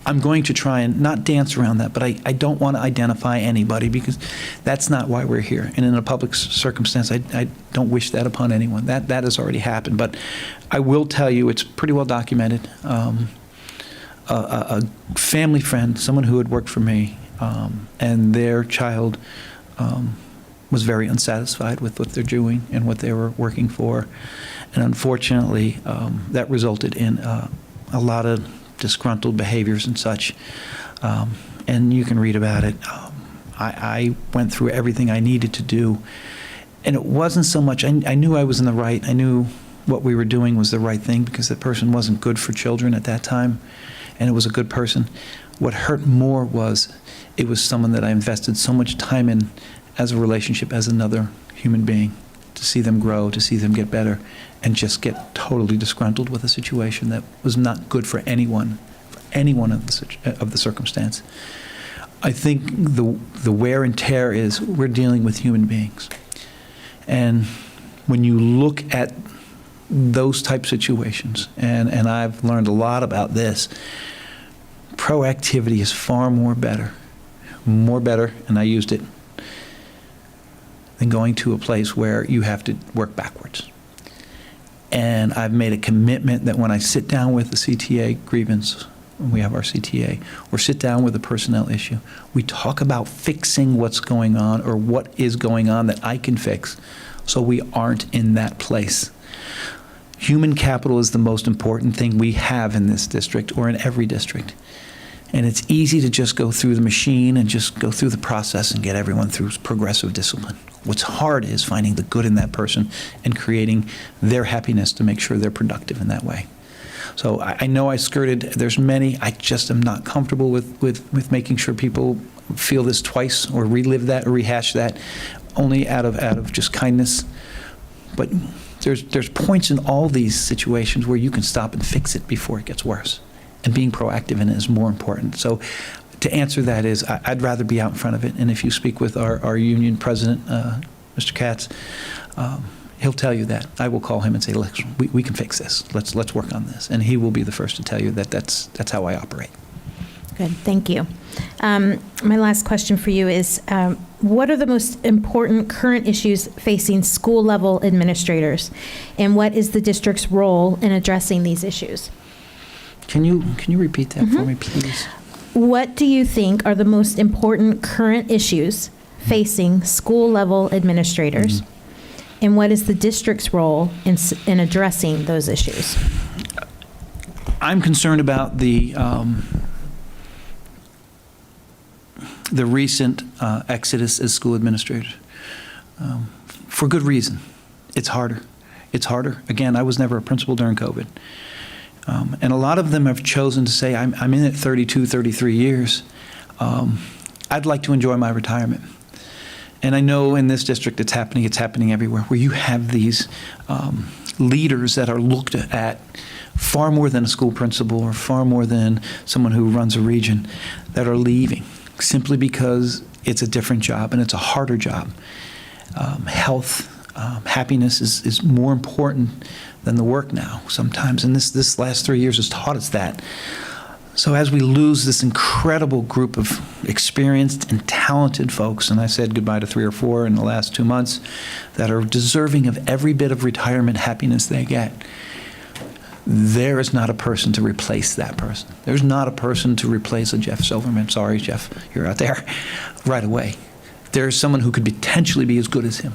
Speaker 11: I'm going to try and not dance around that, but I don't want to identify anybody, because that's not why we're here. And in a public circumstance, I don't wish that upon anyone. That has already happened. But I will tell you, it's pretty well documented. A family friend, someone who had worked for me, and their child was very unsatisfied with what they're doing and what they were working for. And unfortunately, that resulted in a lot of disgruntled behaviors and such. And you can read about it. I went through everything I needed to do. And it wasn't so much, I knew I was in the right. I knew what we were doing was the right thing, because that person wasn't good for children at that time, and it was a good person. What hurt more was it was someone that I invested so much time in as a relationship, as another human being, to see them grow, to see them get better, and just get totally disgruntled with a situation that was not good for anyone of the circumstance. I think the wear and tear is we're dealing with human beings. And when you look at those type situations, and I've learned a lot about this, proactivity is far more better, and I used it, than going to a place where you have to work backwards. And I've made a commitment that when I sit down with the CTA grievance, when we have our CTA, or sit down with a personnel issue, we talk about fixing what's going on, or what is going on that I can fix, so we aren't in that place. Human capital is the most important thing we have in this district, or in every district. And it's easy to just go through the machine and just go through the process and get everyone through progressive discipline. What's hard is finding the good in that person and creating their happiness to make sure they're productive in that way. So I know I skirted, there's many, I just am not comfortable with making sure people feel this twice, or relive that, or rehash that, only out of just kindness. But there's points in all these situations where you can stop and fix it before it gets worse. And being proactive in it is more important. So to answer that is, I'd rather be out in front of it. And if you speak with our union president, Mr. Katz, he'll tell you that. I will call him and say, look, we can fix this. Let's work on this. And he will be the first to tell you that that's how I operate.
Speaker 6: Good, thank you. My last question for you is, what are the most important current issues facing school-level administrators? And what is the district's role in addressing these issues?
Speaker 11: Can you repeat that for me, please?
Speaker 6: What do you think are the most important current issues facing school-level administrators? And what is the district's role in addressing those issues?
Speaker 11: I'm concerned about the recent exodus as school administrators, for good reason. It's harder. Again, I was never a principal during COVID. And a lot of them have chosen to say, I'm in it 32, 33 years. I'd like to enjoy my retirement. And I know in this district it's happening everywhere, where you have these leaders that are looked at far more than a school principal or far more than someone who runs a region, that are leaving simply because it's a different job and it's a harder job. Health, happiness is more important than the work now sometimes, and this last 3 years has taught us that. So as we lose this incredible group of experienced and talented folks, and I said goodbye to 3 or 4 in the last 2 months, that are deserving of every bit of retirement happiness they get, there is not a person to replace that person. There's not a person to replace a Jeff Silverman. Sorry, Jeff, you're out there, right away. There's someone who could potentially be as good as him,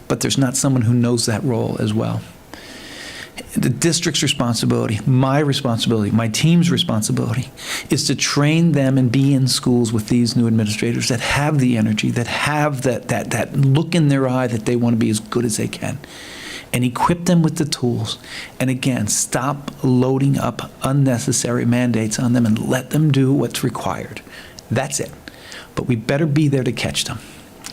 Speaker 11: but there's not someone who knows that role as well. The district's responsibility, my responsibility, my team's responsibility is to train them and be in schools with these new administrators that have the energy, that have that look in their eye that they want to be as good as they can, and equip them with the tools. And again, stop loading up unnecessary mandates on them and let them do what's required. That's it. But we better be there to catch them.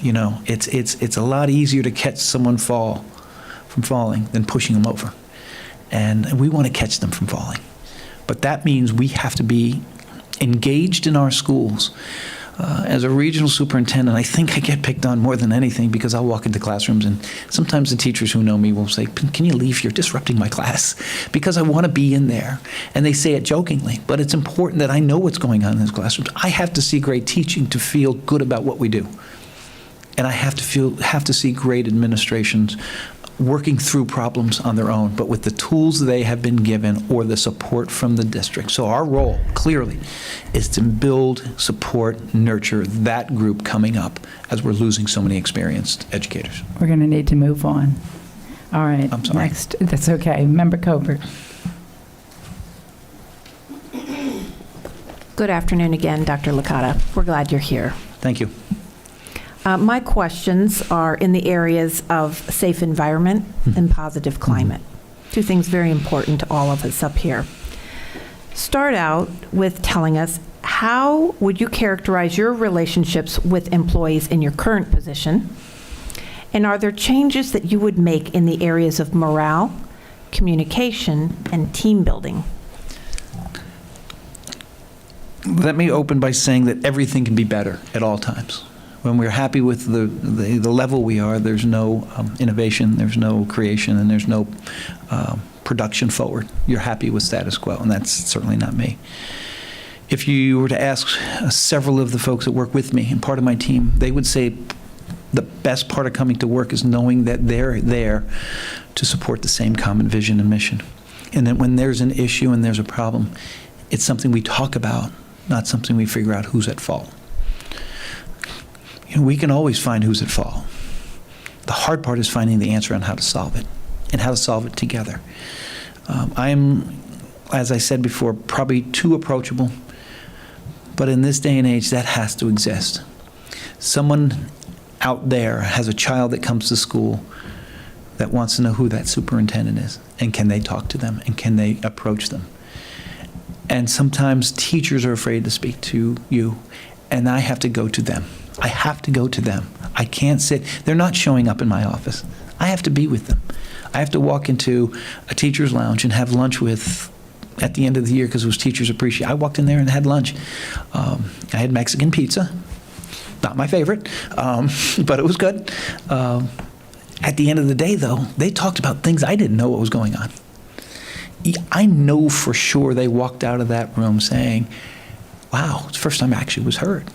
Speaker 11: You know, it's a lot easier to catch someone from falling than pushing them over. And we want to catch them from falling. But that means we have to be engaged in our schools. As a regional superintendent, I think I get picked on more than anything because I'll walk into classrooms and sometimes the teachers who know me will say, "Can you leave? You're disrupting my class," because I want to be in there. And they say it jokingly, but it's important that I know what's going on in those classrooms. I have to see great teaching to feel good about what we do. And I have to see great administrations working through problems on their own, but with the tools they have been given or the support from the district. So our role, clearly, is to build, support, nurture that group coming up as we're losing so many experienced educators.
Speaker 1: We're going to need to move on. All right.
Speaker 11: I'm sorry.
Speaker 1: Next, that's okay. Member Colbert.
Speaker 8: Good afternoon again, Dr. Licata. We're glad you're here.
Speaker 11: Thank you.
Speaker 8: My questions are in the areas of safe environment and positive climate. Two things very important to all of us up here. Start out with telling us, how would you characterize your relationships with employees in your current position? And are there changes that you would make in the areas of morale, communication, and team building?
Speaker 11: Let me open by saying that everything can be better at all times. When we're happy with the level we are, there's no innovation, there's no creation, and there's no production forward. You're happy with status quo, and that's certainly not me. If you were to ask several of the folks that work with me and part of my team, they would say the best part of coming to work is knowing that they're there to support the same common vision and mission. And that when there's an issue and there's a problem, it's something we talk about, not something we figure out who's at fault. You know, we can always find who's at fault. The hard part is finding the answer on how to solve it and how to solve it together. I'm, as I said before, probably too approachable, but in this day and age, that has to exist. Someone out there has a child that comes to school that wants to know who that superintendent is, and can they talk to them, and can they approach them? And sometimes teachers are afraid to speak to you, and I have to go to them. I have to go to them. I can't sit. They're not showing up in my office. I have to be with them. I have to walk into a teacher's lounge and have lunch with, at the end of the year, because it was Teachers Appreciate. I walked in there and had lunch. I had Mexican pizza. Not my favorite, but it was good. At the end of the day, though, they talked about things I didn't know what was going on. I know for sure they walked out of that room saying, wow, it's the first time I actually was heard.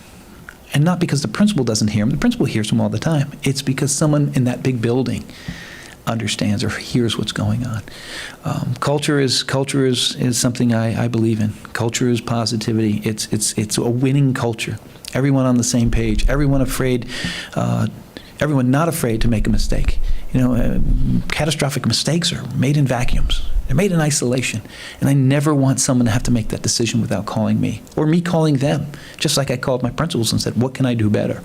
Speaker 11: And not because the principal doesn't hear them. The principal hears them all the time. It's because someone in that big building understands or hears what's going on. Culture is something I believe in. Culture is positivity. It's a winning culture. Everyone on the same page. Everyone not afraid to make a mistake. You know, catastrophic mistakes are made in vacuums. They're made in isolation. And I never want someone to have to make that decision without calling me, or me calling them, just like I called my principals and said, what can I do better?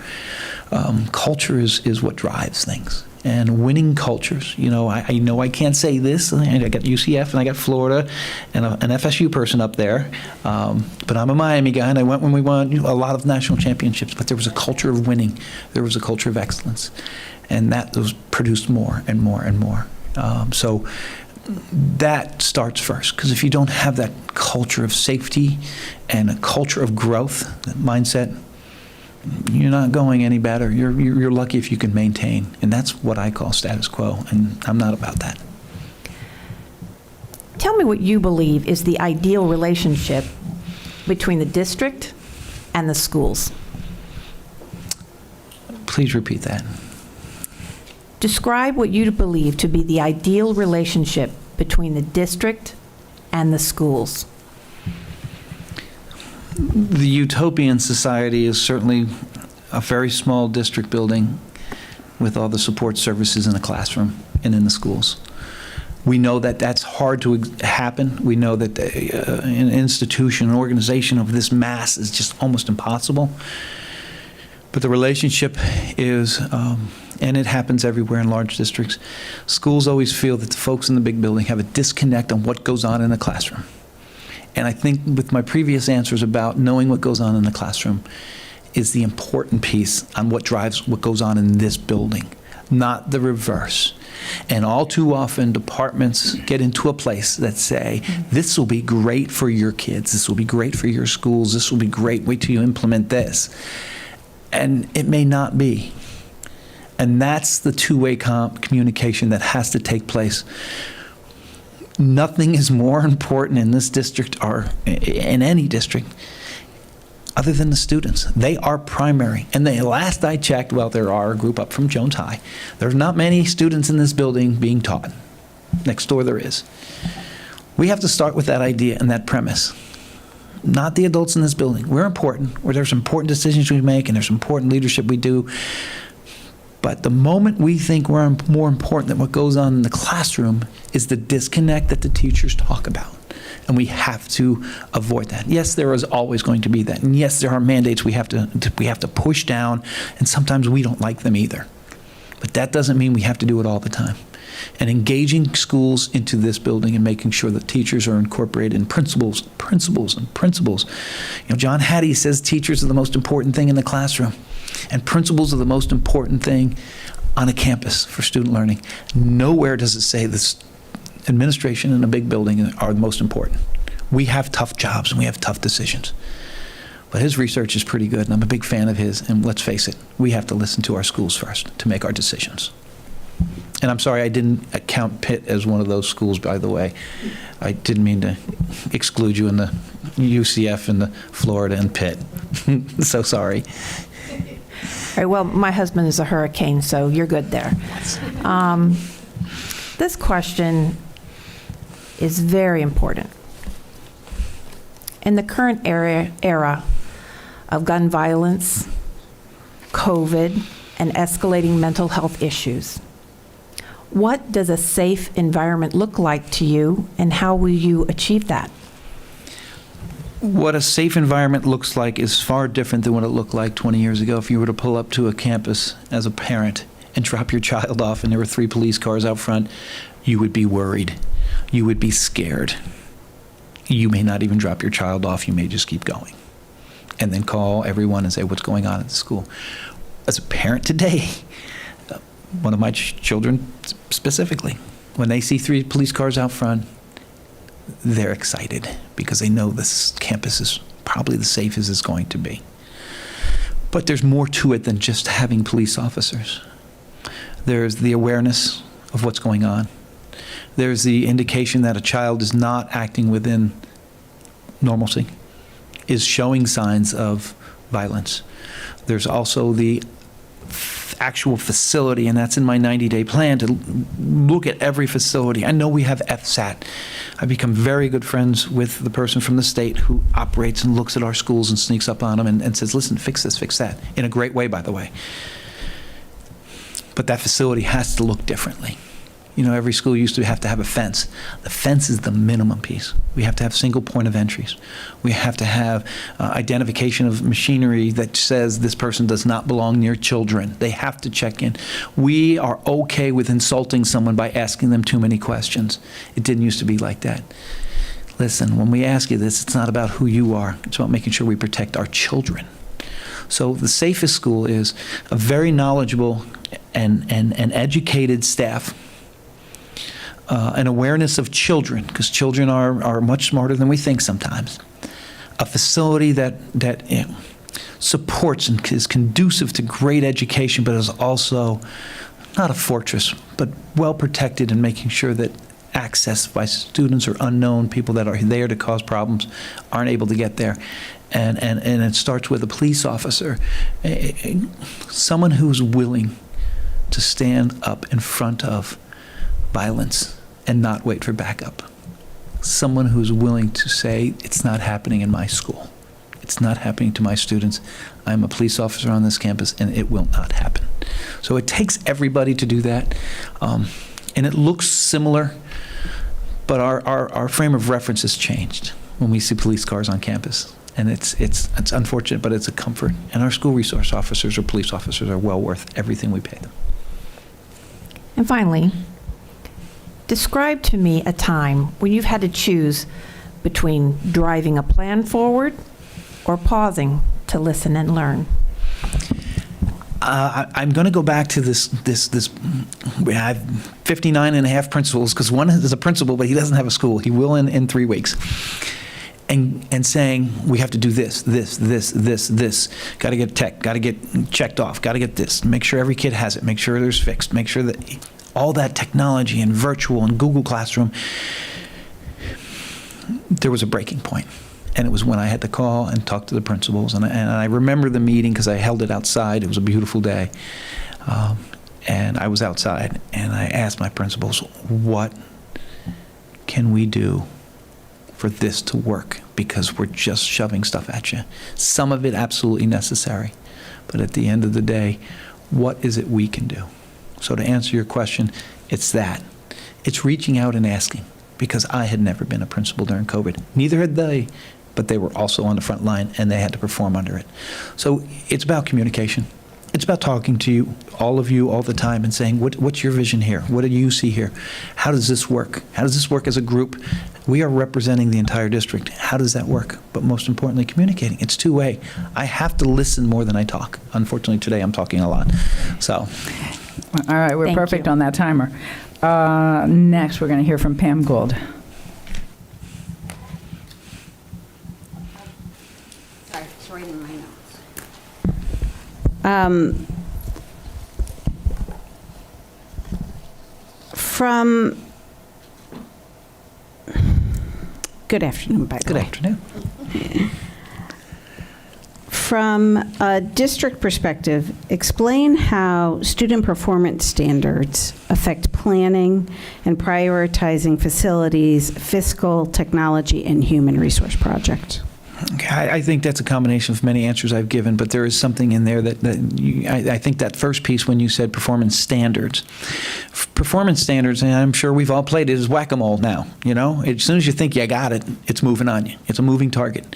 Speaker 11: Culture is what drives things. and winning cultures. You know I can't say this. I got UCF and I got Florida and an FSU person up there, but I'm a Miami guy, and I went when we won a lot of national championships. But there was a culture of winning. There was a culture of excellence, and that was produced more and more and more. So that starts first, because if you don't have that culture of safety and a culture of growth, that mindset, you're not going any better. You're lucky if you can maintain, and that's what I call status quo, and I'm not about that.
Speaker 8: Tell me what you believe is the ideal relationship between the district and the schools.
Speaker 11: Please repeat that.
Speaker 8: Describe what you believe to be the ideal relationship between the district and the schools.
Speaker 11: The utopian society is certainly a very small district building with all the support services in the classroom and in the schools. We know that that's hard to happen. We know that an institution, an organization of this mass is just almost impossible. But the relationship is, and it happens everywhere in large districts, schools always feel that the folks in the big building have a disconnect on what goes on in the classroom. And I think with my previous answers about knowing what goes on in the classroom is the important piece on what drives what goes on in this building, not the reverse. And all too often, departments get into a place that say, this will be great for your kids, this will be great for your schools, this will be great, wait till you implement this. And it may not be. And that's the two-way communication that has to take place. Nothing is more important in this district or in any district other than the students. They are primary. And the last I checked, well, there are a group up from Jones High. There's not many students in this building being taught. Next door there is. We have to start with that idea and that premise. Not the adults in this building. We're important. There's important decisions we make and there's important leadership we do. But the moment we think we're more important than what goes on in the classroom is the disconnect that the teachers talk about. And we have to avoid that. Yes, there is always going to be that. And yes, there are mandates we have to push down, and sometimes we don't like them either. But that doesn't mean we have to do it all the time. And engaging schools into this building and making sure that teachers are incorporated in principles. You know, John Hattie says teachers are the most important thing in the classroom, and principles are the most important thing on a campus for student learning. Nowhere does it say this administration in a big building are the most important. We have tough jobs and we have tough decisions. But his research is pretty good, and I'm a big fan of his, and let's face it, we have to listen to our schools first to make our decisions. And I'm sorry, I didn't count Pitt as one of those schools, by the way. I didn't mean to exclude you in the UCF and the Florida and Pitt. So sorry.
Speaker 8: All right, well, my husband is a hurricane, so you're good there. This question is very important. In the current era of gun violence, COVID, and escalating mental health issues, what does a safe environment look like to you, and how will you achieve that?
Speaker 11: What a safe environment looks like is far different than what it looked like 20 years ago. If you were to pull up to a campus as a parent and drop your child off and there were 3 police cars out front, you would be worried. You would be scared. You may not even drop your child off. You may just keep going and then call everyone and say, what's going on at the school? As a parent today, one of my children specifically, when they see 3 police cars out front, they're excited because they know this campus is probably the safest it's going to be. But there's more to it than just having police officers. There's the awareness of what's going on. There's the indication that a child is not acting within normalcy, is showing signs of violence. There's also the actual facility, and that's in my 90-day plan, to look at every facility. I know we have FSAT. I've become very good friends with the person from the state who operates and looks at our schools and sneaks up on them and says, listen, fix this, fix that, in a great way, by the way. But that facility has to look differently. every school used to have a fence. The fence is the minimum piece. We have to have single point of entries. We have to have identification of machinery that says this person does not belong near children. They have to check in. We are okay with insulting someone by asking them too many questions. It didn't used to be like that. Listen, when we ask you this, it's not about who you are. It's about making sure we protect our children. So the safest school is a very knowledgeable and educated staff, an awareness of children, because children are much smarter than we think sometimes, a facility that supports and is conducive to great education, but is also not a fortress, but well protected in making sure that access by students or unknown people that are there to cause problems aren't able to get there. And it starts with a police officer, someone who's willing to stand up in front of violence and not wait for backup. Someone who's willing to say, it's not happening in my school. It's not happening to my students. I'm a police officer on this campus, and it will not happen. So it takes everybody to do that. And it looks similar, but our frame of reference has changed when we see police cars on campus. And it's unfortunate, but it's a comfort. And our school resource officers or police officers are well worth everything we pay them.
Speaker 8: And finally, describe to me a time when you've had to choose between driving a plan forward or pausing to listen and learn.
Speaker 11: I'm going to go back to this. We have 59 and a half principals, because one is a principal, but he doesn't have a school. He will in 3 weeks. And saying, we have to do this. Got to get tech, got to get checked off, got to get this. Make sure every kid has it. Make sure there's fixed. Make sure that all that technology and virtual and Google Classroom, there was a breaking point. And it was when I had to call and talk to the principals. And I remember the meeting because I held it outside. It was a beautiful day. And I was outside, and I asked my principals, what can we do for this to work? Because we're just shoving stuff at you. Some of it absolutely necessary. But at the end of the day, what is it we can do? So to answer your question, it's that. It's reaching out and asking, because I had never been a principal during COVID. Neither had they, but they were also on the front line, and they had to perform under it. So it's about communication. It's about talking to you all the time, and saying, what's your vision here? What do you see here? How does this work? How does this work as a group? We are representing the entire district. How does that work? But most importantly, communicating. It's two-way. I have to listen more than I talk. Unfortunately, today I'm talking a lot. So,
Speaker 1: All right, we're
Speaker 3: Thank
Speaker 1: perfect
Speaker 3: you.
Speaker 1: on that timer. Next, we're going to hear from Pam Gould.
Speaker 9: Sorry, it's right in my notes. Good afternoon, by the way.
Speaker 11: good afternoon.
Speaker 9: From a district perspective, explain how student performance standards affect planning and prioritizing facilities, fiscal, technology, and human resource projects.
Speaker 11: Okay, I think that's a combination of many answers I've given, but there is something in there I think that first piece when you said performance standards. Performance standards, and I'm sure we've all played it, is whack-a-mole now. As soon as you think you got it, it's moving on you. It's a moving target.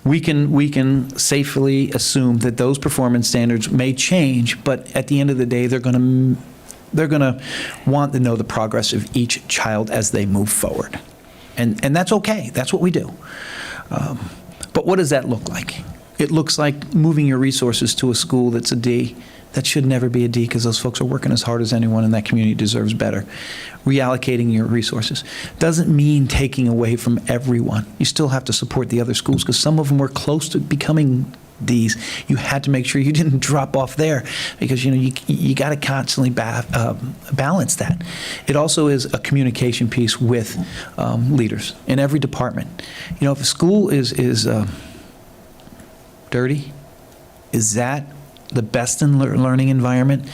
Speaker 11: We can safely assume that those performance standards may change, but at the end of the day, they're going to want to know the progress of each child as they move forward. And that's okay. That's what we do. But what does that look like? It looks like moving your resources to a school that's a D. That should never be a D, because those folks are working as hard as anyone in that community deserves better. Reallocating your resources doesn't mean taking away from everyone. You still have to support the other schools, because some of them were close to becoming Ds. You had to make sure you didn't drop off there, because you got to constantly balance that. It also is a communication piece with leaders in every department. If a school is dirty, is that the best in learning environment?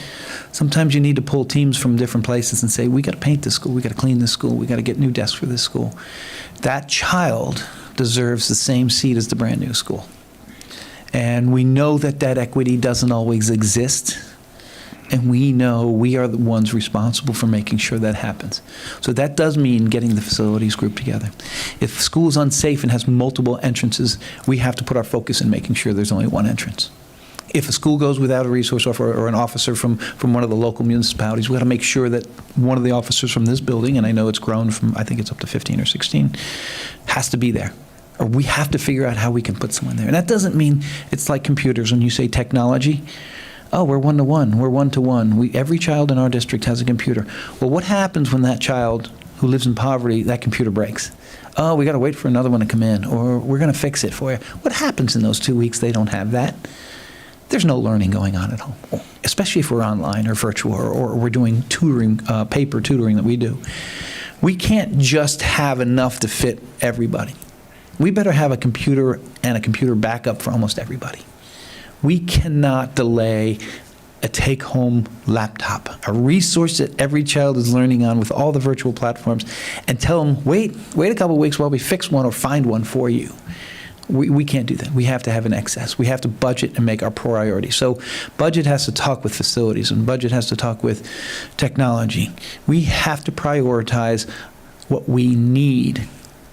Speaker 11: Sometimes you need to pull teams from different places and say, we got to paint this school, we got to clean this school, we got to get new desks for this school. That child deserves the same seat as the brand new school. And we know that equity doesn't always exist. And we know we are the ones responsible for making sure that happens. So that does mean getting the facilities group together. If school is unsafe and has multiple entrances, we have to put our focus in making sure there's only one entrance. If a school goes without a resource officer or an officer from one of the local municipalities, we got to make sure that one of the officers from this building, and I know it's grown from, I think it's up to 15 or 16, has to be there. Or we have to figure out how we can put someone there. And that doesn't mean it's like computers. When you say technology, oh, we're one-to-one, we're one-to-one. Every child in our district has a computer. Well, what happens when that child who lives in poverty, that computer breaks? Oh, we got to wait for another one to come in, or we're going to fix it for you. What happens in those 2 weeks they don't have that? There's no learning going on at home, especially if we're online or virtual or we're doing tutoring, paper tutoring that we do. We can't just have enough to fit everybody. We better have a computer and a computer backup for almost everybody. We cannot delay a take-home laptop, a resource that every child is learning on with all the virtual platforms, and tell them, wait a couple of weeks while we fix one or find one for you. We can't do that. We have to have an excess. We have to budget and make our priority. So budget has to talk with facilities, and budget has to talk with technology. We have to prioritize what we need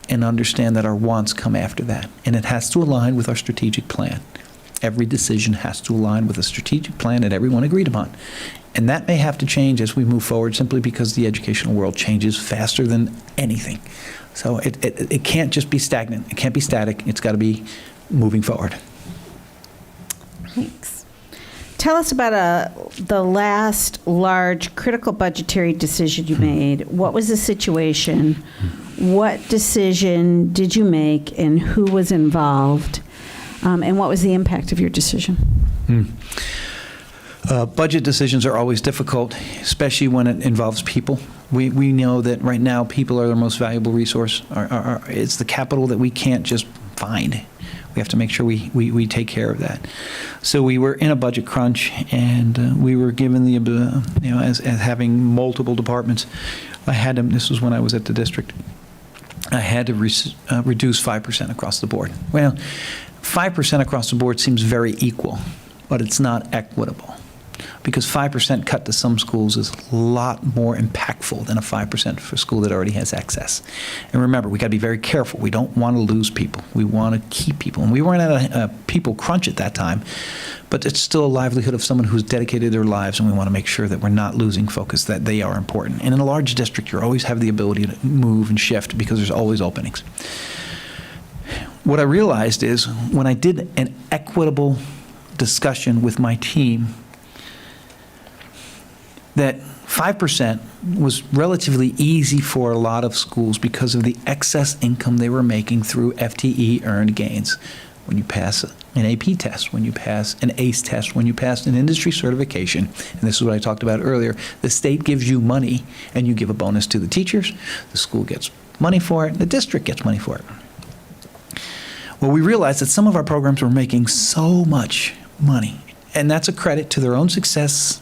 Speaker 11: and understand that our wants come after that. And it has to align with our strategic plan. Every decision has to align with a strategic plan that everyone agreed upon. And that may have to change as we move forward simply because the educational world changes faster than anything. So it can't just be stagnant. It can't be static. It's got to be moving forward.
Speaker 9: Thanks. Tell us about the last large critical budgetary decision you made. What was the situation? What decision did you make, and who was involved? And what was the impact of your decision?
Speaker 11: Budget decisions are always difficult, especially when it involves people. We know that right now people are the most valuable resource. It's the capital that we can't just find. We have to make sure we take care of that. So we were in a budget crunch, and we were given the, as having multiple departments, I had to, this was when I was at the district, I had to reduce 5% across the board. Well, 5% across the board seems very equal, but it's not equitable. Because 5% cut to some schools is a lot more impactful than a 5% for a school that already has excess. And remember, we got to be very careful. We don't want to lose people. We want to keep people. And we weren't at a people crunch at that time, but it's still a livelihood of someone who's dedicated their lives, and we want to make sure that we're not losing focus, that they are important. And in a large district, you always have the ability to move and shift because there's always openings. What I realized is when I did an equitable discussion with my team, that 5% was relatively easy for a lot of schools because of the excess income they were making through FTE earned gains. When you pass an AP test, when you pass an ACE test, when you pass an industry certification, and this is what I talked about earlier, the state gives you money and you give a bonus to the teachers, the school gets money for it, the district gets money for it. Well, we realized that some of our programs were making so much money, and that's a credit to their own success.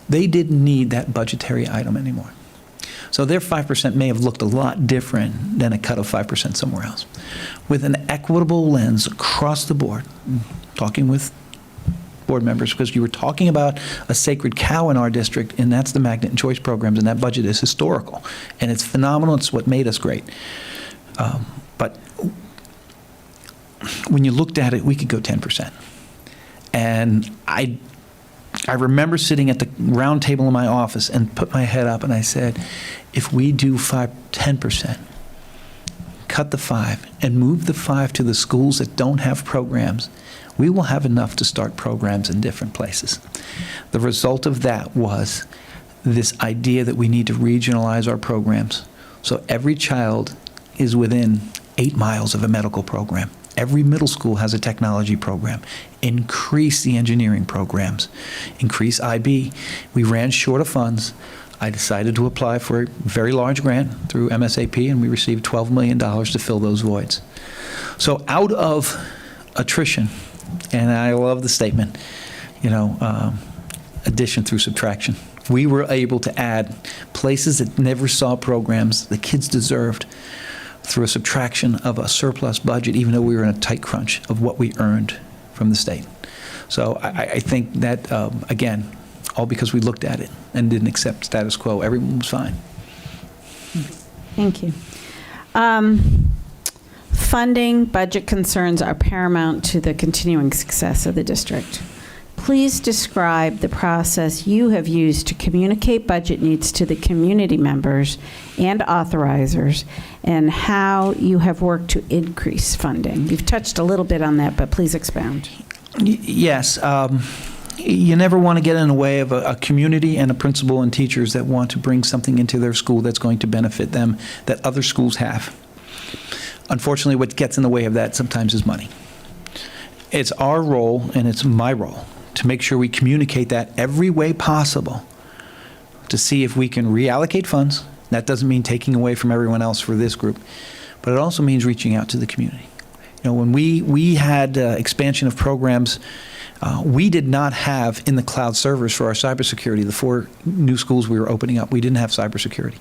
Speaker 11: They didn't need that budgetary item anymore. So their 5% may have looked a lot different than a cut of 5% somewhere else. With an equitable lens across the board, talking with board members, because you were talking about a sacred cow in our district, and that's the magnet and choice programs, and that budget is historical, and it's phenomenal. It's what made us great. But when you looked at it, we could go 10%. And I remember sitting at the round table in my office and put my head up and I said, if we do 10%, cut the 5 and move the 5 to the schools that don't have programs, we will have enough to start programs in different places. The result of that was this idea that we need to regionalize our programs. So every child is within 8 miles of a medical program. Every middle school has a technology program. Increase the engineering programs. Increase IB. We ran short of funds. I decided to apply for a very large grant through MSAP, and we received $12 million to fill those voids. So out of attrition, and I love the statement, addition through subtraction, we were able to add places that never saw programs the kids deserved through a subtraction of a surplus budget, even though we were in a tight crunch of what we earned from the state. So I think that, again, all because we looked at it and didn't accept status quo. Everyone was fine.
Speaker 9: Thank you. Funding budget concerns are paramount to the continuing success of the district. Please describe the process you have used to communicate budget needs to the community members and authorizers, and how you have worked to increase funding. You've touched a little bit on that, but please expound.
Speaker 11: Yes. You never want to get in the way of a community and a principal and teachers that want to bring something into their school that's going to benefit them that other schools have. Unfortunately, what gets in the way of that sometimes is money. It's our role, and it's my role, to make sure we communicate that every way possible to see if we can reallocate funds. That doesn't mean taking away from everyone else for this group, but it also means reaching out to the community. You know, when we had expansion of programs, we did not have in the cloud servers for our cybersecurity, the 4 new schools we were opening up, we didn't have cybersecurity.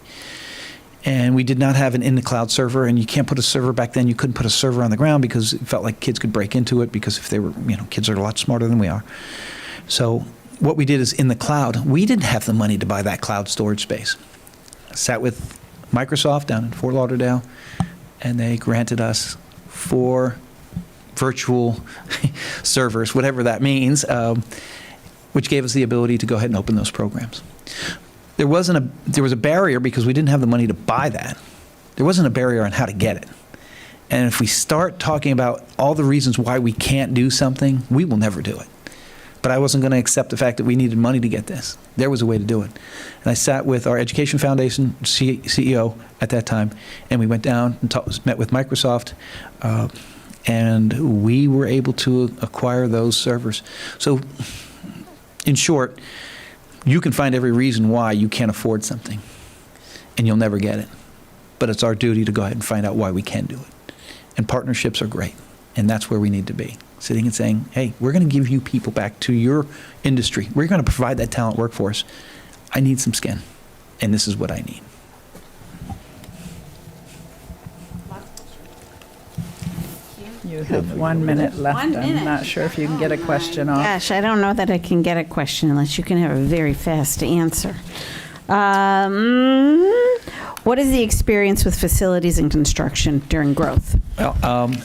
Speaker 11: And we did not have an in-the-cloud server, and you can't put a server back then. You couldn't put a server on the ground because it felt like kids could break into it, because if they were, kids are a lot smarter than we are. So what we did is in the cloud, we didn't have the money to buy that cloud storage space. I sat with Microsoft down in Fort Lauderdale, and they granted us 4 virtual servers, whatever that means, which gave us the ability to go ahead and open those programs. There was a barrier because we didn't have the money to buy that. There wasn't a barrier on how to get it. And if we start talking about all the reasons why we can't do something, we will never do it. But I wasn't going to accept the fact that we needed money to get this. There was a way to do it. And I sat with our Education Foundation CEO at that time, and we went down and met with Microsoft, and we were able to acquire those servers. So, in short, you can find every reason why you can't afford something, and you'll never get it. But it's our duty to go ahead and find out why we can do it. And partnerships are great, and that's where we need to be. Sitting and saying, hey, we're going to give you people back to your industry. We're going to provide that talent workforce. I need some skin, and this is what I need.
Speaker 1: You have 1 minute left.
Speaker 9: 1 minute.
Speaker 1: I'm not sure if you can get a question off.
Speaker 9: Gosh, I don't know that I can get a question unless you can have a very fast answer. What is the experience with facilities and construction during growth?
Speaker 11: Well,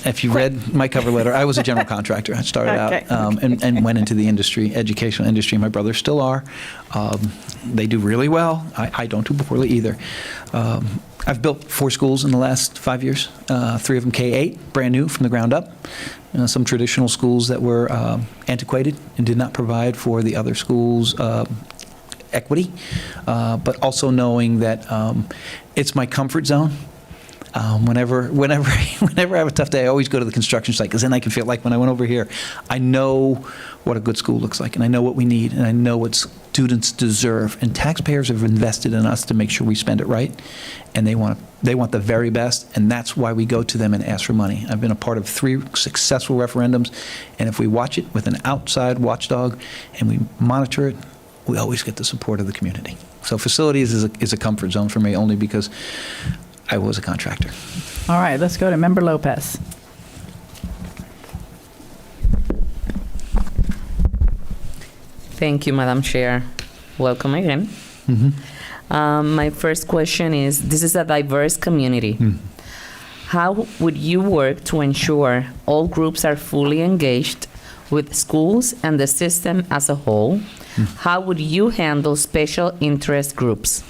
Speaker 11: if you read my cover letter, I was a general contractor. I started out and went into the industry, educational industry. My brothers still are. They do really well. I don't do poorly either. I've built 4 schools in the last 5 years, 3 of them K-8, brand new from the ground up. Some traditional schools that were antiquated and did not provide for the other schools' equity, but also knowing that it's my comfort zone. Whenever I have a tough day, I always go to the construction site, because then I can feel like when I went over here, I know what a good school looks like, and I know what we need, and I know what students deserve. And taxpayers have invested in us to make sure we spend it right, and they want the very best, and that's why we go to them and ask for money. I've been a part of 3 successful referendums, and if we watch it with an outside watchdog and we monitor it, we always get the support of the community. So facilities is a comfort zone for me, only because I was a contractor.
Speaker 1: All right, let's go to Member Lopez.
Speaker 10: Thank you, Madam Chair. Welcome again. My first question is, this is a diverse community. How would you work to ensure all groups are fully engaged with schools and the system as a whole? How would you handle special interest groups?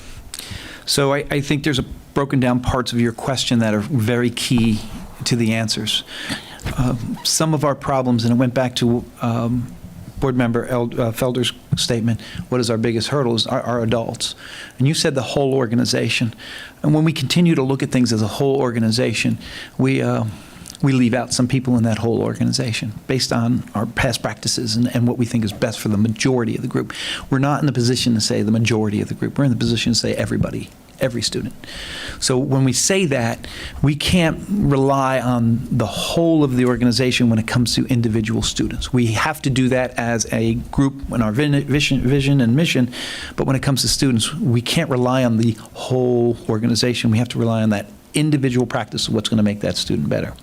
Speaker 11: So I think there's broken down parts of your question that are very key to the answers. Some of our problems, and it went back to Board Member Felder's statement, what is our biggest hurdles, are adults. And you said the whole organization. And when we continue to look at things as a whole organization, we leave out some people in that whole organization based on our past practices and what we think is best for the majority of the group. We're not in the position to say the majority of the group. We're in the position to say everybody, every student. So when we say that, we can't rely on the whole of the organization when it comes to individual students. We have to do that as a group in our vision and mission, but when it comes to students, we can't rely on the whole organization. We have to rely on that individual practice of what's going to make that student better.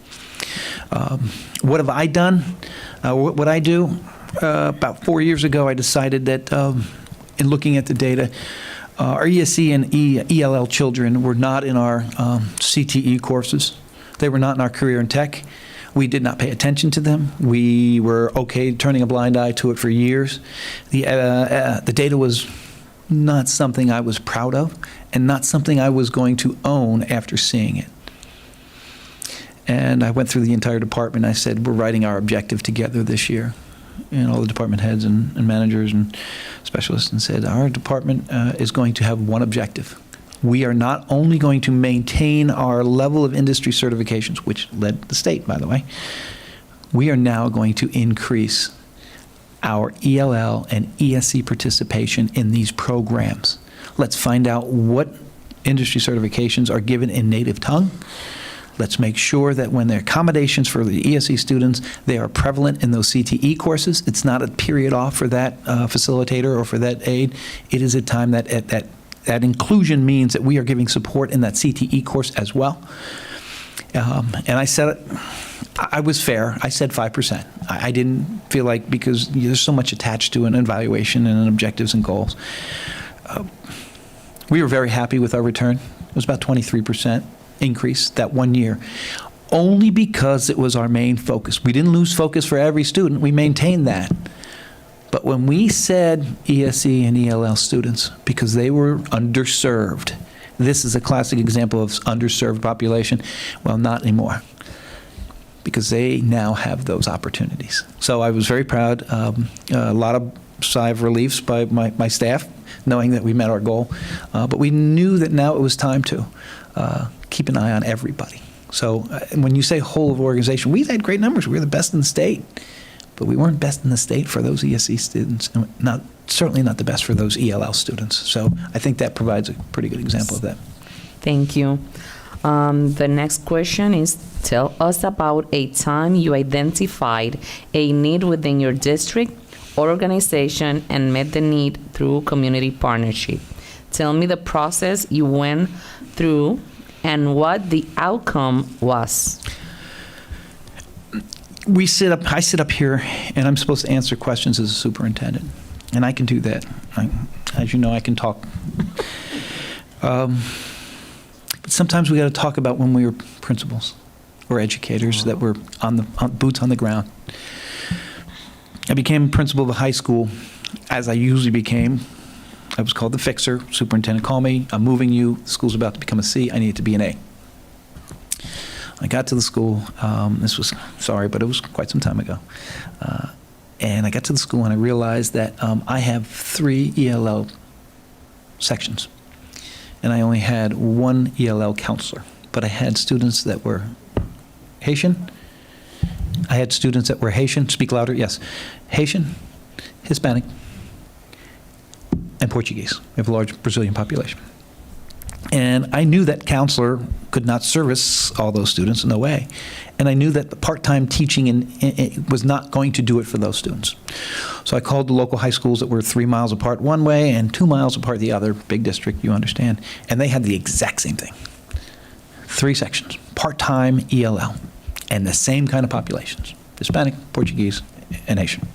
Speaker 11: What have I done? What I do? About 4 years ago, I decided that in looking at the data, our ESE and ELL children were not in our CTE courses. They were not in our career in tech. We did not pay attention to them. We were okay turning a blind eye to it for years. The data was not something I was proud of and not something I was going to own after seeing it. And I went through the entire department. I said, we're writing our objective together this year. And all the department heads and managers and specialists, and said, our department is going to have one objective. We are not only going to maintain our level of industry certifications, which led the state, by the way, we are now going to increase our ELL and ESE participation in these programs. Let's find out what industry certifications are given in native tongue. Let's make sure that when there are accommodations for the ESE students, they are prevalent in those CTE courses. It's not a period off for that facilitator or for that aide. It is a time that inclusion means that we are giving support in that CTE course as well. And I said, I was fair. I said 5%. I didn't feel like, because there's so much attached to an evaluation and objectives and goals. We were very happy with our return. It was about 23% increase that 1 year, only because it was our main focus. We didn't lose focus for every student. We maintained that. But when we said ESE and ELL students, because they were underserved, this is a classic example of underserved population. Well, not anymore, because they now have those opportunities. So I was very proud. A lot of sigh of relief by my staff, knowing that we met our goal. But we knew that now it was time to keep an eye on everybody. So when you say whole of organization, we had great numbers. We were the best in the state. But we weren't best in the state for those ESE students, and certainly not the best for those ELL students. So I think that provides a pretty good example of that.
Speaker 10: Thank you. The next question is, tell us about a time you identified a need within your district or organization and met the need through community partnership. Tell me the process you went through and what the outcome was.
Speaker 11: I sit up here, and I'm supposed to answer questions as a superintendent, and I can do that. As you know, I can talk. But sometimes we got to talk about when we were principals or educators that were on boots on the ground. I became principal of a high school, as I usually became. I was called the fixer. Superintendent called me. I'm moving you. The school's about to become a C. I need it to be an A. I got to the school. This was, sorry, but it was quite some time ago. And I got to the school and I realized that I have 3 ELL sections. And I only had 1 ELL counselor. But I had students that were Haitian. I had students that were Haitian. Speak louder, yes. Haitian, Hispanic, and Portuguese. We have a large Brazilian population. And I knew that counselor could not service all those students, no way. And I knew that the part-time teaching was not going to do it for those students. So I called the local high schools that were 3 miles apart one way and 2 miles apart the other, big district, you understand. And they had the exact same thing. 3 sections, part-time ELL, and the same kind of populations, Hispanic, Portuguese, and Haitian.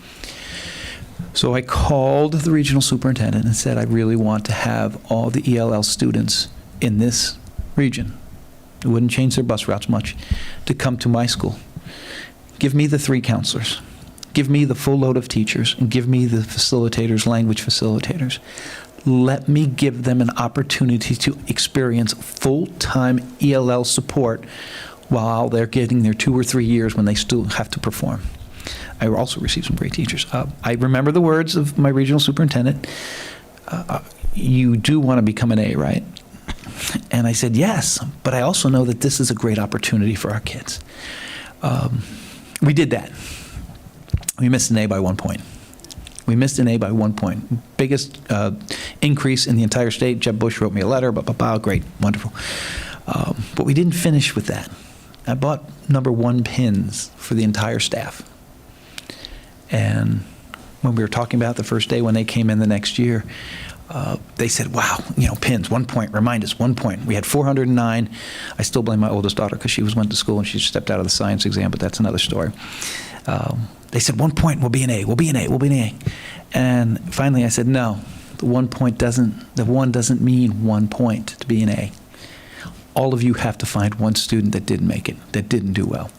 Speaker 11: So I called the regional superintendent and said, I really want to have all the ELL students in this region, it wouldn't change their bus routes much, to come to my school. Give me the 3 counselors. Give me the full load of teachers, and give me the facilitators, language facilitators. Let me give them an opportunity to experience full-time ELL support while they're getting their 2 or 3 years when they still have to perform. I also received some great teachers. I remember the words of my regional superintendent. You do want to become an A, right? And I said, yes, but I also know that this is a great opportunity for our kids. We did that. We missed an A by 1 point. We missed an A by 1 point. Biggest increase in the entire state. Jeb Bush wrote me a letter, great, wonderful. But we didn't finish with that. I bought number 1 pins for the entire staff. And when we were talking about the first day when they came in the next year, they said, wow, pins, 1 point, remind us, 1 point. We had 409. I still blame my oldest daughter because she went to school and she stepped out of the science exam, but that's another story. They said, 1 point, we'll be an A, we'll be an A, we'll be an A. And finally I said, no, The 1 point doesn't mean 1 point to be an A. All of you have to find one student that didn't make it, that didn't do well.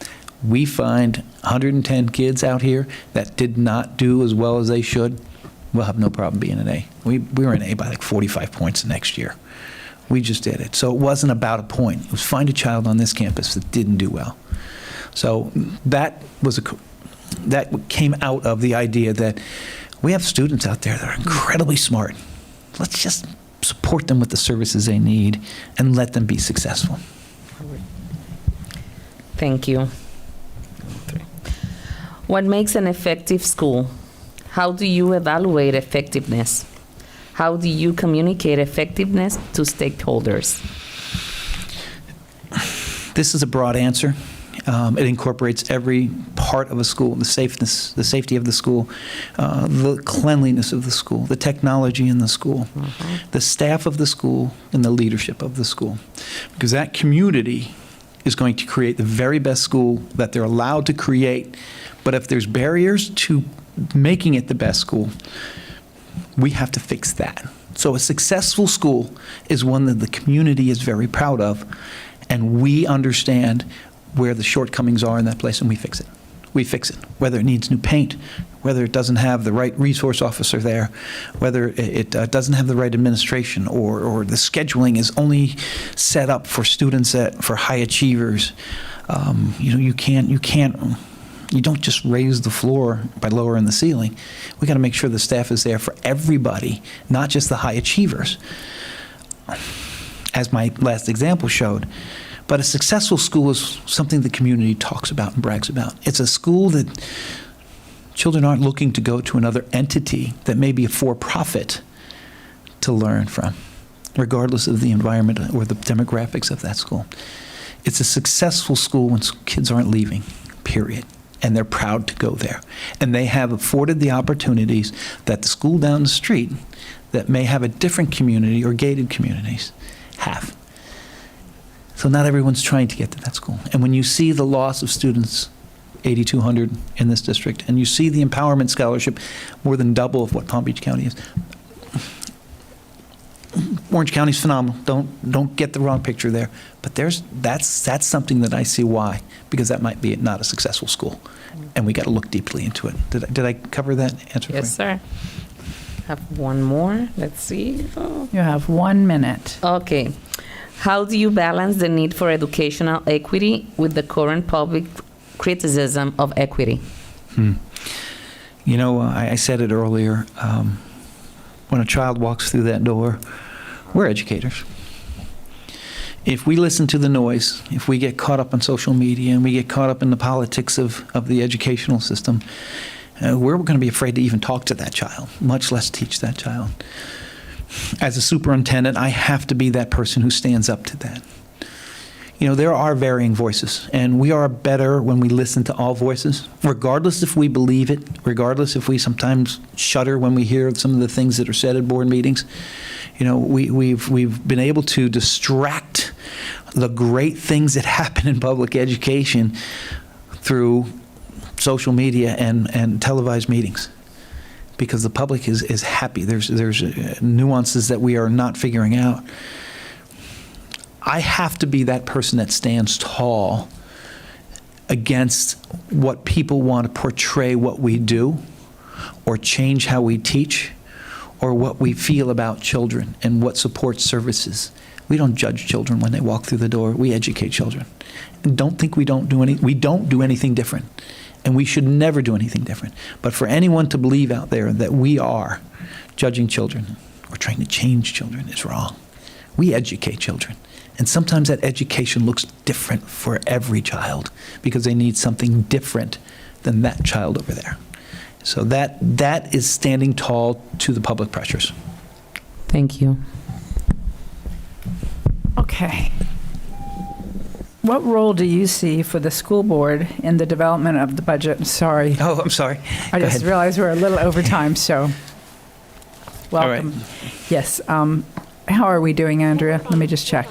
Speaker 11: We find 110 kids out here that did not do as well as they should, we'll have no problem being an A. We were an A by like 45 points the next year. We just did it. So it wasn't about a point. It was find a child on this campus that didn't do well. So that came out of the idea that we have students out there that are incredibly smart. Let's just support them with the services they need and let them be successful.
Speaker 10: Thank you. What makes an effective school? How do you evaluate effectiveness? How do you communicate effectiveness to stakeholders?
Speaker 11: This is a broad answer. It incorporates every part of a school, the safety of the school, the cleanliness of the school, the technology in the school, the staff of the school, and the leadership of the school. Because that community is going to create the very best school that they're allowed to create. But if there's barriers to making it the best school, we have to fix that. So a successful school is one that the community is very proud of, and we understand where the shortcomings are in that place, and we fix it. We fix it, whether it needs new paint, whether it doesn't have the right resource officer there, whether it doesn't have the right administration, or the scheduling is only set up for students for high achievers. You don't just raise the floor by lowering the ceiling. We got to make sure the staff is there for everybody, not just the high achievers, as my last example showed. But a successful school is something the community talks about and brags about. It's a school that children aren't looking to go to another entity that may be a for-profit to learn from, regardless of the environment or the demographics of that school. It's a successful school when kids aren't leaving, period. And they're proud to go there. And they have afforded the opportunities that the school down the street that may have a different community or gated communities have. So not everyone's trying to get to that school. And when you see the loss of students, 8,200 in this district, and you see the empowerment scholarship, more than double of what Palm Beach County is. Orange County's phenomenal. Don't get the wrong picture there. But that's something that I see why, because that might be not a successful school, and we got to look deeply into it. Did I cover that answer?
Speaker 10: Yes, sir. Have one more. Let's see. Oh.
Speaker 1: You have 1 minute.
Speaker 10: Okay. How do you balance the need for educational equity with the current public criticism of equity?
Speaker 11: You know, I said it earlier. When a child walks through that door, we're educators. If we listen to the noise, if we get caught up on social media and we get caught up in the politics of the educational system, we're going to be afraid to even talk to that child, much less teach that child. As a superintendent, I have to be that person who stands up to that. You know, there are varying voices, and we are better when we listen to all voices, regardless if we believe it, regardless if we sometimes shudder when we hear some of the things that are said at board meetings. You know, we've been able to distract the great things that happen in public education through social media and televised meetings, because the public is happy. There's nuances that we are not figuring out. I have to be that person that stands tall against what people want to portray what we do, or change how we teach, or what we feel about children and what support services. We don't judge children when they walk through the door. We educate children. And don't think we don't do anything different. And we should never do anything different. But for anyone to believe out there that we are judging children or trying to change children is wrong. We educate children. And sometimes that education looks different for every child because they need something different than that child over there. So that is standing tall to the public pressures.
Speaker 10: Thank you.
Speaker 1: Okay. What role do you see for the school board in the development of the budget? Sorry.
Speaker 11: Oh, I'm sorry.
Speaker 1: I
Speaker 11: Go
Speaker 1: just
Speaker 11: ahead.
Speaker 1: realized we're a little over time, so
Speaker 11: All right.
Speaker 1: welcome. Yes. How are we doing, Andrea? Let me just check.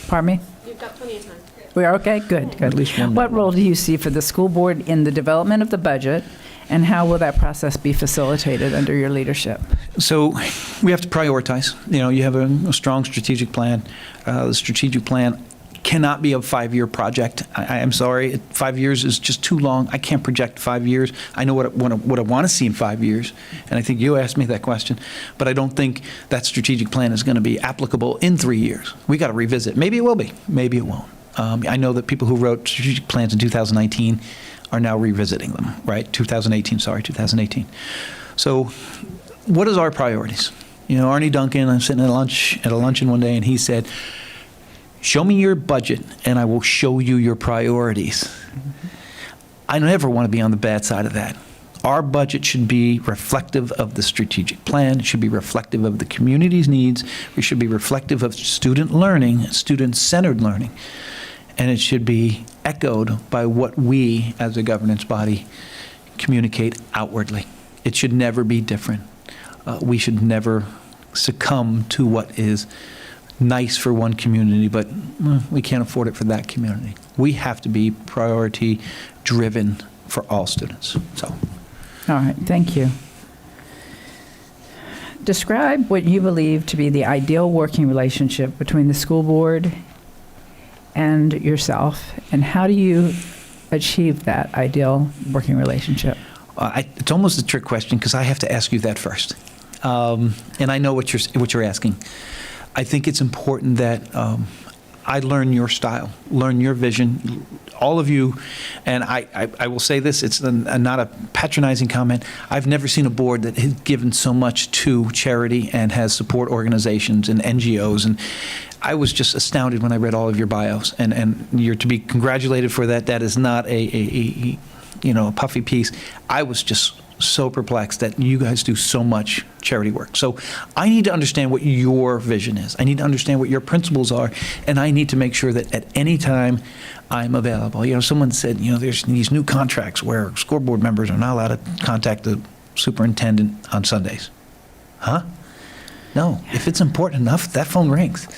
Speaker 1: Pardon me?
Speaker 5: You've got plenty of time.
Speaker 1: We are okay? Good, good.
Speaker 11: At least one
Speaker 1: What
Speaker 11: minute.
Speaker 1: role do you see for the school board in the development of the budget, And how will that process be facilitated under your leadership?
Speaker 11: So we have to prioritize. You have a strong strategic plan. The strategic plan cannot be a 5-year project. I am sorry, 5 years is just too long. I can't project 5 years. I know what I want to see in 5 years, and I think you asked me that question, but I don't think that strategic plan is going to be applicable in 3 years. We got to revisit. Maybe it will be. Maybe it won't. I know that people who wrote strategic plans in 2019 are now revisiting them, right? 2018. So what is our priorities? Arnie Duncan, I'm sitting at a luncheon one day, and he said, show me your budget, and I will show you your priorities. Mm-hmm. I never want to be on the bad side of that. Our budget should be reflective of the strategic plan. It should be reflective of the community's needs. We should be reflective of student learning, student-centered learning. And it should be echoed by what we, as a governance body, communicate outwardly. It should never be different. We should never succumb to what is nice for one community, but we can't afford it for that community. We have to be priority-driven for all students. So,
Speaker 1: all right, thank you. Describe what you believe to be the ideal working relationship between the school board and yourself, and how do you achieve that ideal working relationship?
Speaker 11: It's almost a trick question because I have to ask you that first, and I know what you're asking. I think it's important that I learn your style, learn your vision, all of you, and I will say this, it's not a patronizing comment. I've never seen a board that has given so much to charity and has support organizations and NGOs, and I was just astounded when I read all of your bios, and you're to be congratulated for that. That is not a puffy piece. I was just so perplexed that you guys do so much charity work. So I need to understand what your vision is. I need to understand what your principles are, and I need to make sure that at any time I'm available. Someone said, there's these new contracts where school board members are not allowed to contact the superintendent on Sundays. Huh? No, if it's important enough, that phone rings.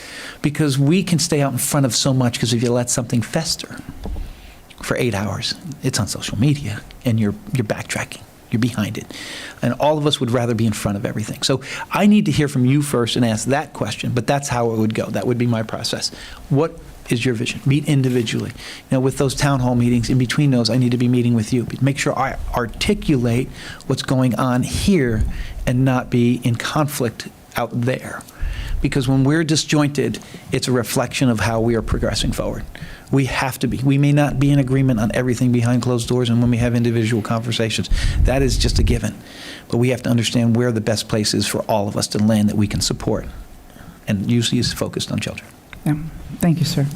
Speaker 11: Because we can stay out in front of so much, because if you let something fester for 8 hours, it's on social media, and you're backtracking. You're behind it. And all of us would rather be in front of everything. So I need to hear from you first and ask that question, but that's how it would go. That would be my process. What is your vision? Meet individually. With those town hall meetings, in between those, I need to be meeting with you. Make sure I articulate what's going on here and not be in conflict out there. Because when we're disjointed, it's a reflection of how we are progressing forward. We have to be. We may not be in agreement on everything behind closed doors, and when we have individual conversations, that is just a given. But we have to understand where the best place is for all of us to land that we can support. And usually is focused on children.
Speaker 1: Yeah. Thank you, sir.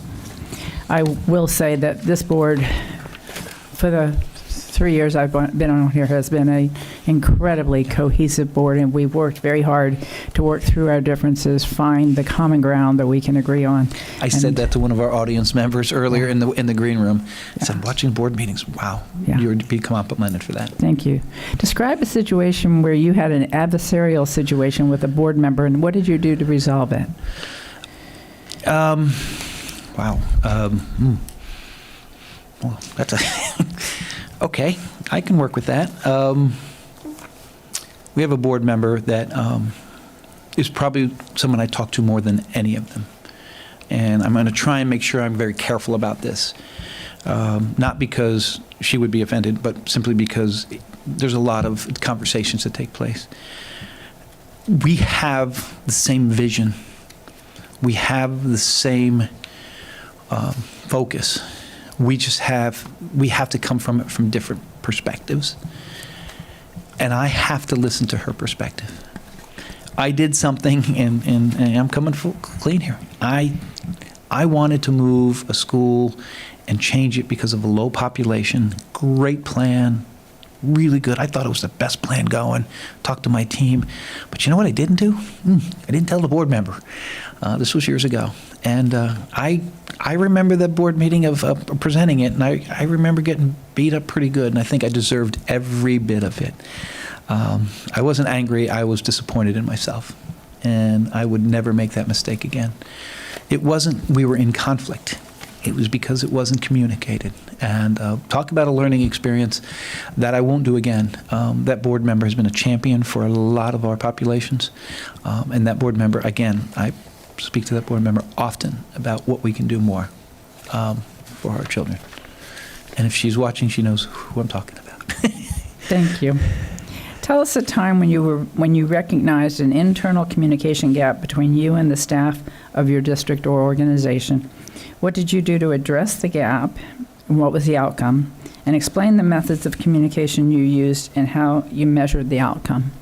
Speaker 1: I will say that this board, for the 3 years I've been on here, has been an incredibly cohesive board, and we've worked very hard to work through our differences, find the common ground that we can agree on.
Speaker 11: I said that to one of our audience members earlier in the green room. I said, watching board meetings, wow, you're to be complimented for that.
Speaker 1: Thank you. Describe a situation where you had an adversarial situation with a board member, and what did you do to resolve it?
Speaker 11: Wow. Well, that's a... Okay, I can work with that. We have a board member that is probably someone I talk to more than any of them. And I'm going to try and make sure I'm very careful about this. Not because she would be offended, but simply because there's a lot of conversations that take place. We have the same vision. We have the same focus. We have to come from it from different perspectives. And I have to listen to her perspective. I did something, and I'm coming full clean here. I wanted to move a school and change it because of a low population. Great plan, really good. I thought it was the best plan going. Talked to my team. But you know what I didn't do? I didn't tell the board member. This was years ago. And I remember that board meeting of presenting it, and I remember getting beat up pretty good, and I think I deserved every bit of it. I wasn't angry. I was disappointed in myself, and I would never make that mistake again. It wasn't we were in conflict. It was because it wasn't communicated. And talk about a learning experience that I won't do again. That board member has been a champion for a lot of our populations. And that board member, again, I speak to that board member often about what we can do more for our children. And if she's watching, she knows who I'm talking about.
Speaker 1: Thank you. Tell us a time when you recognized an internal communication gap between you and the staff of your district or organization. What did you do to address the gap, and what was the outcome? And explain the methods of communication you used and how you measured the outcome.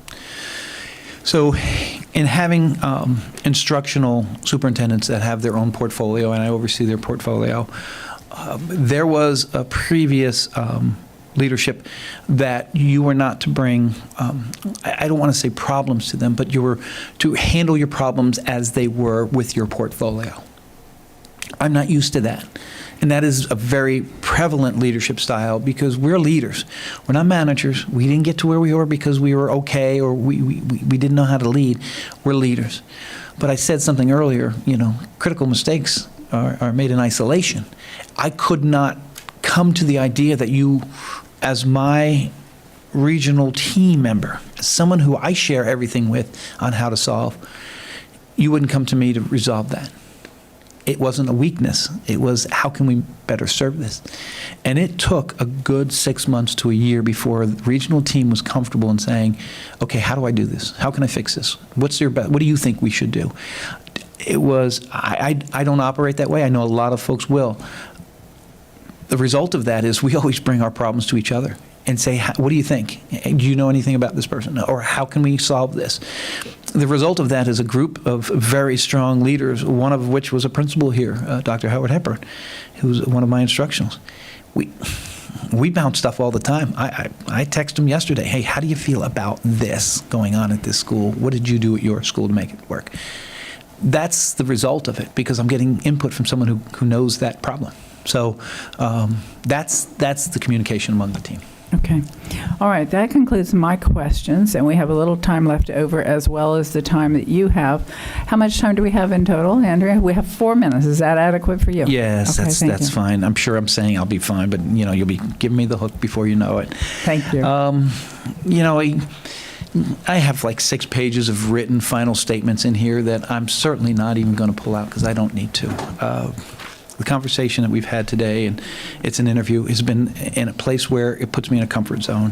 Speaker 11: So in having instructional superintendents that have their own portfolio, and I oversee their portfolio, there was a previous leadership that you were not to bring, I don't want to say problems to them, but you were to handle your problems as they were with your portfolio. I'm not used to that. And that is a very prevalent leadership style because we're leaders. We're not managers. We didn't get to where we were because we were okay or we didn't know how to lead. We're leaders. But I said something earlier, critical mistakes are made in isolation. I could not come to the idea that you, as my regional team member, as someone who I share everything with on how to solve, you wouldn't come to me to resolve that. It wasn't a weakness. It was, how can we better serve this? And it took a good 6 months to a year before the regional team was comfortable in saying, okay, how do I do this? How can I fix this? What do you think we should do? It was, I don't operate that way. I know a lot of folks will. The result of that is we always bring our problems to each other and say, what do you think? Do you know anything about this person? Or how can we solve this? The result of that is a group of very strong leaders, one of which was a principal here, Dr. Howard Hepburn, who's one of my instructionals. We bounce stuff all the time. I texted him yesterday, hey, how do you feel about this going on at this school? What did you do at your school to make it work? That's the result of it, because I'm getting input from someone who knows that problem. So that's the communication among the team.
Speaker 1: Okay. All right. That concludes my questions, and we have a little time left over as well as the time that you have. How much time do we have in total, Andrea? We have 4 minutes. Is that adequate for you?
Speaker 11: Yes,
Speaker 1: okay,
Speaker 11: that's fine. I'm sure I'm saying I'll be fine, but you'll be giving me the hook before you know it.
Speaker 1: Thank you.
Speaker 11: I have like 6 pages of written final statements in here that I'm certainly not even going to pull out because I don't need to. The conversation that we've had today, and it's an interview, has been in a place where it puts me in a comfort zone.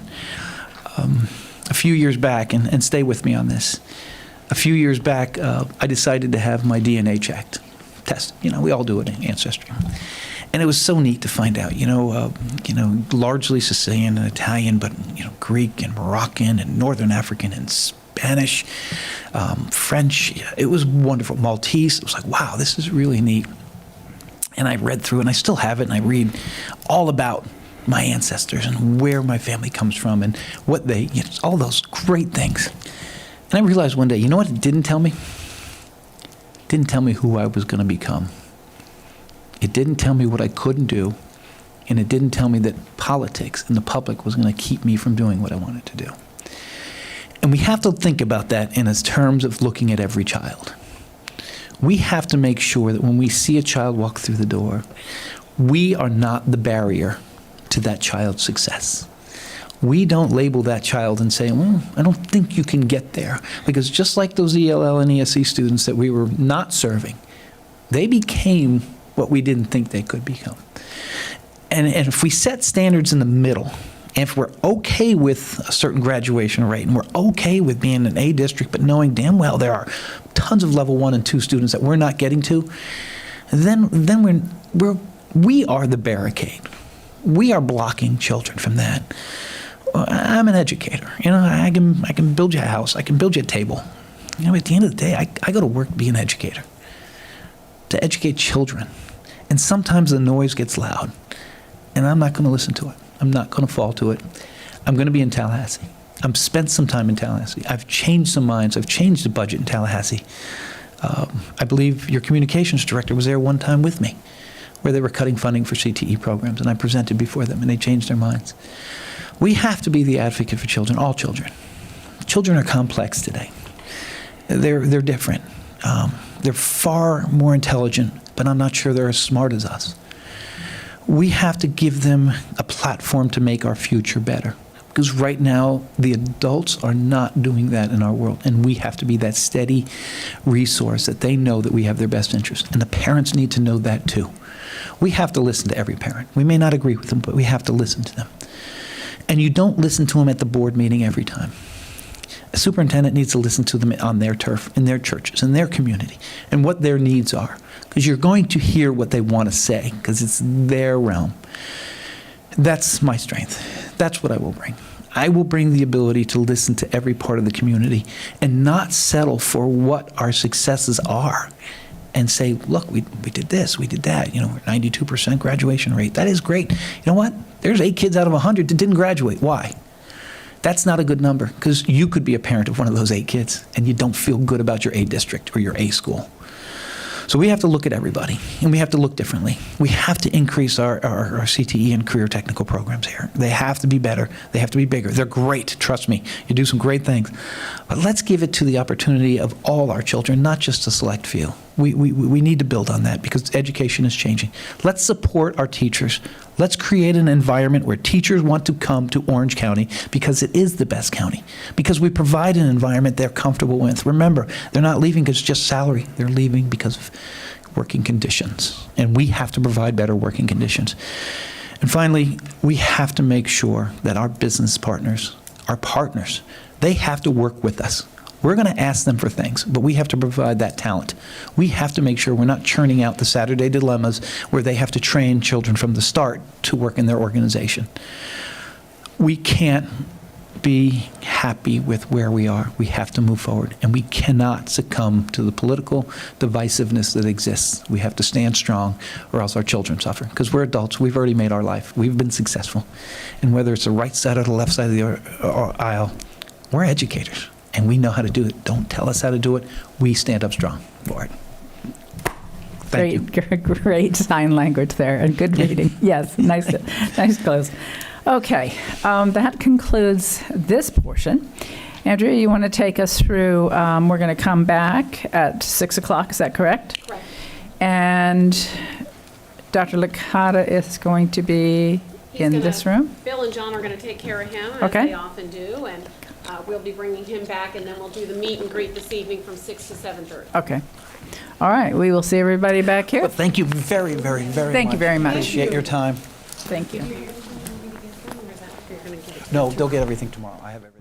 Speaker 11: A few years back, and stay with me on this, a few years back, I decided to have my DNA checked, tested. We all do it in Ancestry. And it was so neat to find out, largely Sicilian and Italian, but, Greek and Moroccan and Northern African and Spanish, French. It was wonderful. Maltese. It was like, wow, this is really neat. And I read through, and I still have it, and I read all about my ancestors and where my family comes from and what they, all those great things. And I realized one day, you know what it didn't tell me? It didn't tell me who I was going to become. It didn't tell me what I couldn't do, and it didn't tell me that politics and the public was going to keep me from doing what I wanted to do. And we have to think about that in terms of looking at every child. We have to make sure that when we see a child walk through the door, we are not the barrier to that child's success. We don't label that child and say, well, I don't think you can get there. Because just like those ELL and ESE students that we were not serving, they became what we didn't think they could become. And if we set standards in the middle, and if we're okay with a certain graduation rate, and we're okay with being an A district, but knowing damn well there are tons of level 1 and 2 students that we're not getting to, then we are the barricade. We are blocking children from that. I'm an educator. I can build you a house. I can build you a table. At the end of the day, I go to work to be an educator, to educate children. And sometimes the noise gets loud, and I'm not going to listen to it. I'm not going to fall to it. I'm going to be in Tallahassee. I've spent some time in Tallahassee. I've changed some minds. I've changed the budget in Tallahassee. I believe your communications director was there one time with me, where they were cutting funding for CTE programs, and I presented before them, and they changed their minds. We have to be the advocate for children, all children. Children are complex today. They're different. They're far more intelligent, but I'm not sure they're as smart as us. We have to give them a platform to make our future better. Because right now, the adults are not doing that in our world, and we have to be that steady resource that they know that we have their best interest. And the parents need to know that too. We have to listen to every parent. We may not agree with them, but we have to listen to them. And you don't listen to them at the board meeting every time. A superintendent needs to listen to them on their turf, in their churches, in their community, and what their needs are. Because you're going to hear what they want to say, because it's their realm. That's my strength. That's what I will bring. I will bring the ability to listen to every part of the community and not settle for what our successes are and say, look, we did this, we did that, 92% graduation rate. That is great. You know what? There's 8 kids out of 100 that didn't graduate. Why? That's not a good number, because you could be a parent of one of those 8 kids and you don't feel good about your A district or your A school. So we have to look at everybody, and we have to look differently. We have to increase our CTE and career technical programs here. They have to be better. They have to be bigger. They're great, trust me. You do some great things. But let's give it to the opportunity of all our children, not just a select few. We need to build on that, because education is changing. Let's support our teachers. Let's create an environment where teachers want to come to Orange County because it is the best county, because we provide an environment they're comfortable with. Remember, they're not leaving because it's just salary. They're leaving because of working conditions, and we have to provide better working conditions. And finally, we have to make sure that our business partners, our partners, they have to work with us. We're going to ask them for things, but we have to provide that talent. We have to make sure we're not churning out the Saturday dilemmas where they have to train children from the start to work in their organization. We can't be happy with where we are. We have to move forward, and we cannot succumb to the political divisiveness that exists. We have to stand strong, or else our children suffer, because we're adults. We've already made our life. We've been successful. And whether it's the right side or the left side of the aisle, we're educators. And we know how to do it. Don't tell us how to do it. We stand up strong for it. Thank you.
Speaker 1: Great sign language there, and good reading. Yes, nice close. Okay, that concludes this portion. Andrea, you want to take us through, we're going to come back at 6 o'clock, is that correct?
Speaker 12: Correct.
Speaker 1: And Dr. Licata is going to be in this room?
Speaker 12: Bill and John are going to take care of him, as
Speaker 1: Okay.
Speaker 12: they often do, and we'll be bringing him back, and then we'll do the meet and greet this evening from 6 to 7:30.
Speaker 1: Okay. All right, we will see everybody back here.
Speaker 11: Well, thank you very, very, very much.
Speaker 1: Thank you very much.
Speaker 11: Appreciate your time.
Speaker 1: Thank you.
Speaker 11: No, they'll get everything tomorrow. I have everything.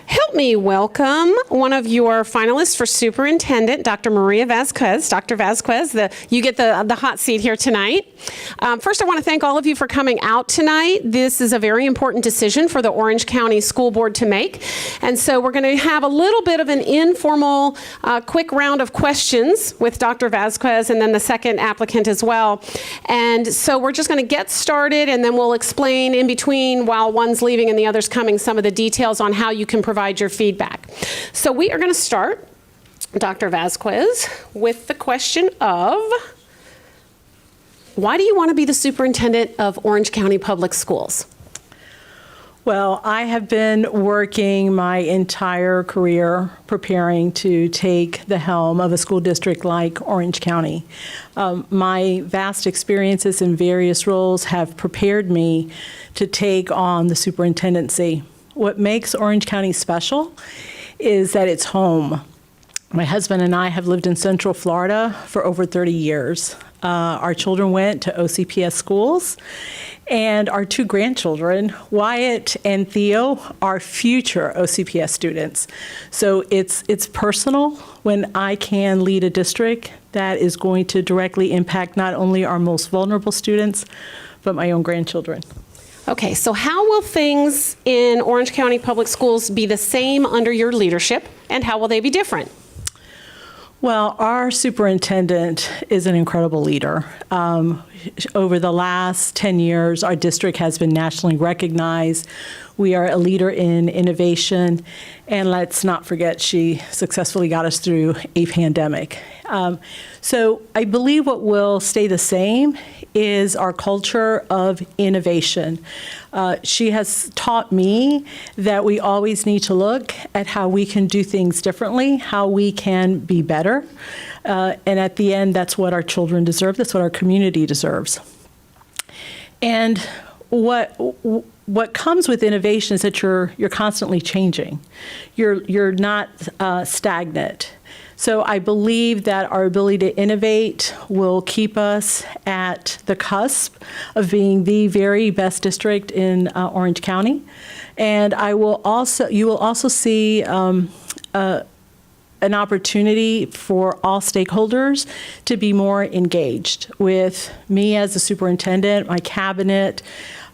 Speaker 12: Help me welcome one of your finalists for Superintendent, Dr. Maria Vasquez. Dr. Vasquez, you get the hot seat here tonight. First, I want to thank all of you for coming out tonight. This is a very important decision for the Orange County School Board to make. And so we're going to have a little bit of an informal, quick round of questions with Dr. Vasquez and then the second applicant as well. And so we're just going to get started, and then we'll explain in between while one's leaving and the other's coming some of the details on how you can provide your feedback. So we are going to start, Dr. Vasquez, with the question of, why do you want to be the superintendent of Orange County Public Schools?
Speaker 2: Well, I have been working my entire career preparing to take the helm of a school district like Orange County. My vast experiences in various roles have prepared me to take on the superintendency. What makes Orange County special is that it's home. My husband and I have lived in Central Florida for over 30 years. Our children went to OCPS schools, and our two grandchildren, Wyatt and Theo, are future OCPS students. So it's personal when I can lead a district that is going to directly impact not only our most vulnerable students, but my own grandchildren.
Speaker 12: Okay, so how will things in Orange County Public Schools be the same under your leadership, and how will they be different?
Speaker 2: Well, our superintendent is an incredible leader. Over the last 10 years, our district has been nationally recognized. We are a leader in innovation, and let's not forget she successfully got us through a pandemic. So I believe what will stay the same is our culture of innovation. She has taught me that we always need to look at how we can do things differently, how we can be better. And at the end, that's what our children deserve. That's what our community deserves. And what comes with innovation is that you're constantly changing. You're not stagnant. So I believe that our ability to innovate will keep us at the cusp of being the very best district in Orange County. And you will also see an opportunity for all stakeholders to be more engaged with me as the superintendent, my cabinet,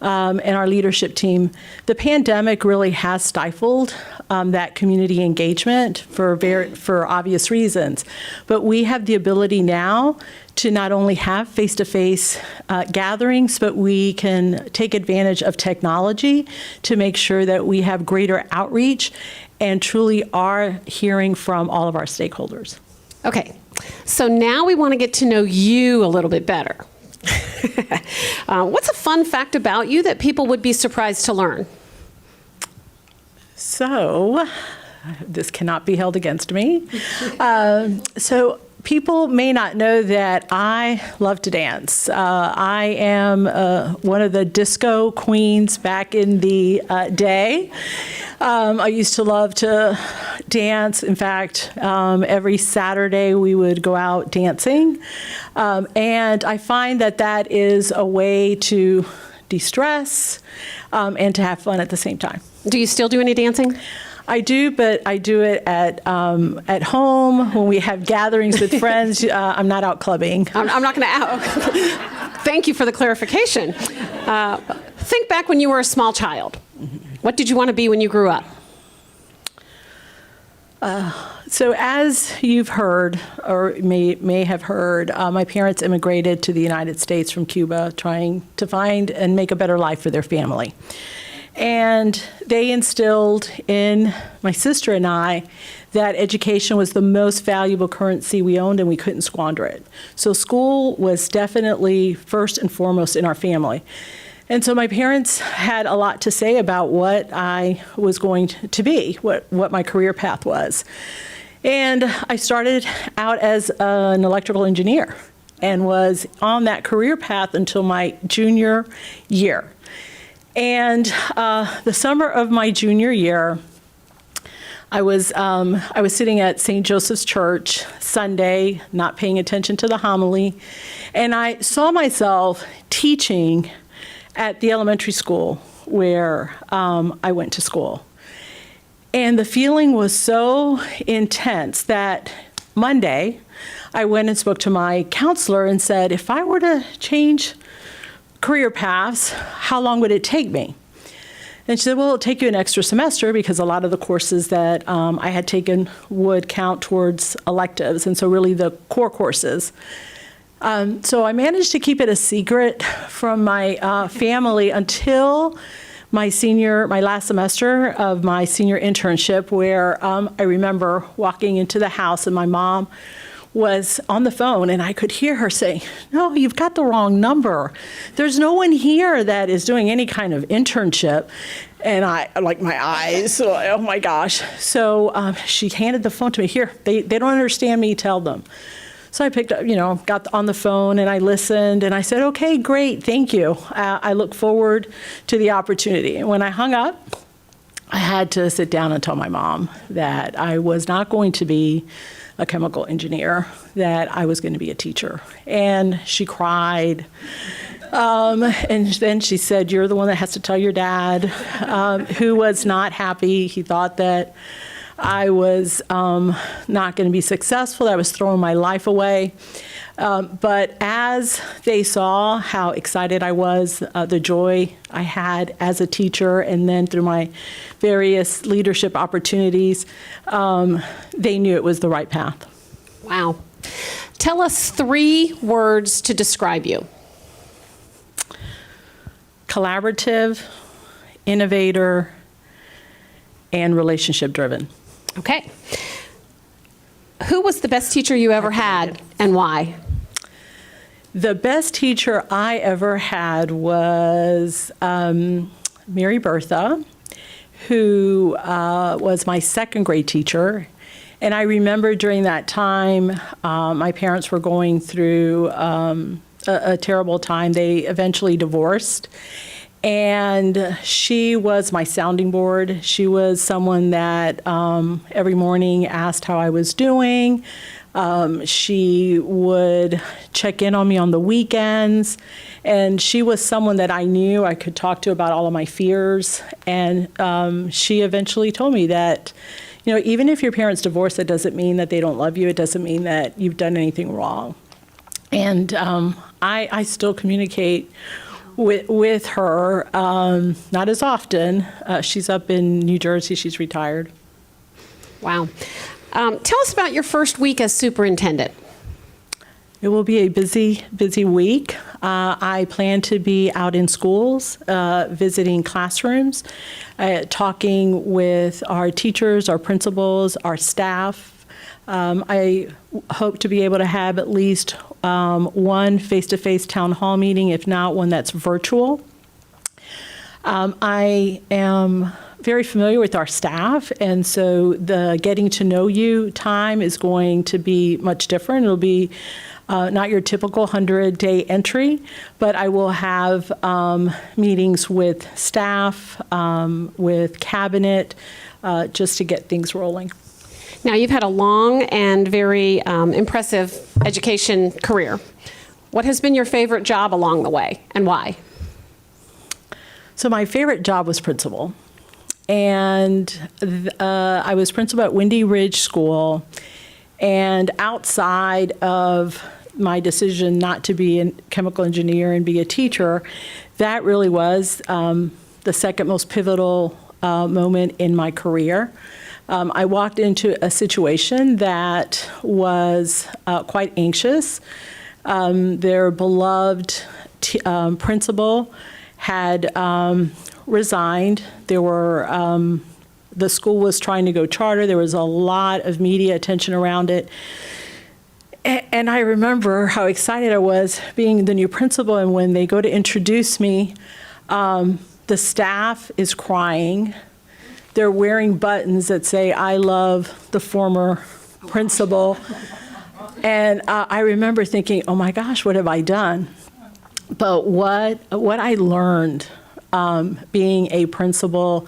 Speaker 2: and our leadership team. The pandemic really has stifled that community engagement for obvious reasons. But we have the ability now to not only have face-to-face gatherings, but we can take advantage of technology to make sure that we have greater outreach and truly are hearing from all of our stakeholders.
Speaker 12: Okay, so now we want to get to know you a little bit better. What's a fun fact about you that people would be surprised to learn?
Speaker 2: So, this cannot be held against me. So people may not know that I love to dance. I am one of the disco queens back in the day. I used to love to dance. In fact, every Saturday we would go out dancing. And I find that that is a way to de-stress and to have fun at the same time.
Speaker 12: Do you still do any dancing?
Speaker 2: I do, but I do it at home when we have gatherings with friends. I'm not out clubbing.
Speaker 12: I'm not going to out. Thank you for the clarification. Think back when you were a small child. What did you want to be when you grew up?
Speaker 2: So as you've heard, or may have heard, my parents immigrated to the United States from Cuba, trying to find and make a better life for their family. And they instilled in my sister and I that education was the most valuable currency we owned and we couldn't squander it. So school was definitely first and foremost in our family. And so my parents had a lot to say about what I was going to be, what my career path was. And I started out as an electrical engineer and was on that career path until my junior year. And the summer of my junior year, I was sitting at St. Joseph's Church Sunday, not paying attention to the homily, and I saw myself teaching at the elementary school where I went to school. And the feeling was so intense that Monday, I went and spoke to my counselor and said, if I were to change career paths, how long would it take me? And she said, well, it'll take you an extra semester because a lot of the courses that I had taken would count towards electives, and so really the core courses. So I managed to keep it a secret from my family until my last semester of my senior internship, where I remember walking into the house and my mom was on the phone and I could hear her say, no, you've got the wrong number. There's no one here that is doing any kind of internship. And I, like my eyes, oh my gosh. So she handed the phone to me. Here, they don't understand me, tell them. So I picked up, got on the phone and I listened and I said, okay, great, thank you. I look forward to the opportunity. And when I hung up, I had to sit down and tell my mom that I was not going to be a chemical engineer, that I was going to be a teacher. And she cried. And then she said, you're the one that has to tell your dad, who was not happy. He thought that I was not going to be successful, that I was throwing my life away. But as they saw how excited I was, the joy I had as a teacher, and then through my various leadership opportunities, they knew it was the right path.
Speaker 12: Wow. Tell us 3 words to describe you.
Speaker 2: Collaborative, innovator, and relationship driven.
Speaker 12: Okay. Who was the best teacher you ever had and why?
Speaker 2: The best teacher I ever had was Mary Bertha, who was my 2nd grade teacher. And I remember during that time, my parents were going through a terrible time. They eventually divorced. And she was my sounding board. She was someone that every morning asked how I was doing. She would check in on me on the weekends. And she was someone that I knew I could talk to about all of my fears. And she eventually told me that, even if your parents divorce, that doesn't mean that they don't love you. It doesn't mean that you've done anything wrong. And I still communicate with her, not as often. She's up in New Jersey. She's retired.
Speaker 12: Wow. Tell us about your first week as superintendent.
Speaker 2: It will be a busy, busy week. I plan to be out in schools, visiting classrooms, talking with our teachers, our principals, our staff. I hope to be able to have at least one face-to-face town hall meeting, if not one that's virtual. I am very familiar with our staff, and so the getting to know you time is going to be much different. It'll be not your typical 100-day entry, but I will have meetings with staff, with cabinet, just to get things rolling.
Speaker 12: Now, you've had a long and very impressive education career. What has been your favorite job along the way, and why?
Speaker 2: So my favorite job was principal. And I was principal at Windy Ridge School. And outside of my decision not to be a chemical engineer and be a teacher, that really was the second most pivotal moment in my career. I walked into a situation that was quite anxious. Their beloved principal had resigned. There were the school was trying to go charter. There was a lot of media attention around it. And I remember how excited I was being the new principal, and when they go to introduce me, the staff is crying. They're wearing buttons that say, "I love the former principal." And I remember thinking, oh my gosh, what have I done? But what I learned being a principal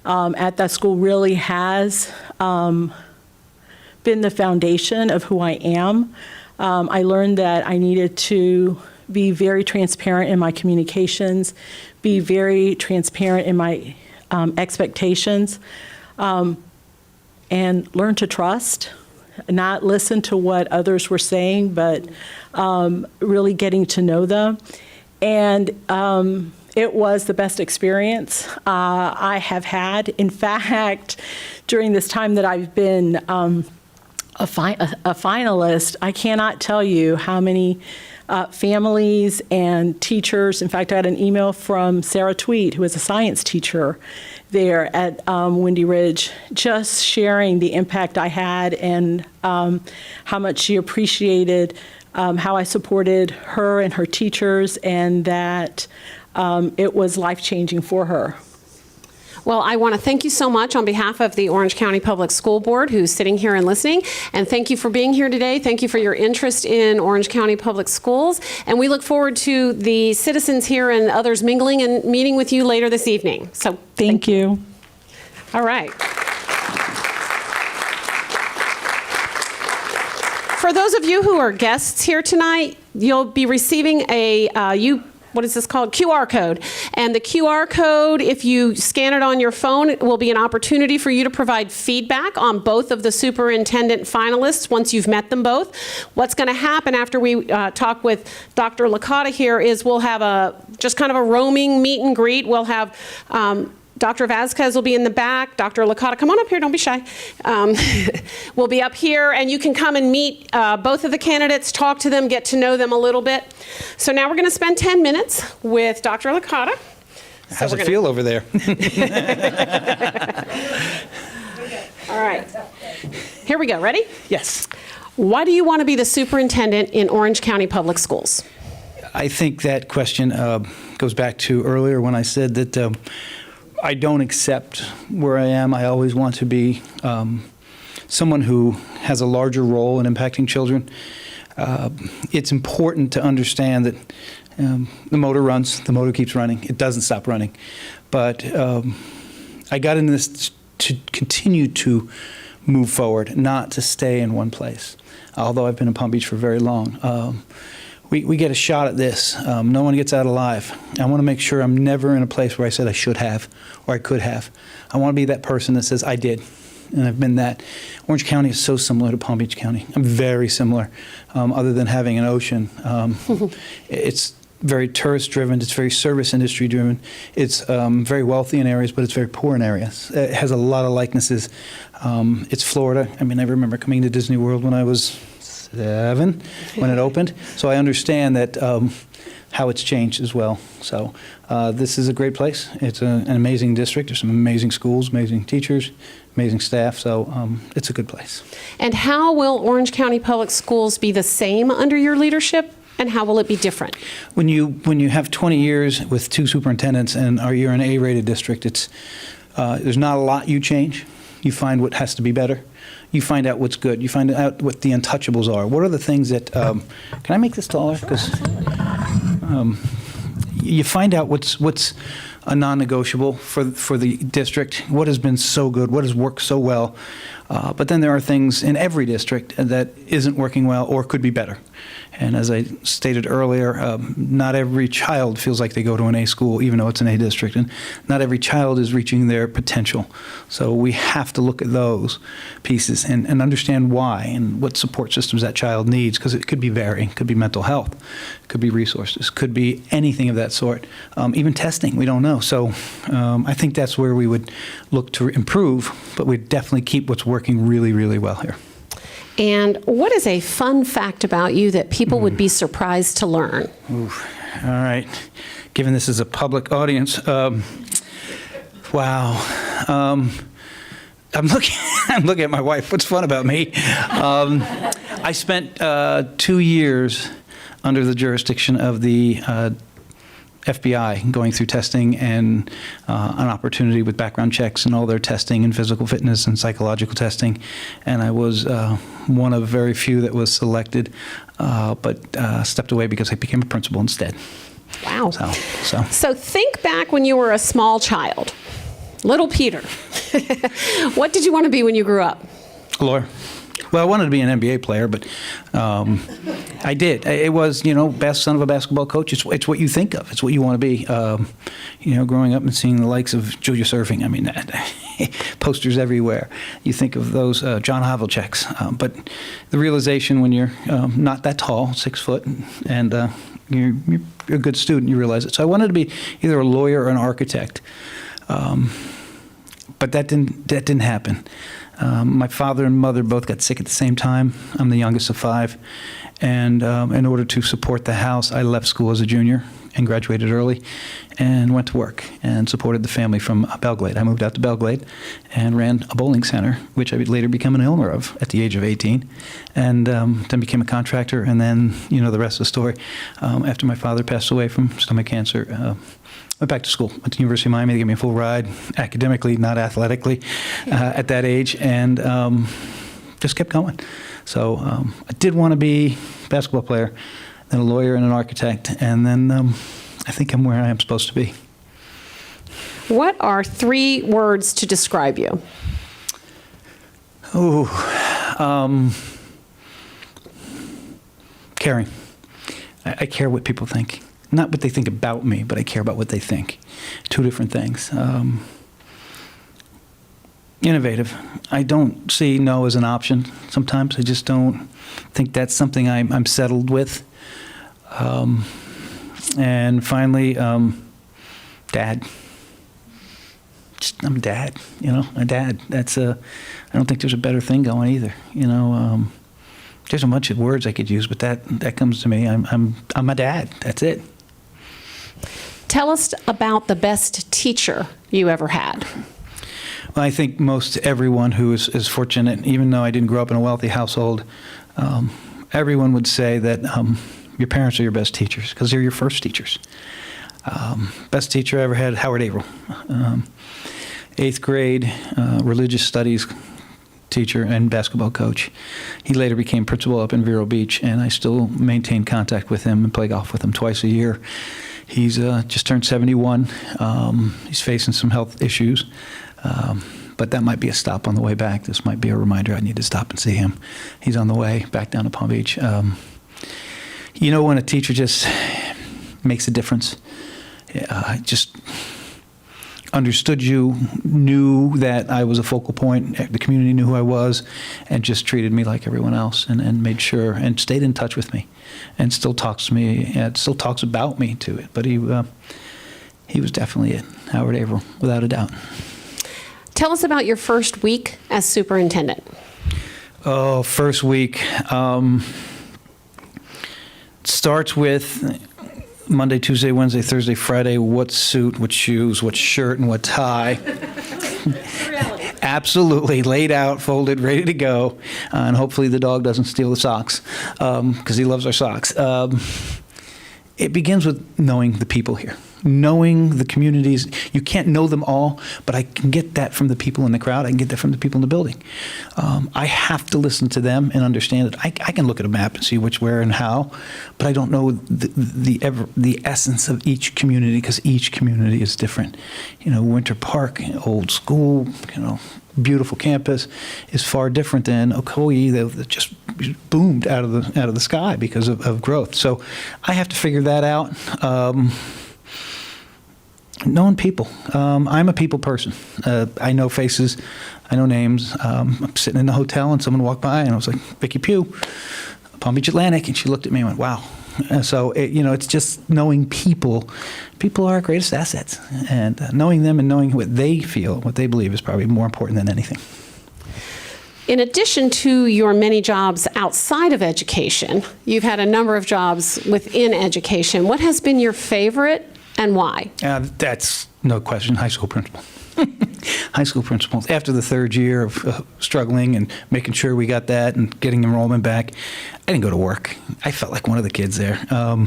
Speaker 2: at that school really has been the foundation of who I am. I learned that I needed to be very transparent in my communications, be very transparent in my expectations, and learn to trust, not listen to what others were saying, but really getting to know them. And it was the best experience I have had. In fact, during this time that I've been a finalist, I cannot tell you how many families and teachers. In fact, I had an email from Sarah Tweed, who is a science teacher there at Windy Ridge, just sharing the impact I had and how much she appreciated how I supported her and her teachers, and that it was life-changing for her.
Speaker 12: Well, I want to thank you so much on behalf of the Orange County Public School Board, who's sitting here and listening. And thank you for being here today. Thank you for your interest in Orange County Public Schools. And we look forward to the citizens here and others mingling and meeting with you later this evening. So
Speaker 2: Thank you.
Speaker 12: All right. For those of you who are guests here tonight, you'll be receiving a what is this called? QR code. And the QR code, if you scan it on your phone, it will be an opportunity for you to provide feedback on both of the superintendent finalists once you've met them both. What's going to happen after we talk with Dr. Licata here is we'll have just kind of a roaming meet and greet. We'll have Dr. Vasquez will be in the back. Dr. Licata, come on up here, don't be shy. We'll be up here, and you can come and meet both of the candidates, talk to them, get to know them a little bit. So now we're going to spend 10 minutes with Dr. Licata.
Speaker 11: How's it feel over there?
Speaker 12: All right. Here we go. Ready?
Speaker 11: Yes.
Speaker 12: Why do you want to be the superintendent in Orange County Public Schools?
Speaker 11: I think that question goes back to earlier when I said that I don't accept where I am. I always want to be someone who has a larger role in impacting children. It's important to understand that the motor runs, the motor keeps running. It doesn't stop running. But I got into this to continue to move forward, not to stay in one place, although I've been in Palm Beach for very long. We get a shot at this. No one gets out alive. I want to make sure I'm never in a place where I said I should have or I could have. I want to be that person that says I did, and I've been that. Orange County is so similar to Palm Beach County. I'm very similar, other than having an ocean. It's very tourist-driven. It's very service industry-driven. It's very wealthy in areas, but it's very poor in areas. It has a lot of likenesses. It's Florida. I mean, I remember coming to Disney World when I was 7 when it opened, so I understand that how it's changed as well. So this is a great place. It's an amazing district. There's some amazing schools, amazing teachers, amazing staff, so it's a good place.
Speaker 12: And how will Orange County Public Schools be the same under your leadership, and how will it be different?
Speaker 11: When you have 20 years with 2 superintendents and you're an A-rated district, it's there's not a lot you change. You find what has to be better. You find out what's good. You find out what the untouchables are. What are the things that, can I make this taller? Because you find out what's a non-negotiable for the district, what has been so good, what has worked so well. But then there are things in every district that isn't working well or could be better. And as I stated earlier, not every child feels like they go to an A school, even though it's an A district, and not every child is reaching their potential. So we have to look at those pieces and understand why and what support systems that child needs, because it could be varying. It could be mental health, it could be resources, could be anything of that sort. Even testing, we don't know. So I think that's where we would look to improve, but we'd definitely keep what's working really, really well here.
Speaker 12: And what is a fun fact about you that people would be surprised to learn?
Speaker 11: Ooh, all right. Given this is a public audience, wow. I'm looking at my wife. What's fun about me? I spent 2 years under the jurisdiction of the FBI, going through testing and an opportunity with background checks and all their testing and physical fitness and psychological testing. And I was one of very few that was selected, but stepped away because I became a principal instead.
Speaker 12: Wow.
Speaker 11: So
Speaker 12: think back when you were a small child, little Peter. What did you want to be when you grew up?
Speaker 11: Lawyer. Well, I wanted to be an NBA player, but I did. It was, best son of a basketball coach. It's what you think of. It's what you want to be. Growing up and seeing the likes of Julius Erving, I mean, posters everywhere. You think of those John Havliceks. But the realization when you're not that tall, 6 foot, and you're a good student, you realize it. So I wanted to be either a lawyer or an architect. But that didn't happen. My father and mother both got sick at the same time. I'm the youngest of 5. And in order to support the house, I left school as a junior and graduated early and went to work and supported the family from Belglade. I moved out to Belglade and ran a bowling center, which I would later become an owner of at the age of 18, and then became a contractor. And then, the rest of the story. After my father passed away from stomach cancer, went back to school, went to the University of Miami. They gave me a full ride, academically, not athletically, at that age, and just kept going. So I did want to be a basketball player, then a lawyer and an architect, and then I think I'm where I am supposed to be.
Speaker 12: What are 3 words to describe you?
Speaker 11: Caring. I care what people think. Not what they think about me, but I care about what they think. 2 different things. Innovative. I don't see no as an option sometimes. I just don't think that's something I'm settled with. And finally, dad. I'm a dad, a dad. That's I don't think there's a better thing going either, There's a bunch of words I could use, but that comes to me. I'm a dad. That's it.
Speaker 12: Tell us about the best teacher you ever had.
Speaker 11: Well, I think most everyone who is fortunate, even though I didn't grow up in a wealthy household, everyone would say that your parents are your best teachers because they're your first teachers. Best teacher I ever had, Howard Averill. 8th grade religious studies teacher and basketball coach. He later became principal up in Vero Beach, and I still maintain contact with him and play golf with him twice a year. He's just turned 71. He's facing some health issues, but that might be a stop on the way back. This might be a reminder I need to stop and see him. He's on the way back down to Palm Beach. When a teacher just makes a difference, just understood you, knew that I was a focal point, the community knew who I was, and just treated me like everyone else, and made sure, and stayed in touch with me, and still talks to me, and still talks about me to it. But he was definitely it, Howard Averill, without a doubt.
Speaker 12: Tell us about your first week as superintendent.
Speaker 11: Oh, first week. Starts with Monday, Tuesday, Wednesday, Thursday, Friday, what suit, what shoes, what shirt, and what tie. Absolutely. Laid out, folded, ready to go. And hopefully the dog doesn't steal the socks because he loves our socks. It begins with knowing the people here, knowing the communities. You can't know them all, but I can get that from the people in the crowd. I can get that from the people in the building. I have to listen to them and understand it. I can look at a map and see which, where, and how, but I don't know the essence of each community because each community is different. Winter Park, old school, beautiful campus is far different than Ocoee that just boomed out of the sky because of growth. So I have to figure that out. Knowing people. I'm a people person. I know faces. I know names. I'm sitting in the hotel and someone walked by and I was like, Vicki Pugh, Palm Beach Atlantic, and she looked at me and went, wow. So, it's just knowing people. People are our greatest assets. And knowing them and knowing what they feel, what they believe is probably more important than anything.
Speaker 12: In addition to your many jobs outside of education, you've had a number of jobs within education. What has been your favorite and why?
Speaker 11: That's no question, high school principal. High school principals. After the 3rd year of struggling and making sure we got that and getting enrollment back, I didn't go to work. I felt like one of the kids there. I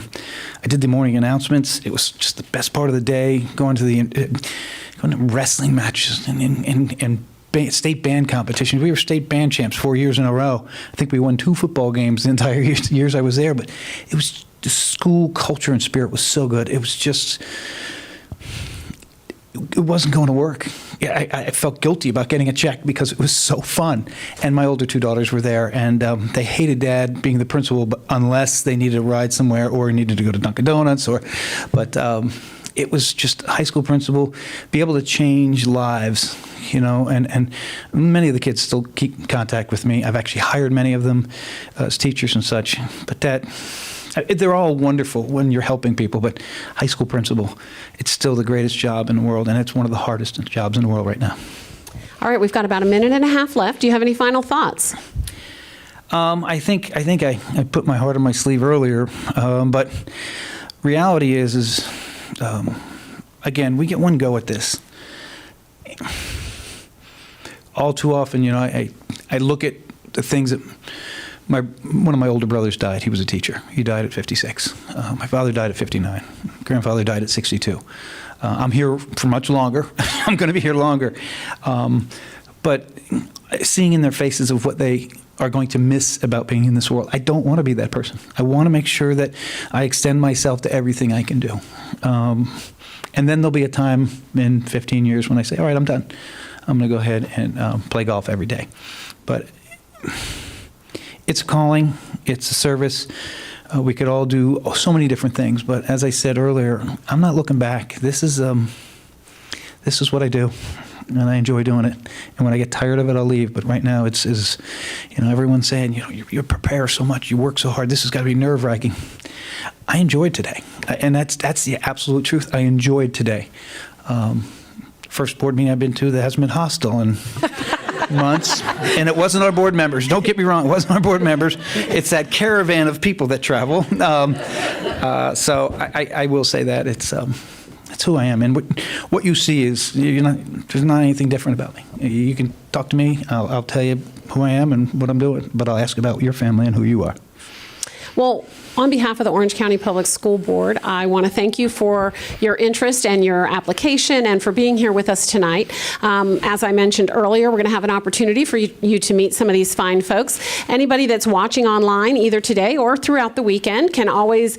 Speaker 11: did the morning announcements. It was just the best part of the day, going to wrestling matches and state band competitions. We were state band champs 4 years in a row. I think we won 2 football games the entire years I was there, but it was the school culture and spirit was so good. It was just, it wasn't going to work. I felt guilty about getting a check because it was so fun. And my older two daughters were there, and they hated Dad being the principal, but unless they needed a ride somewhere or needed to go to Dunkin' Donuts. But it was just high school principal, be able to change lives, and many of the kids still keep contact with me. I've actually hired many of them as teachers and such. But they're all wonderful when you're helping people, but high school principal, it's still the greatest job in the world, and it's one of the hardest jobs in the world right now.
Speaker 12: All right, we've got about a minute and a half left. Do you have any final thoughts?
Speaker 11: I think I put my heart on my sleeve earlier, but reality is again, we get one go at this. All too often, I look at the things that one of my older brothers died. He was a teacher. He died at 56. My father died at 59. Grandfather died at 62. I'm here for much longer. I'm going to be here longer. But seeing in their faces of what they are going to miss about being in this world, I don't want to be that person. I want to make sure that I extend myself to everything I can do. And then there'll be a time in 15 years when I say, all right, I'm done. I'm going to go ahead and play golf every day. But it's a calling. It's a service. We could all do so many different things. But as I said earlier, I'm not looking back. This is what I do, and I enjoy doing it. And when I get tired of it, I'll leave. But right now, it's everyone's saying, you prepare so much, you work so hard. This has got to be nerve-wracking. I enjoyed today, and that's the absolute truth. I enjoyed today. First board meeting I've been to that hasn't been hostile in months, and it wasn't our board members. Don't get me wrong, it wasn't our board members. It's that caravan of people that travel. So I will say that it's who I am, and what you see is there's not anything different about me. You can talk to me. I'll tell you who I am and what I'm doing, but I'll ask about your family and who you are.
Speaker 12: Well, on behalf of the Orange County Public School Board, I want to thank you for your interest and your application and for being here with us tonight. As I mentioned earlier, we're going to have an opportunity for you to meet some of these fine folks. Anybody that's watching online, either today or throughout the weekend, can always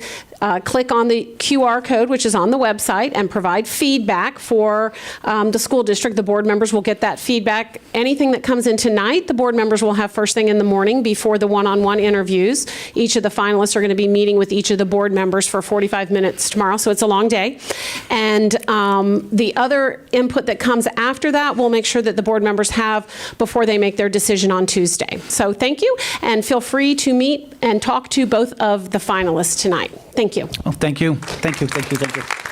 Speaker 12: click on the QR code, which is on the website, and provide feedback for the school district. The board members will get that feedback. Anything that comes in tonight, the board members will have first thing in the morning before the one-on-one interviews. Each of the finalists are going to be meeting with each of the board members for 45 minutes tomorrow, so it's a long day. And the other input that comes after that, we'll make sure that the board members have before they make their decision on Tuesday. So thank you, and feel free to meet and talk to both of the finalists tonight. Thank you.
Speaker 11: Oh, thank you. Thank you. Thank you. Thank you.